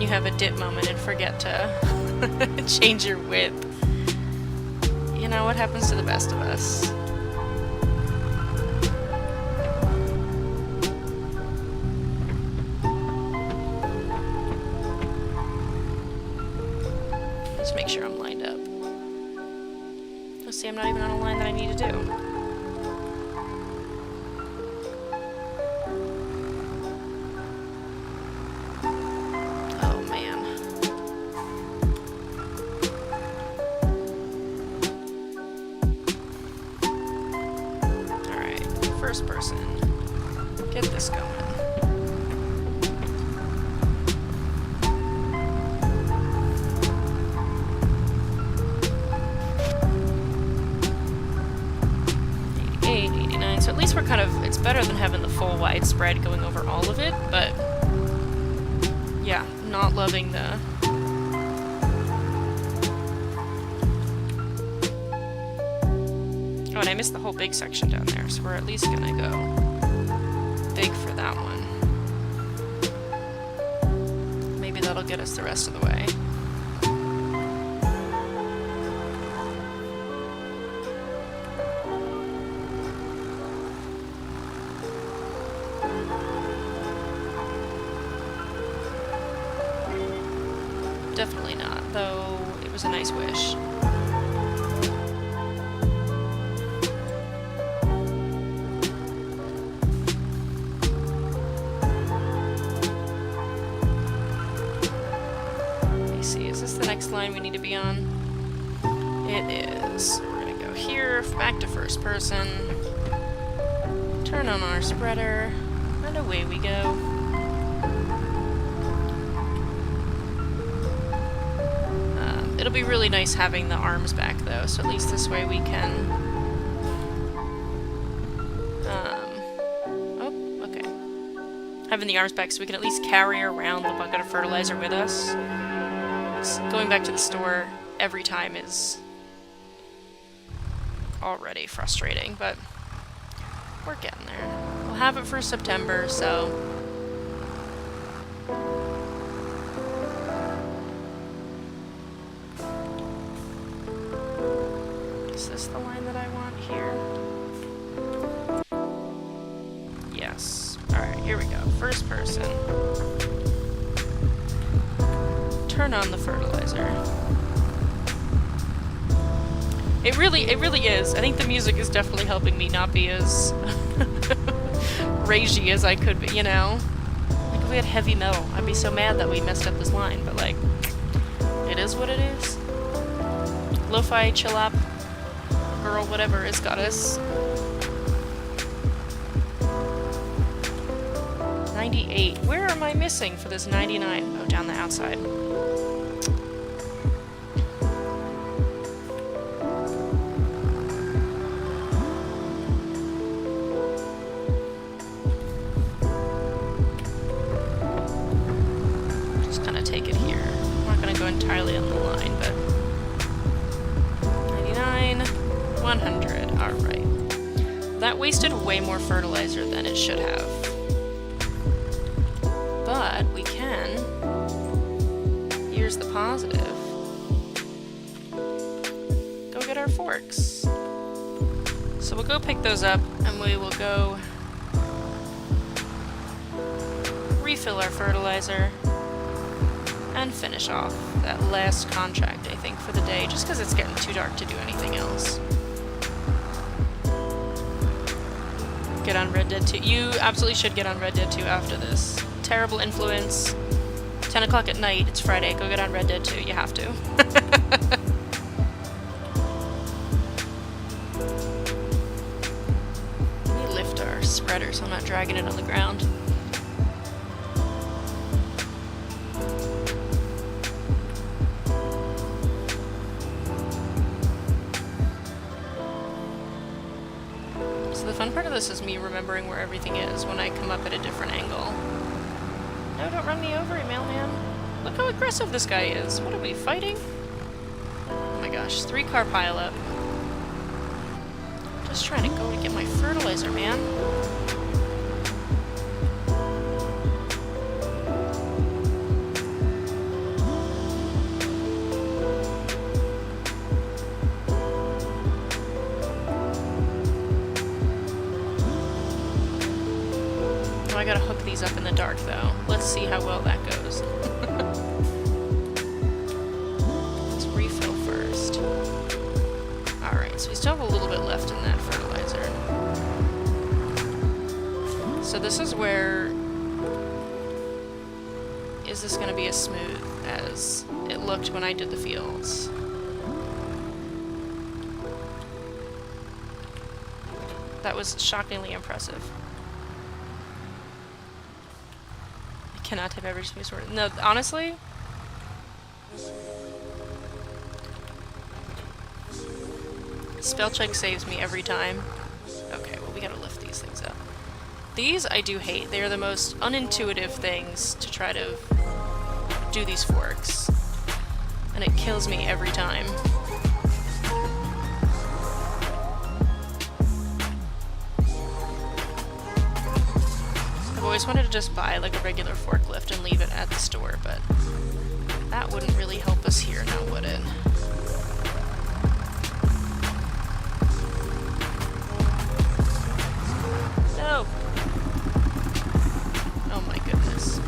have a dip moment and forget to change your width. You know, what happens to the best of us? Let's make sure I'm lined up. Let's see, I'm not even on a line that I need to do. Oh, man. Alright, first person. Get this going. So at least we're kind of, it's better than having the full wide spread going over all of it, but yeah, not loving the... Oh, and I missed the whole big section down there, so we're at least gonna go big for that one. Maybe that'll get us the rest of the way. Definitely not, though it was a nice wish. Let me see, is this the next line we need to be on? It is. We're gonna go here, back to first person, turn on our spreader, and away we go. It'll be really nice having the arms back, though, so at least this way we can... Oh, okay. Having the arms back so we can at least carry around the bucket of fertilizer with us. Going back to the store every time is already frustrating, but we're getting there. We'll have it for September, so... Is this the line that I want here? Yes. Alright, here we go. First person. Turn on the fertilizer. It really is. I think the music is definitely helping me not be as ragey as I could be, you know? Like, if we had heavy metal, I'd be so mad that we messed up this line, but like, it is what it is. Lo-fi, chill-up, girl, whatever has got us. 98. Where am I missing for this 99? Oh, down the outside. Just gonna take it here. I'm not gonna go entirely on the line, but 99, 100. Alright. That wasted way more fertilizer than it should have. But we can. Here's the positive. Go get our forks. So we'll go pick those up, and we will go refill our fertilizer and finish off that last contract, I think, for the day, just because it's getting too dark to do anything else. Get on Red Dead 2. You absolutely should get on Red Dead 2 after this. Terrible influence. 10 o'clock at night, it's Friday, go get on Red Dead 2, you have to. Let me lift our spreader so I'm not dragging it on the ground. So the fun part of this is me remembering where everything is when I come up at a different angle. No, don't run me over, mailman. Look how aggressive this guy is. What are we, fighting? Oh my gosh, 3-car pileup. Just trying to go to get my fertilizer, man. Oh, I gotta hook these up in the dark, though. Let's see how well that goes. Let's refill first. Alright, so we still have a little bit left in that fertilizer. So this is where... Is this gonna be as smooth as it looked when I did the fields? That was shockingly impressive. Cannot type every smooth word. No, honestly, spell check saves me every time. Okay, well we gotta lift these things up. These I do hate. They are the most unintuitive things to try to do these forks, and it kills me every time. I've always wanted to just buy like a regular forklift and leave it at the store, but that wouldn't really help us here now, would it? No! Oh my goodness.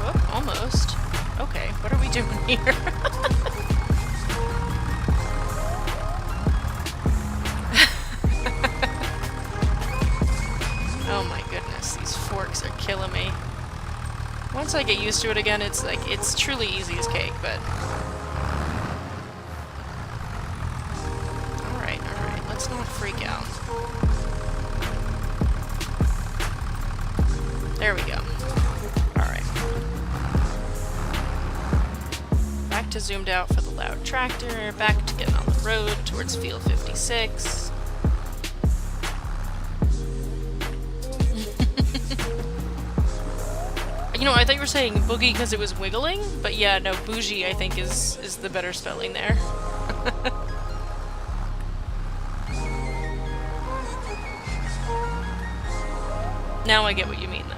Oh, almost. Okay, what are we doing here? Oh my goodness, these forks are killing me. Once I get used to it again, it's like, it's truly easy as cake, but... Alright, let's not freak out. There we go. Alright. Back to zoomed out for the loud tractor, back to getting on the road towards field 56. You know, I thought you were saying boogie because it was wiggling, but yeah, no, bougie I think is the better spelling there. Now I get what you mean, though.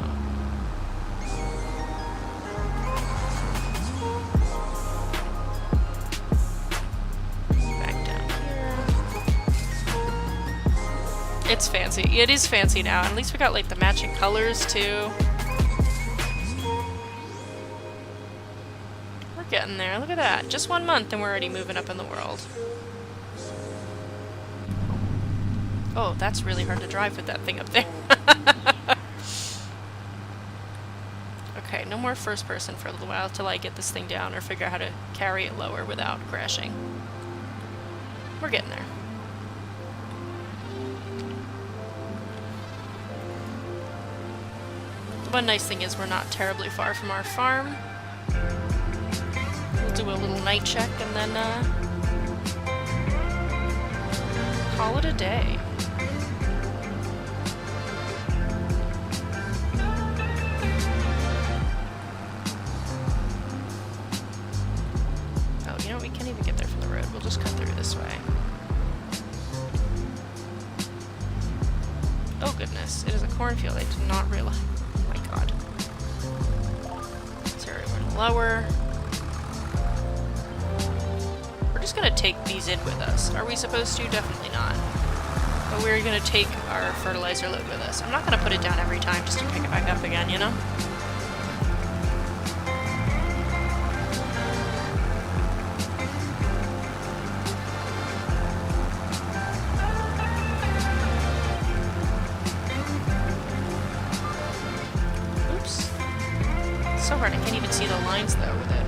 Back down here. It's fancy. It is fancy now. At least we got, like, the matching colors, too. We're getting there. Look at that. Just 1 month and we're already moving up in the world. Oh, that's really hard to drive with that thing up there. Okay, no more first person for a little while till I get this thing down or figure out how to carry it lower without crashing. We're getting there. The one nice thing is we're not terribly far from our farm. We'll do a little night check and then call it a day. Oh, you know what? We can't even get there from the road. We'll just cut through this way. Oh goodness, it is a cornfield. I did not realize. Oh my god. 0 and lower. We're just gonna take these in with us. Are we supposed to? Definitely not. But we're gonna take our fertilizer load with us. I'm not gonna put it down every time just to pick it back up again, you know? Oops. It's so hard, I can't even see the lines though with it.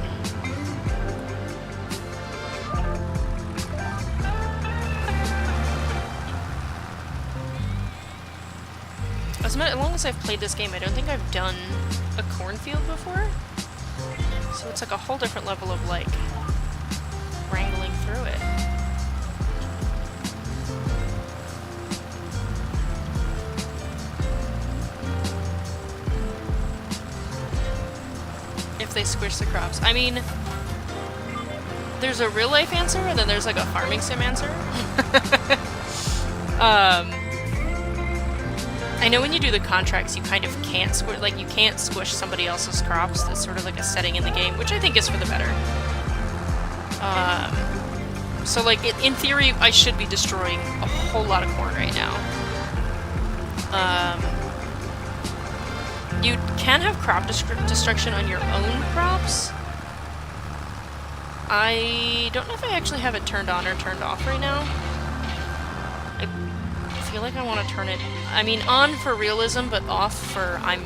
As long as I've played this game, I don't think I've done a cornfield before. So it's like a whole different level of, like, wrangling through it. If they squish the crops. I mean, there's a real-life answer, and then there's, like, a farming sim answer. I know when you do the contracts, you kind of can't squish, like, you can't squish somebody else's crops. That's sort of like a setting in the game, which I think is for the better. So, like, in theory, I should be destroying a whole lot of corn right now. You can have crop destruction on your own crops. I don't know if I actually have it turned on or turned off right now. I feel like I want to turn it, I mean, on for realism, but off for I'm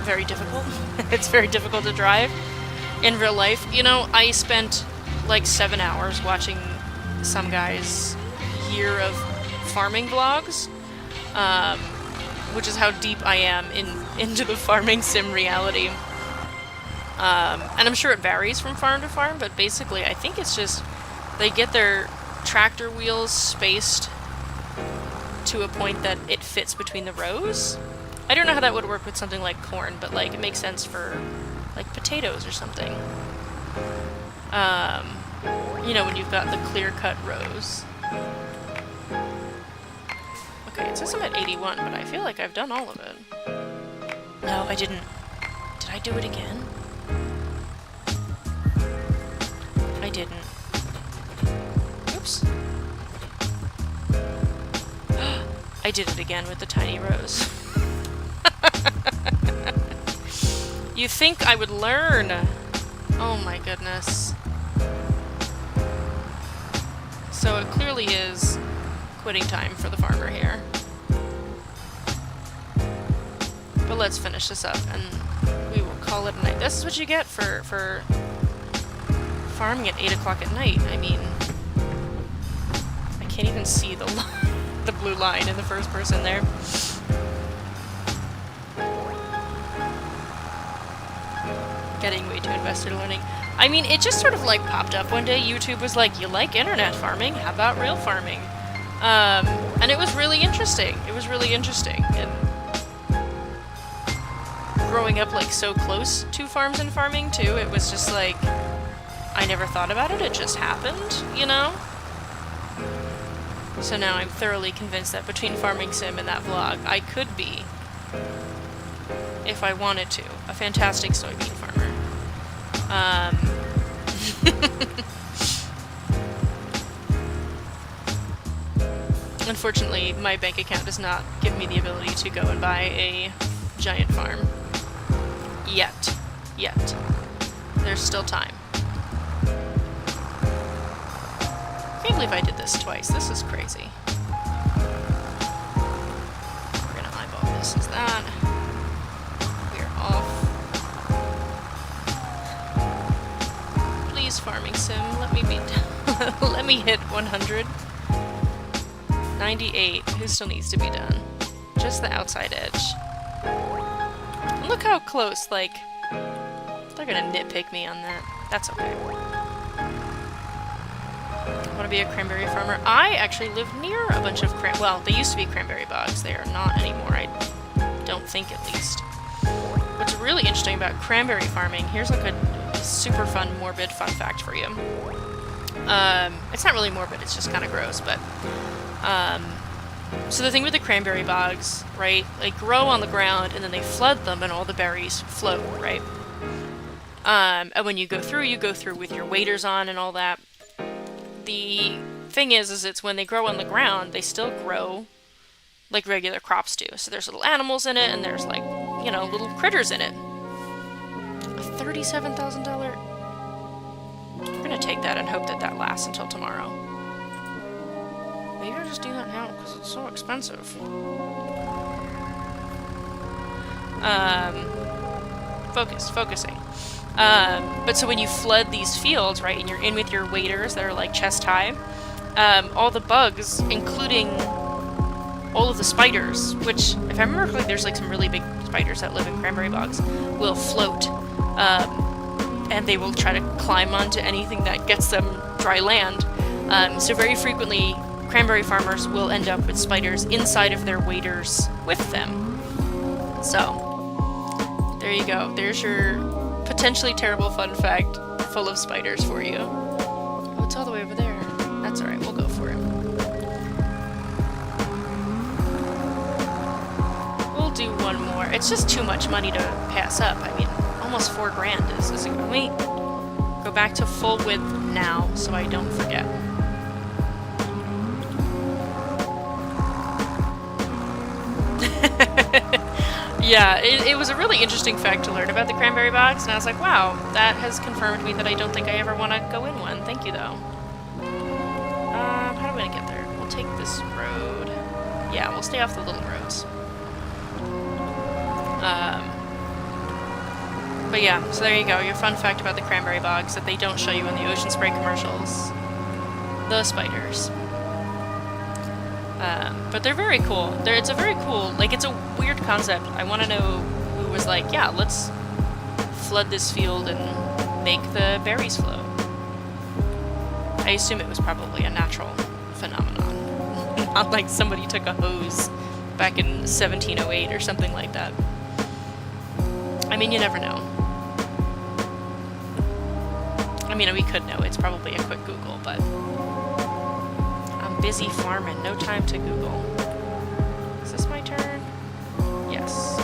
very difficult. It's very difficult to drive in real life. You know, I spent like 7 hours watching some guy's year of farming vlogs, which is how deep I am into the farming sim reality. And I'm sure it varies from farm to farm, but basically I think it's just they get their tractor wheels spaced to a point that it fits between the rows. I don't know how that would work with something like corn, but like it makes sense for like potatoes or something. You know, when you've got the clear-cut rows. Okay, it says I'm at 81, but I feel like I've done all of it. No, I didn't. Did I do it again? I didn't. Oops. I did it again with the tiny rows. You think I would learn? Oh my goodness. So it clearly is quitting time for the farmer here. But let's finish this up and we will call it a night. This is what you get for farming at 8 o'clock at night. I mean, I can't even see the the blue line in the first person there. Getting way too invested in learning. I mean, it just sort of like popped up one day. YouTube was like, you like internet farming? How about real farming? And it was really interesting. It was really interesting. And growing up like so close to farms and farming too, it was just like, I never thought about it. It just happened, you know? So now I'm thoroughly convinced that between farming sim and that vlog, I could be, if I wanted to, a fantastic soybean farmer. Unfortunately, my bank account does not give me the ability to go and buy a giant farm. Yet. There's still time. I can't believe I did this twice. This is crazy. We're gonna eyeball this as that. We're off. Please, farming sim, let me be let me hit 100. 98. Who still needs to be done? Just the outside edge. And look how close, like, they're gonna nitpick me on that. That's okay. I want to be a cranberry farmer. I actually live near a bunch of well, they used to be cranberry bogs. They are not anymore, I don't think, at least. What's really interesting about cranberry farming, here's like a super fun, morbid fun fact for you. It's not really morbid, it's just kind of gross, but So the thing with the cranberry bogs, right? They grow on the ground and then they flood them and all the berries float, right? And when you go through with your waders on and all that. The thing is it's when they grow on the ground, they still grow like regular crops do. So there's little animals in it and there's like, you know, little critters in it. A $37,000. We're gonna take that and hope that that lasts until tomorrow. Maybe I'll just do that now because it's so expensive. Focusing. But so when you flood these fields, right, and you're in with your waders that are like chest high, all the bugs, including all of the spiders, which, if I remember correctly, there's like some really big spiders that live in cranberry bogs, will float. And they will try to climb onto anything that gets them dry land. So very frequently, cranberry farmers will end up with spiders inside of their waders with them. So, there you go. There's your potentially terrible fun fact full of spiders for you. Oh, it's all the way over there. That's alright, we'll go for it. We'll do one more. It's just too much money to pass up. I mean, almost $4,000 is can we go back to full width now so I don't forget? Yeah, it was a really interesting fact to learn about the cranberry bogs, and I was like, wow, that has confirmed me that I don't think I ever want to go in one. Thank you, though. How do I get there? We'll take this road. Yeah, we'll stay off the little roads. But yeah, so there you go, your fun fact about the cranberry bogs that they don't show you in the Ocean Spray commercials. The spiders. But they're very cool. It's a very cool, like, it's a weird concept. I want to know who was like, yeah, let's flood this field and make the berries flow. I assume it was probably a natural phenomenon. Not like somebody took a hose back in 1708 or something like that. I mean, you never know. I mean, we could know. It's probably a quick Google, but I'm busy farming. No time to Google. Is this my turn? Yes.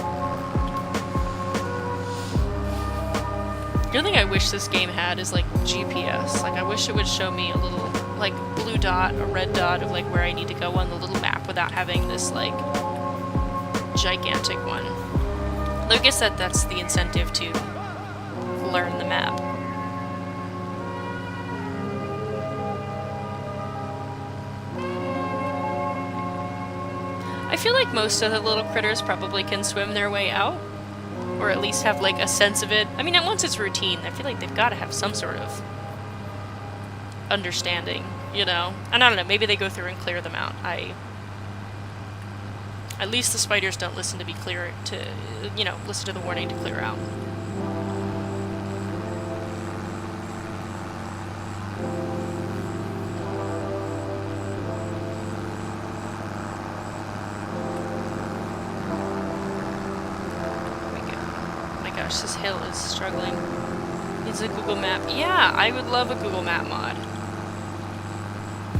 The other thing I wish this game had is, like, GPS. Like, I wish it would show me a little, like, blue dot, a red dot of, like, where I need to go on the little map without having this, like, gigantic one. Though I guess that's the incentive to learn the map. I feel like most of the little critters probably can swim their way out, or at least have like a sense of it. I mean, once it's routine, I feel like they've got to have some sort of understanding, you know? And I don't know, maybe they go through and clear them out. At least the spiders don't listen to listen to the warning to clear out. This hill is struggling. Needs a Google map. Yeah, I would love a Google map mod.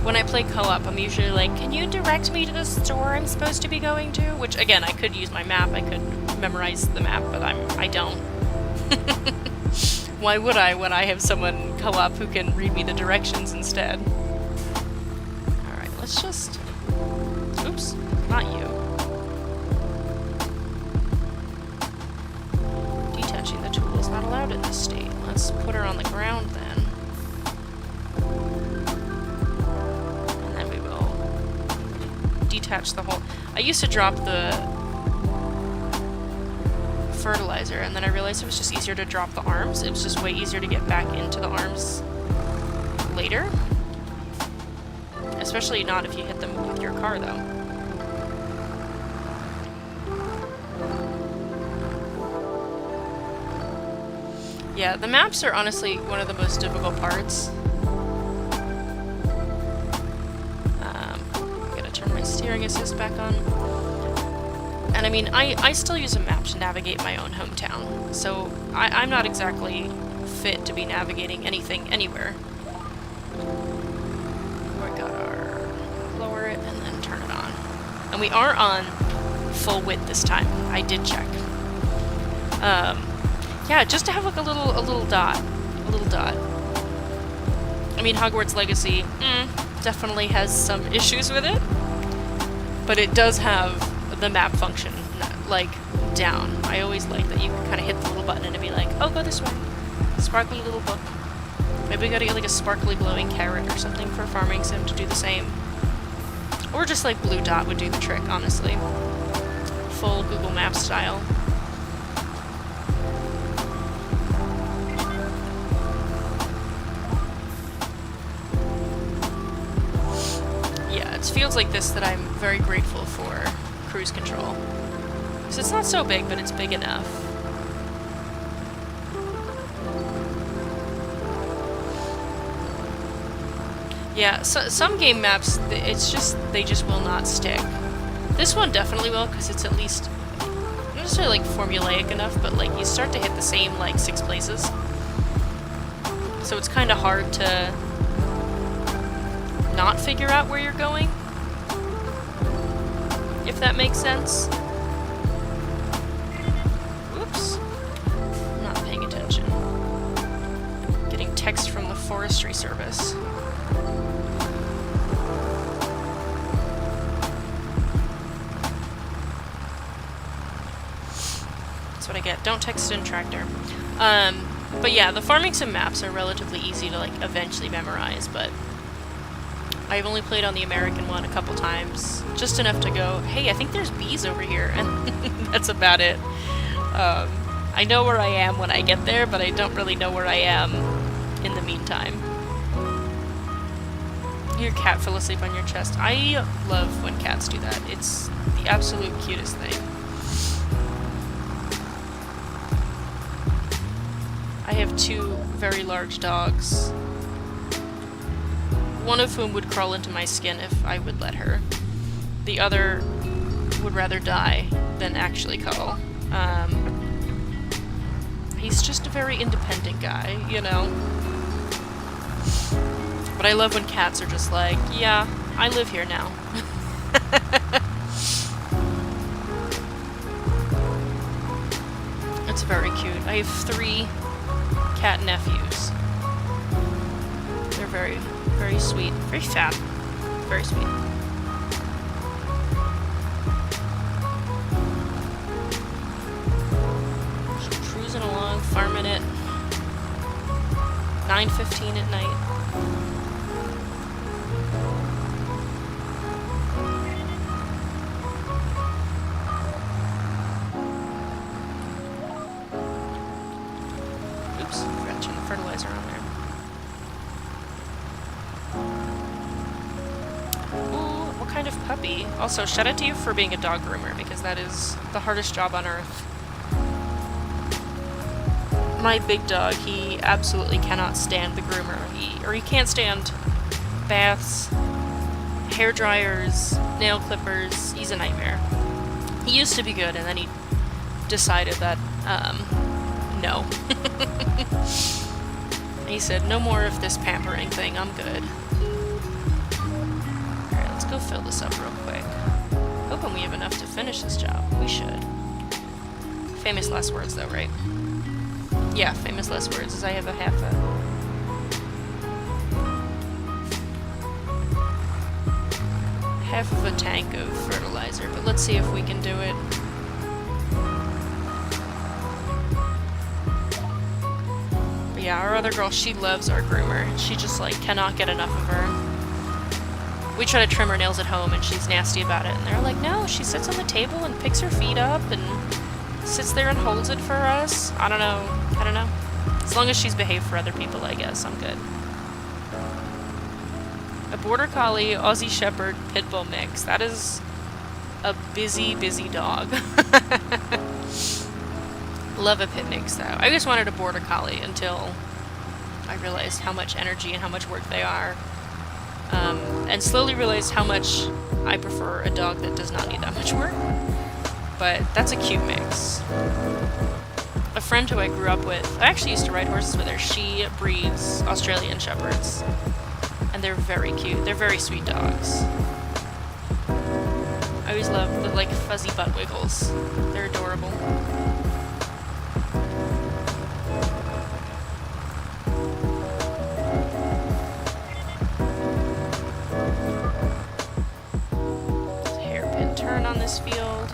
When I play co-op, I'm usually like, can you direct me to the store I'm supposed to be going to? Which, again, I could use my map. I could memorize the map, but I don't. Why would I when I have someone co-op who can read me the directions instead? Alright, let's just... Oops, not you. Detaching the tool is not allowed in this state. Let's put her on the ground then. And then we will detach the whole... I used to drop the fertilizer, and then I realized it was just easier to drop the arms. It was just way easier to get back into the arms later. Especially not if you hit them with your car, though. Yeah, the maps are honestly one of the most difficult parts. I'm gonna turn my steering assist back on. And I mean, I still use a map to navigate my own hometown, so I'm not exactly fit to be navigating anything anywhere. We got our... lower it and then turn it on. And we are on full width this time. I did check. Yeah, just to have like a little dot. A little dot. I mean, Hogwarts Legacy definitely has some issues with it. But it does have the map function, like, down. I always like that you can kind of hit the little button and it'd be like, oh, go this way. Sparkly little book. Maybe we gotta get like a sparkly glowing carrot or something for Farming Sim to do the same. Or just like blue dot would do the trick, honestly. Full Google Maps style. Yeah, it's fields like this that I'm very grateful for cruise control. Because it's not so big, but it's big enough. Yeah, so, some game maps, they just will not stick. This one definitely will, because it's at least, not necessarily like formulaic enough, but like you start to hit the same like 6 places. So it's kind of hard to not figure out where you're going. If that makes sense. Whoops. I'm not paying attention. Getting text from the Forestry Service. That's what I get. Don't text in tractor. But yeah, the Farming Sim maps are relatively easy to like eventually memorize, but I've only played on the American one a couple times, just enough to go, hey, I think there's bees over here, and that's about it. I know where I am when I get there, but I don't really know where I am in the meantime. Your cat fell asleep on your chest. I love when cats do that. It's the absolute cutest thing. I have 2 very large dogs. One of whom would crawl into my skin if I would let her. The other would rather die than actually cuddle. He's just a very independent guy, you know? But I love when cats are just like, yeah, I live here now. It's very cute. I have 3 cat nephews. They're very, very sweet. Very fat. Very sweet. Just cruising along, farming it. 9:15 at night. Oops, forgot to turn the fertilizer on there. Ooh, what kind of puppy? Also, shout out to you for being a dog groomer, because that is the hardest job on earth. My big dog, he absolutely cannot stand the groomer. He can't stand baths, hair dryers, nail clippers. He's a nightmare. He used to be good, and then he decided that, no. He said, no more of this pampering thing, I'm good. Alright, let's go fill this up real quick. Hoping we have enough to finish this job. We should. Famous last words, though, right? Yeah, famous last words, as I have a half of a tank of fertilizer, but let's see if we can do it. But yeah, our other girl, she loves our groomer. She just, like, cannot get enough of her. We try to trim her nails at home, and she's nasty about it, and they're like, no, she sits on the table and picks her feet up, and sits there and holds it for us. I don't know. As long as she's behaved for other people, I guess, I'm good. A Border Collie, Aussie Shepherd, Pit Bull mix. That is a busy, busy dog. Love a pit mix, though. I just wanted a Border Collie until I realized how much energy and how much work they are. And slowly realized how much I prefer a dog that does not need that much work. But that's a cute mix. A friend who I grew up with, I actually used to ride horses with her, she breeds Australian Shepherds. And they're very cute. They're very sweet dogs. I always love the, like, fuzzy butt wiggles. They're adorable. Hairpin turn on this field.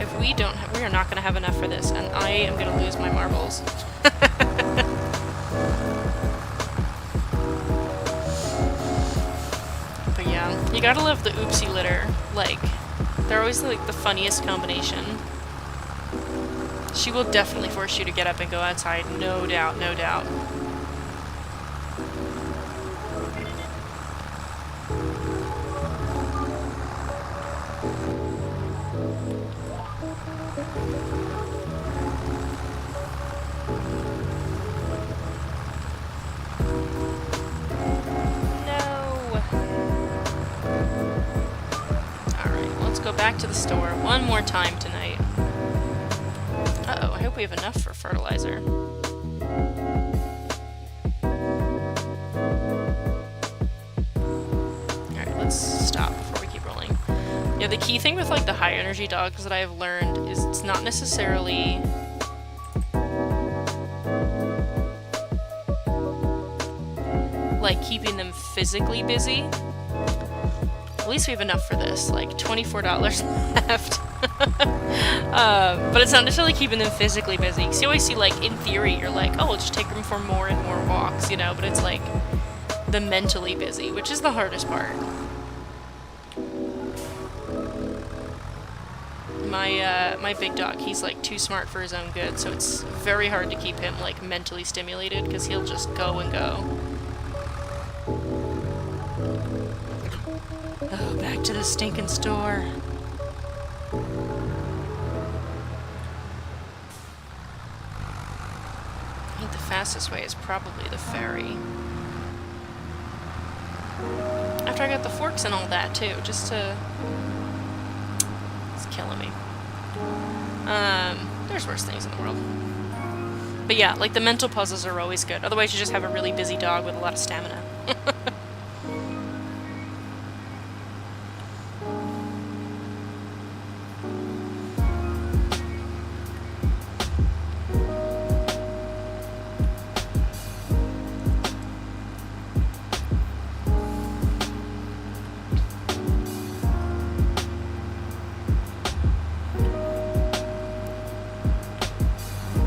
If we don't have, we are not going to have enough for this, and I am going to lose my marbles. But yeah, you gotta love the oopsie litter. Like, they're always like the funniest combination. She will definitely force you to get up and go outside, no doubt, no doubt. Back to the store one more time tonight. Uh-oh, I hope we have enough for fertilizer. Alright, let's stop before we keep rolling. Yeah, the key thing with like the high energy dogs that I've learned is it's not necessarily like keeping them physically busy. At least we have enough for this, like $24 left. But it's not necessarily keeping them physically busy. Because you always see, like, in theory, you're like, oh, we'll just take them for more and more walks, you know? But it's like the mentally busy, which is the hardest part. My big dog, he's like too smart for his own good, so it's very hard to keep him like mentally stimulated because he'll just go and go. Oh, back to the stinking store. I think the fastest way is probably the ferry. After I got the forks and all that, too, just to... It's killing me. There's worse things in the world. But yeah, like, the mental puzzles are always good. Otherwise, you just have a really busy dog with a lot of stamina.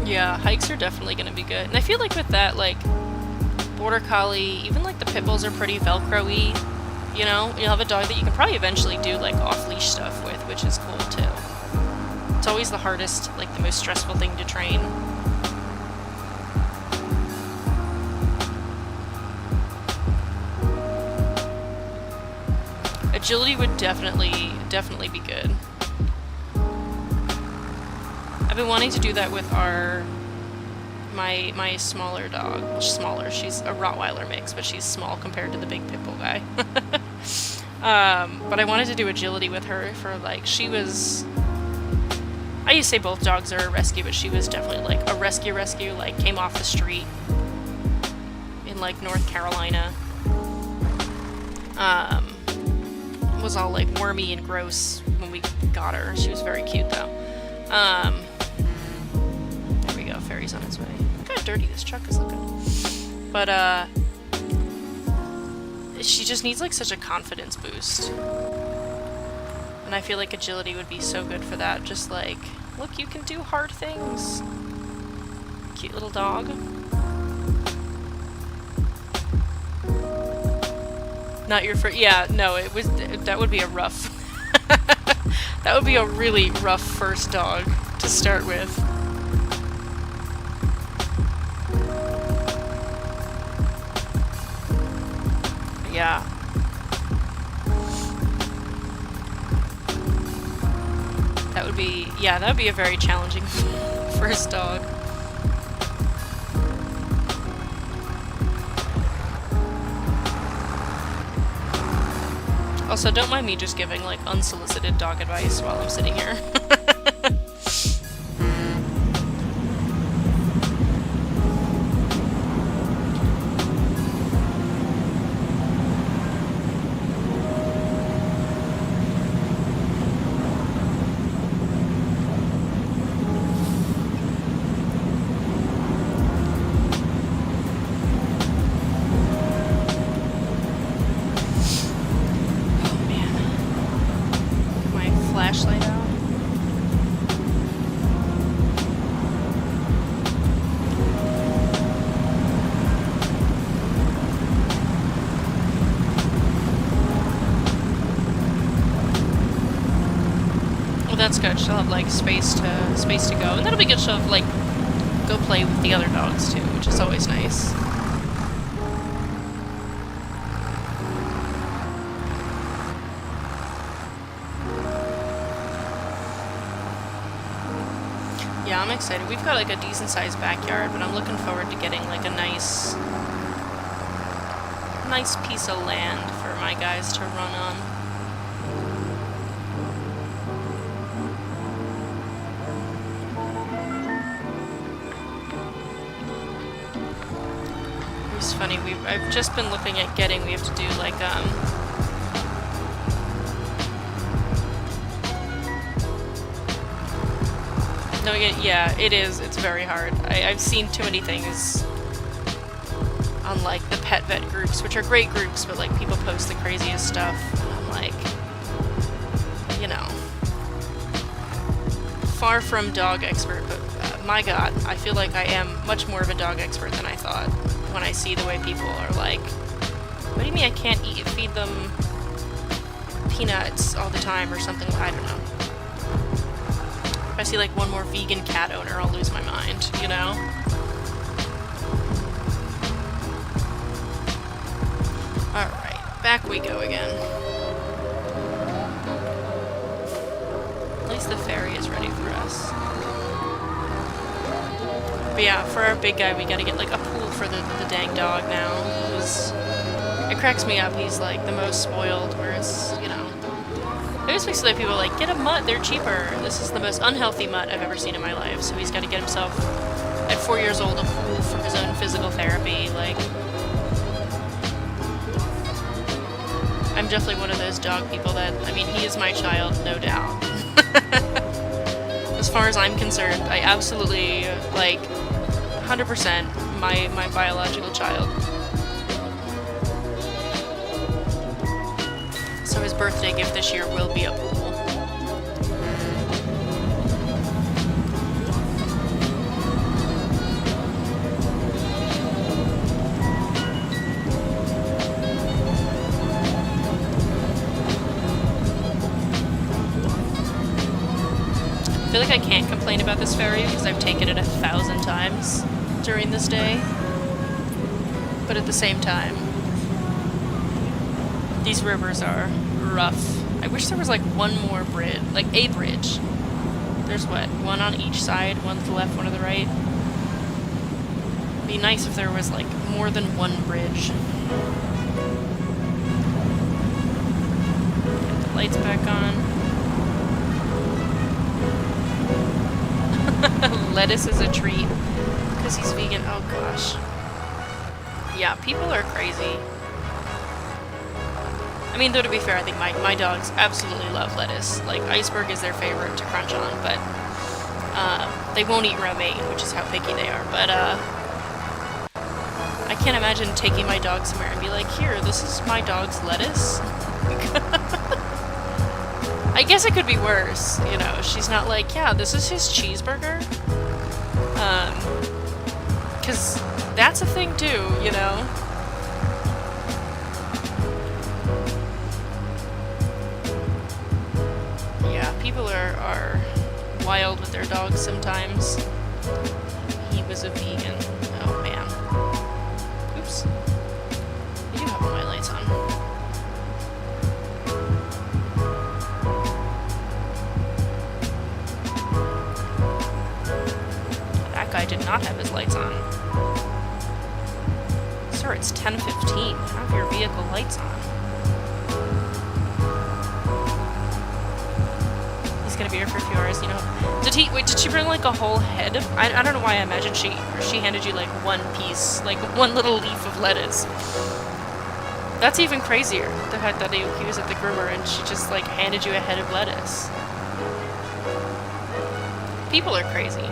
Yeah, hikes are definitely going to be good. And I feel like with that, like, Border Collie, even, like, the pit bulls are pretty Velcro-y, you know? You'll have a dog that you can probably eventually do, like, off-leash stuff with, which is cool, too. It's always the hardest, like, the most stressful thing to train. Agility would definitely be good. I've been wanting to do that with my smaller dog. Well, she's smaller. She's a Rottweiler mix, but she's small compared to the big pit bull guy. But I wanted to do agility with her for, like, she was... I used to say both dogs are a rescue, but she was definitely, like, a rescue, like, came off the street in, like, North Carolina. Was all, like, wormy and gross when we got her. She was very cute, though. There we go, ferry's on its way. Look how dirty this truck is looking. But, she just needs, like, such a confidence boost. And I feel like agility would be so good for that. Just like, look, you can do hard things. Cute little dog. Not your first... Yeah, no, it was... That would be a rough... That would be a really rough first dog to start with. Yeah. That would be... Yeah, that would be a very challenging first dog. Also, don't mind me just giving, like, unsolicited dog advice while I'm sitting here. that's good. She'll have like space to go, and that'll be good. She'll have, like go play with the other dogs too, which is always nice. Yeah, I'm excited. We've got like a decent sized backyard, but I'm looking forward to getting like a nice piece of land for my guys to run on. It's funny, I've just been looking at we have to do like no, yeah, it is. It's very hard. I've seen too many things on like the pet vet groups, which are great groups, but like people post the craziest stuff, and I'm like, you know, far from dog expert, but my God, I feel like I am much more of a dog expert than I thought when I see the way people are like, what do you mean I can't feed them peanuts all the time or something? I don't know. If I see like one more vegan cat owner, I'll lose my mind, you know? Alright, back we go again. At least the ferry is ready for us. But yeah, for our big guy, we gotta get like a pool for the dang dog now. It cracks me up. He's like the most spoiled, whereas, you know, I always think that people are like, get a mutt, they're cheaper. This is the most unhealthy mutt I've ever seen in my life, so he's got to get himself, at 4 years old, a pool for his own physical therapy. Like, I'm definitely one of those dog people that, I mean, he is my child, no doubt. As far as I'm concerned, I absolutely, like, 100% my biological child. So his birthday gift this year will be a pool. I feel like I can't complain about this ferry because I've taken it 1,000 times during this day. But at the same time, these rivers are rough. I wish there was like one more bridge, like a bridge. There's what, one on each side, one to the left, one to the right. It'd be nice if there was like more than one bridge. Get the lights back on. Lettuce is a treat because he's vegan. Oh gosh. Yeah, people are crazy. I mean, though, to be fair, I think my dogs absolutely love lettuce. Like, iceberg is their favorite to crunch on, but they won't eat romaine, which is how picky they are. But I can't imagine taking my dog somewhere and be like, here, this is my dog's lettuce. I guess it could be worse, you know. She's not like, yeah, this is his cheeseburger. 'Cause that's a thing too, you know. People are wild with their dogs sometimes. He was a vegan. Oh man. Oops. I do have all my lights on. That guy did not have his lights on. Sir, it's 10:15. Have your vehicle lights on. Gonna be here for a few hours, you know. Did she bring like a whole head? I don't know why I imagine she handed you like one piece, like one little leaf of lettuce. That's even crazier, the fact that he was at the groomer and she just like handed you a head of lettuce. People are crazy.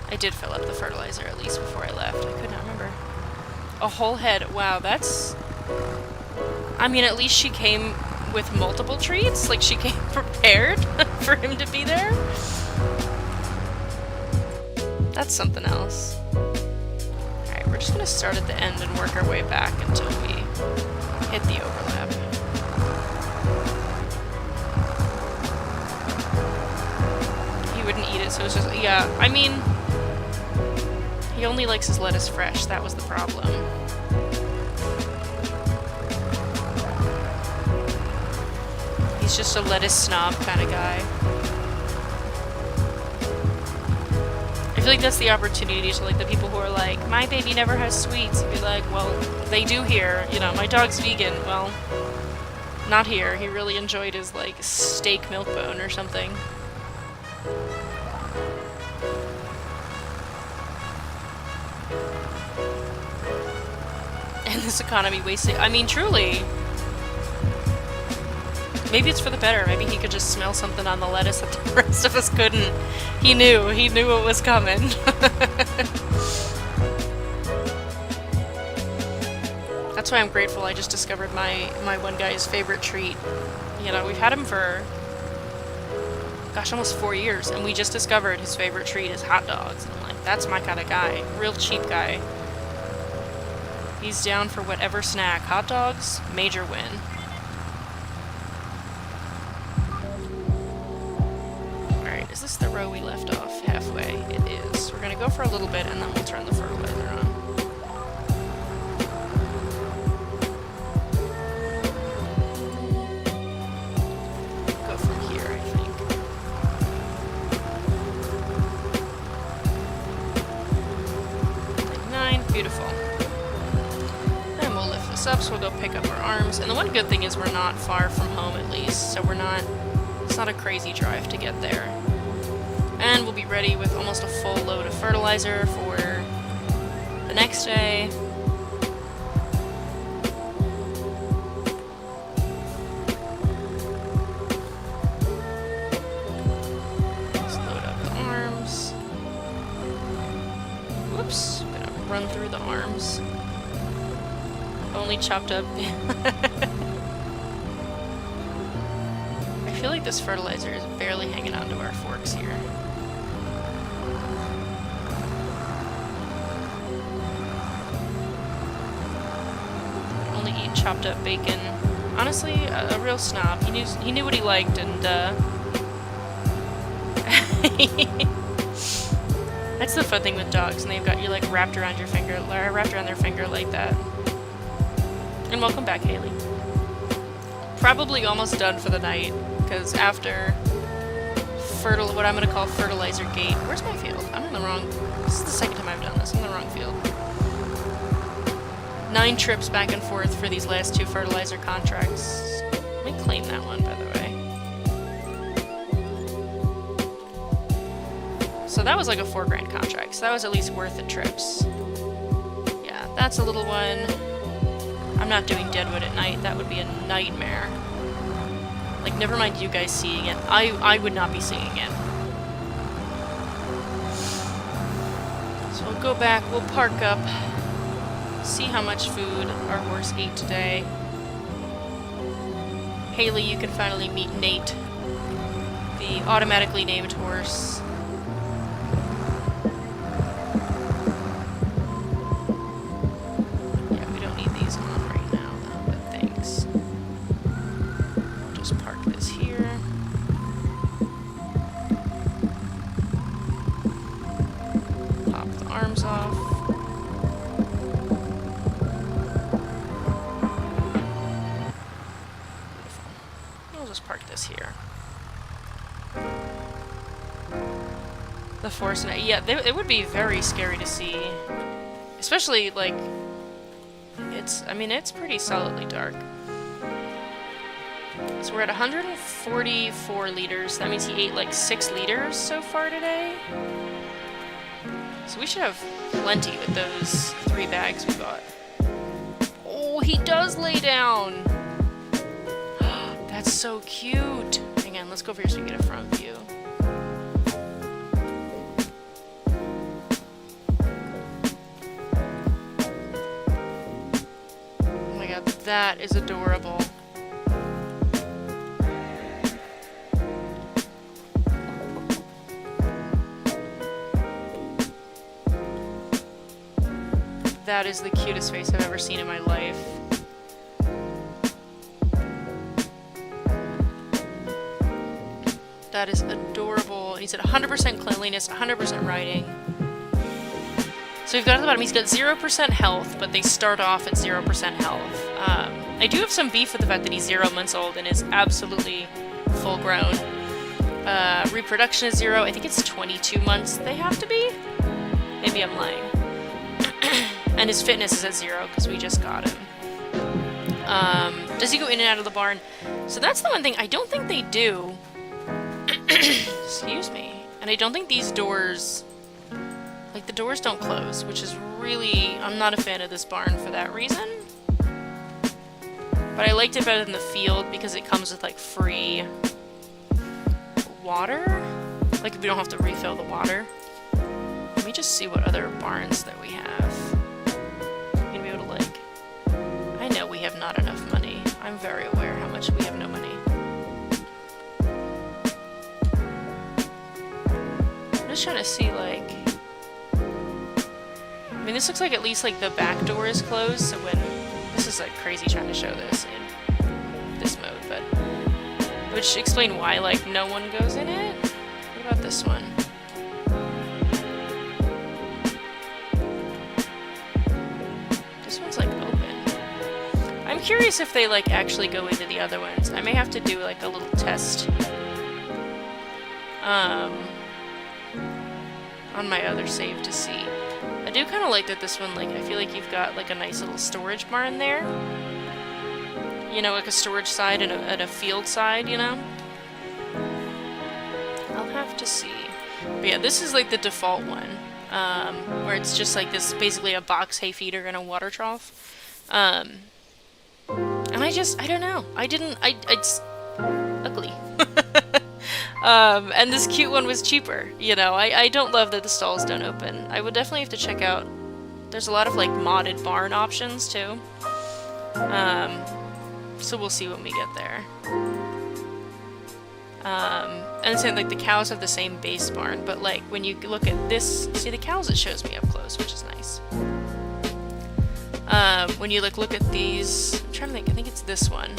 I did fill up the fertilizer at least before I left. I could not remember. A whole head. Wow, that's... I mean, at least she came with multiple treats. Like, she came prepared for him to be there. That's something else. Alright, we're just gonna start at the end and work our way back until we hit the overlap. He wouldn't eat it, so it's just, yeah, I mean, he only likes his lettuce fresh. That was the problem. He's just a lettuce snob kind of guy. I feel like that's the opportunity to, like, the people who are like, my baby never has sweets. Be like, well, they do here. You know, my dog's vegan. Well, not here. He really enjoyed his, like, steak milk bone or something. And this economy wasting. I mean, truly. Maybe it's for the better. Maybe he could just smell something on the lettuce that the rest of us couldn't. He knew it was coming. That's why I'm grateful I just discovered my one guy's favorite treat. You know, we've had him for, gosh, almost 4 years, and we just discovered his favorite treat is hot dogs. And I'm like, that's my kind of guy. Real cheap guy. He's down for whatever snack. Hot dogs, major win. Is this the row we left off halfway? It is. We're gonna go for a little bit and then we'll turn the fertilizer on. Go from here, I think. Like 9, beautiful. Then we'll lift this up, so we'll go pick up our arms. And the one good thing is we're not far from home at least, so it's not a crazy drive to get there. And we'll be ready with almost a full load of fertilizer for the next day. Let's load up the arms. Whoops, I'm gonna run through the arms. Only chopped up. I feel like this fertilizer is barely hanging onto our forks here. Only eat chopped up bacon. Honestly, a real snob. He knew what he liked, and that's the fun thing with dogs, and they've got you like wrapped around their finger like that. And welcome back, Haley. Probably almost done for the night, because after what I'm going to call fertilizer gate. Where's my field? I'm in the wrong. This is the second time I've done this. I'm in the wrong field. 9 trips back and forth for these last 2 fertilizer contracts. Let me claim that one, by the way. So that was like a $4,000 contract, so that was at least worth the trips. Yeah, that's a little one. I'm not doing Deadwood at night. That would be a nightmare. Like, never mind you guys seeing it. I would not be seeing it. So we'll go back, we'll park up, see how much food our horse ate today. Haley, you can finally meet Nate, the automatically named horse. The forest, yeah, it would be very scary to see, especially like it's pretty solidly dark. So we're at 144 liters. That means he ate like 6 liters so far today. So we should have plenty with those 3 bags we bought. Oh, he does lay down. That's so cute. Hang on, let's go over here so we can get a front view. That is adorable. That is the cutest face I've ever seen in my life. That is adorable. He's at 100% cleanliness, 100% riding. So we've got at the bottom, he's got 0% health, but they start off at 0% health. I do have some beef with the fact that he's 0 months old and is absolutely full grown. Reproduction is 0. I think it's 22 months they have to be. Maybe I'm lying. And his fitness is at 0 because we just got him. Does he go in and out of the barn? So that's the one thing I don't think they do. Excuse me. And I don't think these doors, like the doors don't close, which is really, I'm not a fan of this barn for that reason. But I liked it better than the field because it comes with like free water. Like we don't have to refill the water. Let me just see what other barns that we have. I'm gonna be able to like, I know we have not enough money. I'm very aware how much we have no money. I'm just trying to see like, I mean this looks like at least like the back door is closed, so when, this is like crazy trying to show this in this mode, but which explain why like no one goes in it. What about this one? This one's like open. I'm curious if they like actually go into the other ones. I may have to do like a little test on my other save to see. I do kind of like that this one, like, I feel like you've got like a nice little storage barn there. You know, like a storage side and a field side, you know? I'll have to see. But yeah, this is like the default one, where it's just like this, basically a box hay feeder and a water trough. And I don't know. It's ugly. And this cute one was cheaper, you know. I don't love that the stalls don't open. I would definitely have to check out, there's a lot of like modded barn options too. So we'll see when we get there. And same, like the cows have the same base barn, but like when you look at this, see the cows it shows me up close, which is nice. When you like look at these, I'm trying to think, I think it's this one.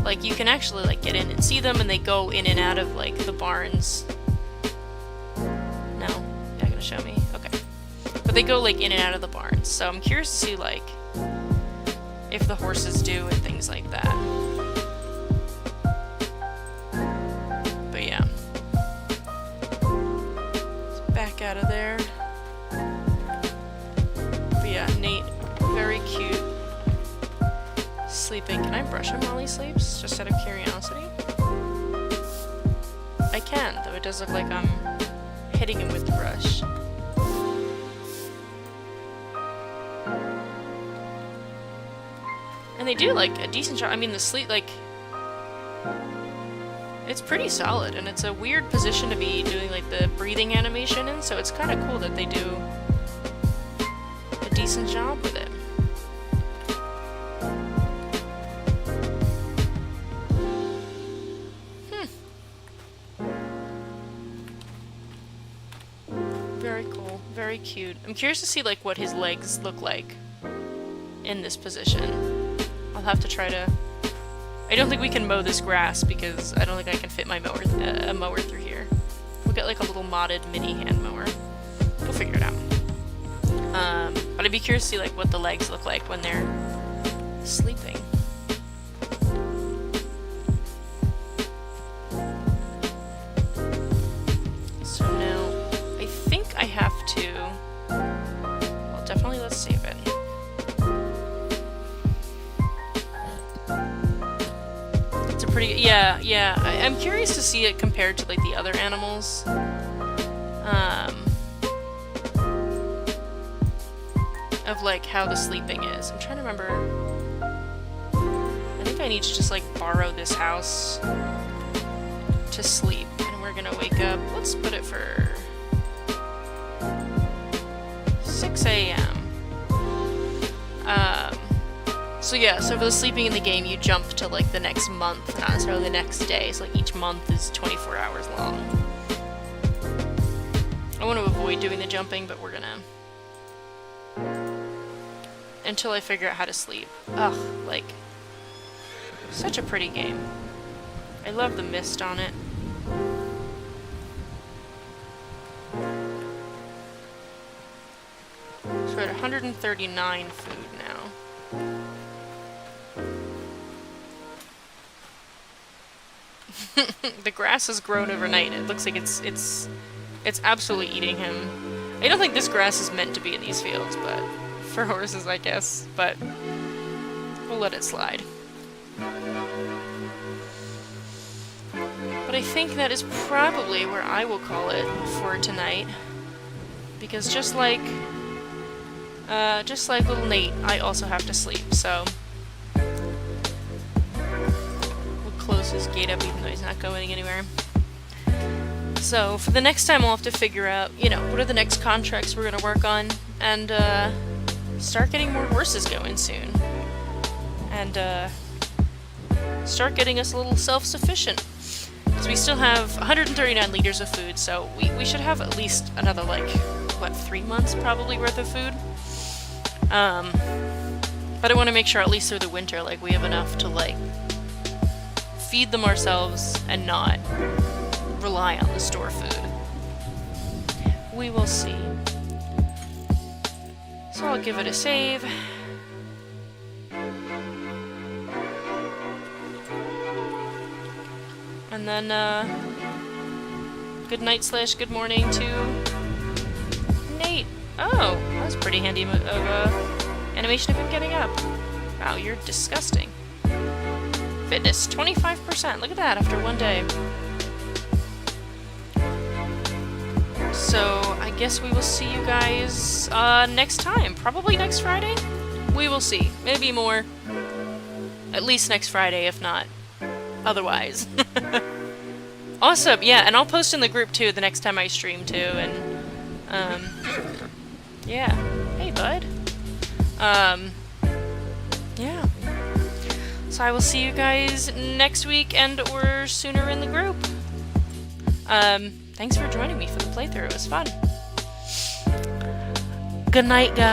Like you can actually like get in and see them, and they go in and out of like the barns. No, you're not gonna show me. Okay, but they go like in and out of the barns. So I'm curious to see like if the horses do and things like that. But yeah, let's back out of there. But yeah, Nate, very cute. Sleeping. Can I brush him while he sleeps? Just out of curiosity. I can, though it does look like I'm hitting him with the brush. And they do like a decent job. I mean, the sleep, like, it's pretty solid, and it's a weird position to be doing like the breathing animation in, so it's kind of cool that they do a decent job with it. Very cool. Very cute. I'm curious to see like what his legs look like in this position. I'll have to try to... I don't think we can mow this grass because I don't think I can fit my mower, a mower through here. We'll get like a little modded mini hand mower. We'll figure it out. But I'd be curious to see like what the legs look like when they're sleeping. So now I think I have to... Well, definitely let's save it. Pretty, yeah. I'm curious to see it compared to like the other animals. Of like how the sleeping is. I'm trying to remember. I think I need to just like borrow this house to sleep, and we're gonna wake up. Let's put it for 6 a.m. So yeah, so for the sleeping in the game, you jump to like the next month, not necessarily the next day. So like each month is 24 hours long. I want to avoid doing the jumping, but we're gonna. Until I figure out how to sleep. Ugh, like, such a pretty game. I love the mist on it. So we're at 139 food now. The grass has grown overnight. It looks like it's absolutely eating him. I don't think this grass is meant to be in these fields, but for horses, I guess. But we'll let it slide. But I think that is probably where I will call it for tonight, because just like little Nate, I also have to sleep. So we'll close his gate up, even though he's not going anywhere. So for the next time, we'll have to figure out, you know, what are the next contracts we're gonna work on, and start getting more horses going soon, and start getting us a little self-sufficient. Because we still have 139 liters of food, so we should have at least another, like, what, 3 months probably worth of food? But I want to make sure at least through the winter, like, we have enough to, like, feed them ourselves and not rely on the store food. We will see. So I'll give it a save. And then, good night / good morning to Nate. Oh, that was pretty handy of animation of him getting up. Wow, you're disgusting. Fitness, 25%. Look at that after one day. So, I guess we will see you guys next time. Probably next Friday? We will see. Maybe more. At least next Friday, if not otherwise. Awesome, yeah, and I'll post in the group too the next time I stream too, and yeah. Hey, bud. Yeah. So I will see you guys next week and or sooner in the group. Thanks for joining me for the playthrough. It was fun. Good night, guys.